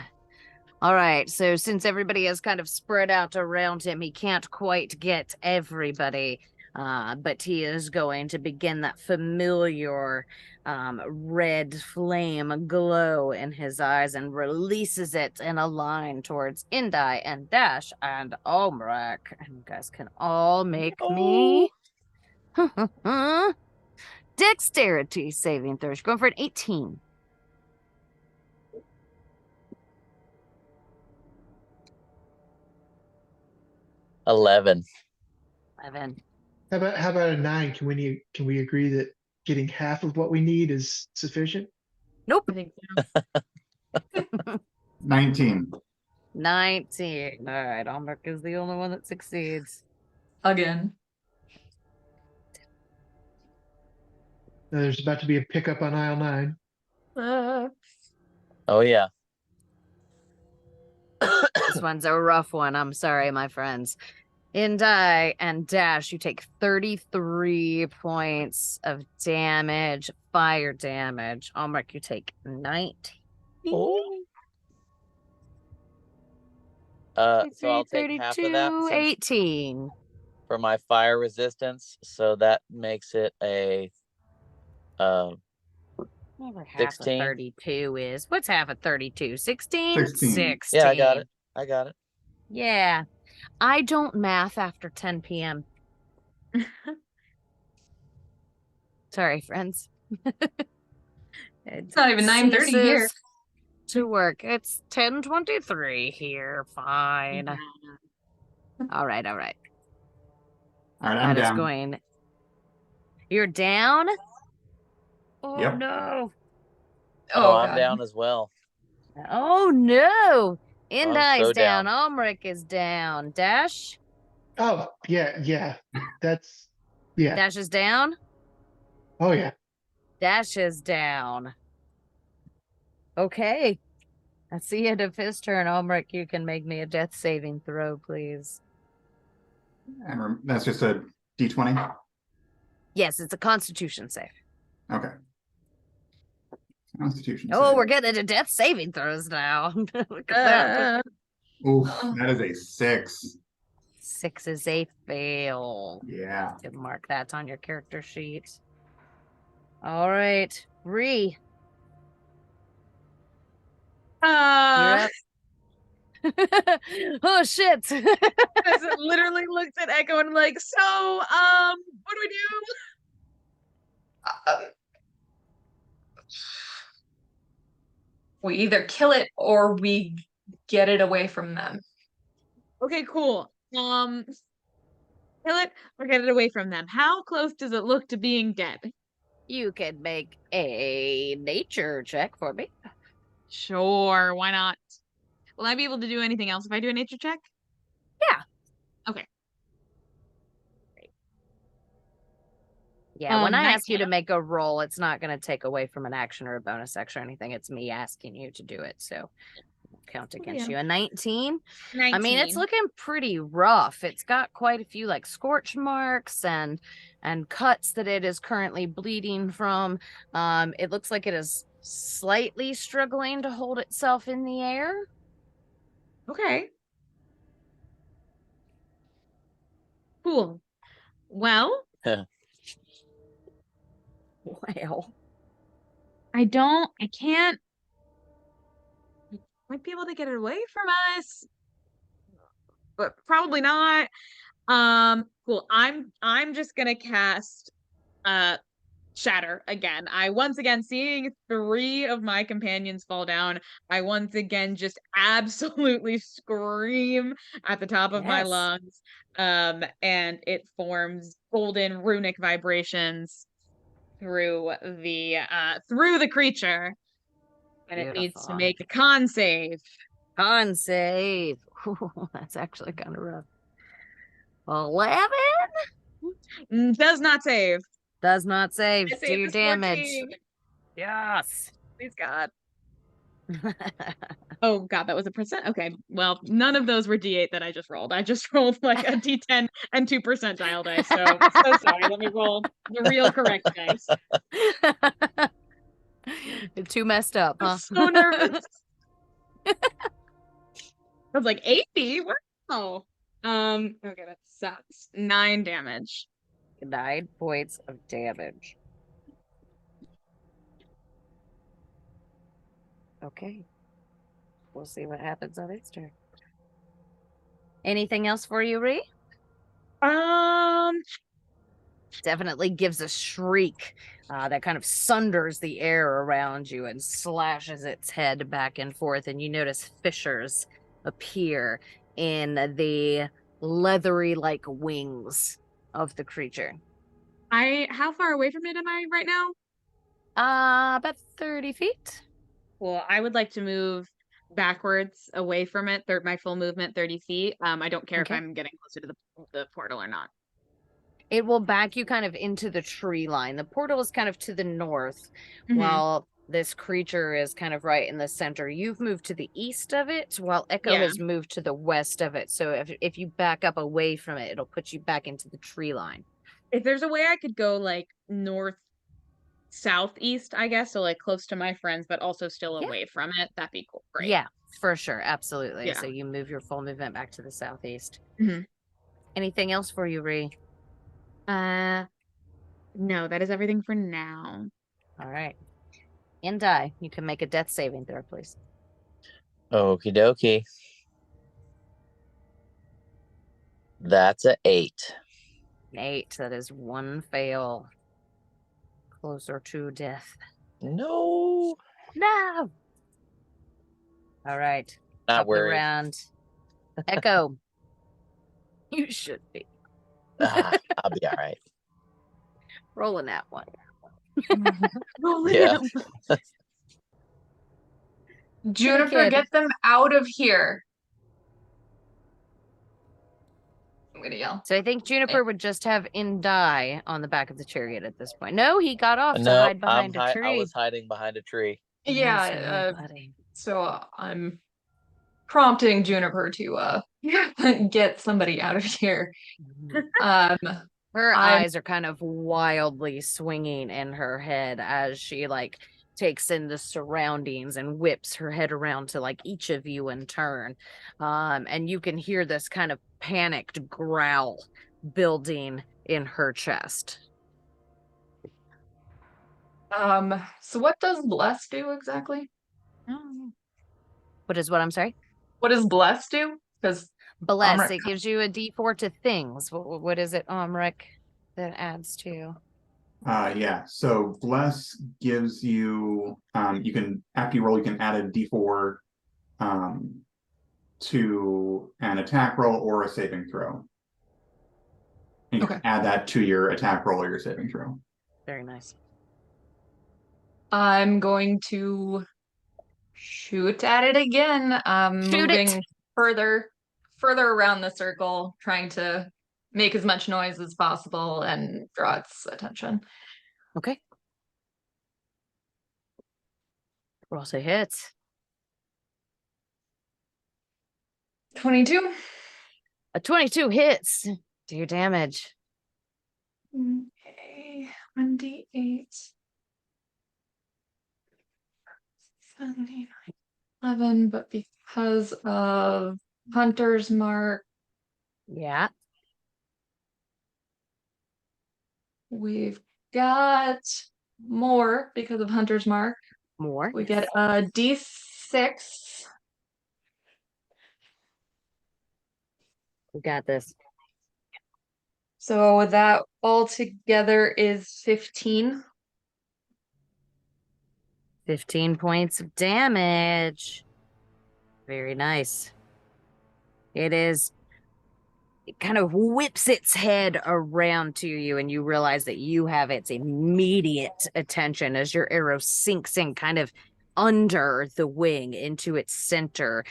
All right, so since everybody is kind of spread out around him, he can't quite get everybody, but he is going to begin that familiar red flame glow in his eyes and releases it in a line towards Indai and Dash and Omrick. And you guys can all make me dexterity saving throws. Going for an 18. 11. 11. How about a 9? Can we agree that getting half of what we need is sufficient? Nope. I think so. 19. 19. All right, Omrick is the only one that succeeds. Again. There's about to be a pickup on aisle 9. Oh yeah. This one's a rough one. I'm sorry, my friends. Indai and Dash, you take 33 points of damage, fire damage. Omrick, you take 19. Oh. So I'll take half of that 18. for my fire resistance. So that makes it a Whatever half 16. of 32 is. What's half of 32? 16? 16. Yeah, I got it. I got it. Yeah. I don't math after 10 p.m. Sorry, friends. It's not even 9:30 here. ceases to work. It's 10:23 here. Fine. All right. All right, That I'm is down. going. You're down? Oh Yep. no. Oh, Oh, I'm God. down as well. Oh no. Indai's so down. down. Omrick is down. Dash? Oh, yeah. That's yeah. Dash is down? Oh yeah. Dash is down. Okay. That's the end of his turn. Omrick, you can make me a death saving throw, please. And that's just a d20. Yes, it's a constitution save. Okay. Constitution. Oh, save. we're getting into death saving throws now. Look at that. Ooh, that is a 6. 6 is a fail. Yeah. You can mark that on your character sheet. All right. Bree, you're up. Oh, shit. I literally looked at Echo and I'm like, so, what do we do? We either kill it or we get it away from them. Okay, cool. Kill it or get it away from them. How close does it look to being dead? You can make a nature check for me. Sure, why not? Will I be able to do anything else if I do a nature check? Yeah. Okay. Yeah, when I ask you 19. to make a roll, it's not going to take away from an action or a bonus action or anything. It's me asking you to do it. So count against you. A 19? 19. I mean, it's looking pretty rough. It's got quite a few like scorch marks and cuts that it is currently bleeding from. It looks like it is slightly struggling to hold itself in the air. Okay. Cool. Well, Well, I can't. I might be able to get it away from us, but probably not. Cool. I'm just gonna cast Shatter again. I once again, seeing 3 of my companions fall down, I once again just absolutely scream at the top of my Yes. lungs. And it forms golden runic vibrations through the creature. And it needs to beautiful. make a con save. Con save. Ooh, that's actually kind of rough. 11? Does not save. Does not save. My Do save your is damage. 14. Yes. Please God. Oh god, that was a percent. Okay, well, none of those were D8 that I just rolled. I just rolled like a D10 and 2 percentile dice. So sorry. Let me roll the real correct dice. Too messed up, I'm huh? so nervous. I was like 80. Wow. Okay, that sucks. 9 damage. 9 points of damage. Okay. We'll see what happens on its turn. Anything else for you, Ree? Definitely gives a shriek that kind of sunders the air around you and slashes its head back and forth, and you notice fissures appear in the leathery like wings of the creature. How far away from it am I right now? About 30 feet. Well, I would like to move backwards away from it, my full movement 30 feet. I don't care if Okay. I'm getting closer to the portal or not. It will back you kind of into the tree line. The portal is kind of to the north, Mhm. while this creature is kind of right in the center. You've moved to the east of it, while Echo Yeah. has moved to the west of it. So if you back up away from it, it'll put you back into the tree line. If there's a way I could go like north southeast, I guess, so like close to my friends, but also still Yeah. away from it, that'd be cool. Great. Yeah, for sure. Absolutely. Yeah. So you move your full movement back to the southeast. Mhm. Anything else for you, Ree? No, that is everything for now. All right. Indai, you can make a death saving throw, please. Okie dokie. That's a 8. 8. That is 1 fail. Closer to death. No. No. All right. Not Top of the worried. round. Echo. You should be. I'll be all right. Rolling that one. Yeah. Juniper, kid. get them out of here. I'm gonna yell. So I think Juniper would just have Indai on the back of the chariot at this point. No, he got off to No, hide behind a I tree. was hiding behind a tree. Yeah, buddy. so I'm prompting Juniper to get somebody out of here. Her I'm- eyes are kind of wildly swinging in her head as she like takes in the surroundings and whips her head around to like each of you in turn. And you can hear this kind of panicked growl building in her chest. So what does bless do exactly? What is what? I'm sorry? What does bless do? Because Bless, Omrick- it gives you a d4 to things. What is it, Omrick, that adds to? Yeah, so bless gives you you can, after you roll, you can add a d4 to an attack roll or a saving throw. And you can add that to your attack roll or your saving throw. Very nice. I'm going to shoot at it again. Moving further around the circle, trying to make as much noise as possible and draw its attention. Okay. Roll say hits. 22. A 22 hits. Do your damage. Okay, 1d8. 79, 11, but because of Hunter's Mark, Yeah. we've got more because of Hunter's Mark. More. We get a d6. We got this. So that altogether is 15. 15 points of damage. Very nice. It kind of whips its head around to you, and you realize that you have its immediate attention as your arrow sinks in kind of under the wing into its center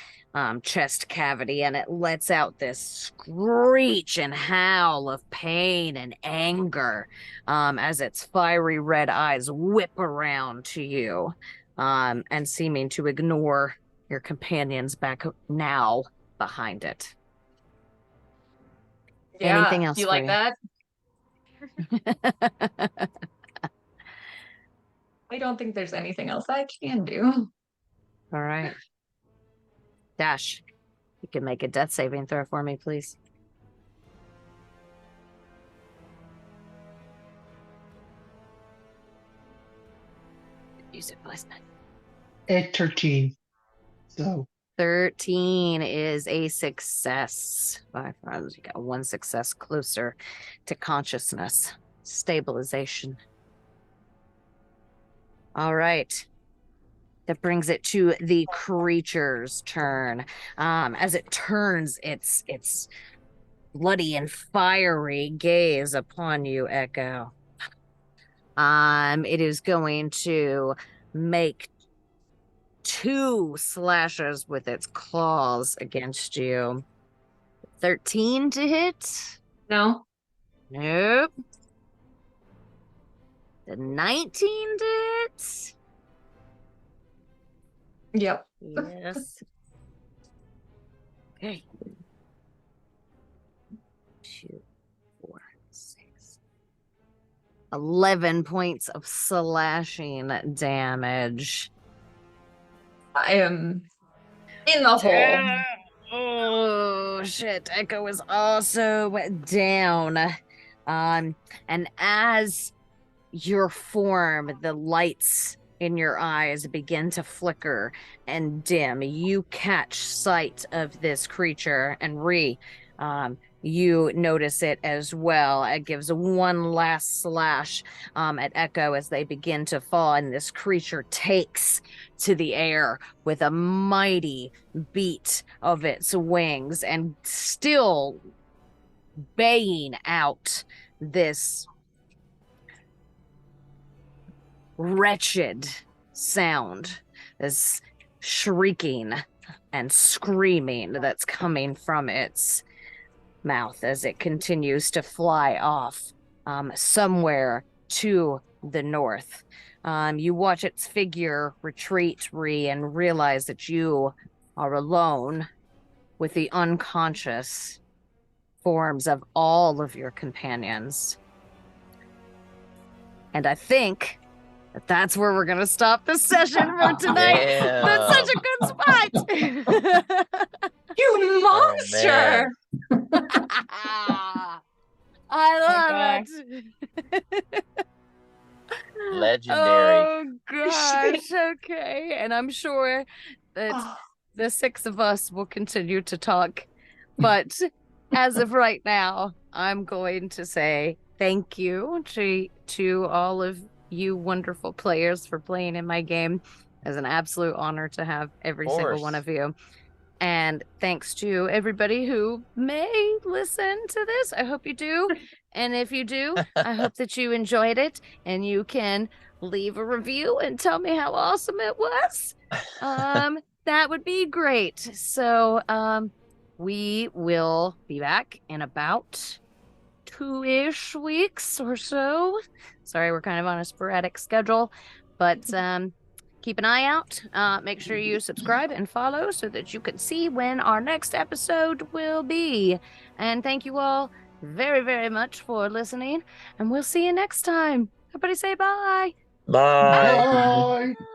chest cavity, and it lets out this screech and howl of pain and anger as its fiery red eyes whip around to you. and seeming to ignore your companions back now behind it. Yeah, Anything else you for like you? that? I don't think there's anything else I can do. All right. Dash, you can make a death saving throw for me, please. Use it, placement. At 13. So 13 is a success. By friends, you got one success closer to consciousness stabilization. All right. That brings it to the creature's turn. As it turns its bloody and fiery gaze upon you, Echo. It is going to make 2 slashes with its claws against you. 13 to hit? No? Nope. The 19 to hit? Yep. Yes. Okay. 2, 4, 6. 11 points of slashing damage. I am in the hole. Oh shit, Echo is also down. And as your form, the lights in your eyes begin to flicker and dim, you catch sight of this creature, and you notice it as well. It gives one last slash at Echo as they begin to fall, and this creature takes to the air with a mighty beat of its wings and still baying out this wretched sound, this shrieking and screaming that's coming from its mouth as it continues to fly off somewhere to the north. You watch its figure retreat, and realize that you are alone with the unconscious forms of all of your companions. And I think that's where we're going to stop the session for tonight. Damn. That's such a good spot. You monster! I my love it. Legendary. Oh gosh, okay. And I'm sure that the 6 of us will continue to talk. But as of right now, I'm going to say thank you to all of you wonderful players for playing in my game. It's an absolute honor to have every single one of you. And thanks to everybody who may listen to this. I hope you do. And if you do, I hope that you enjoyed it and you can leave a review and tell me how awesome it was. That would be great. So, we will be back in about 2-ish weeks or so. Sorry, we're kind of on a sporadic schedule, but keep an eye out. Make sure you subscribe and follow so that you can see when our next episode will be. And thank you all very, very much for listening, and we'll see you next time. Everybody say bye. Bye. bye.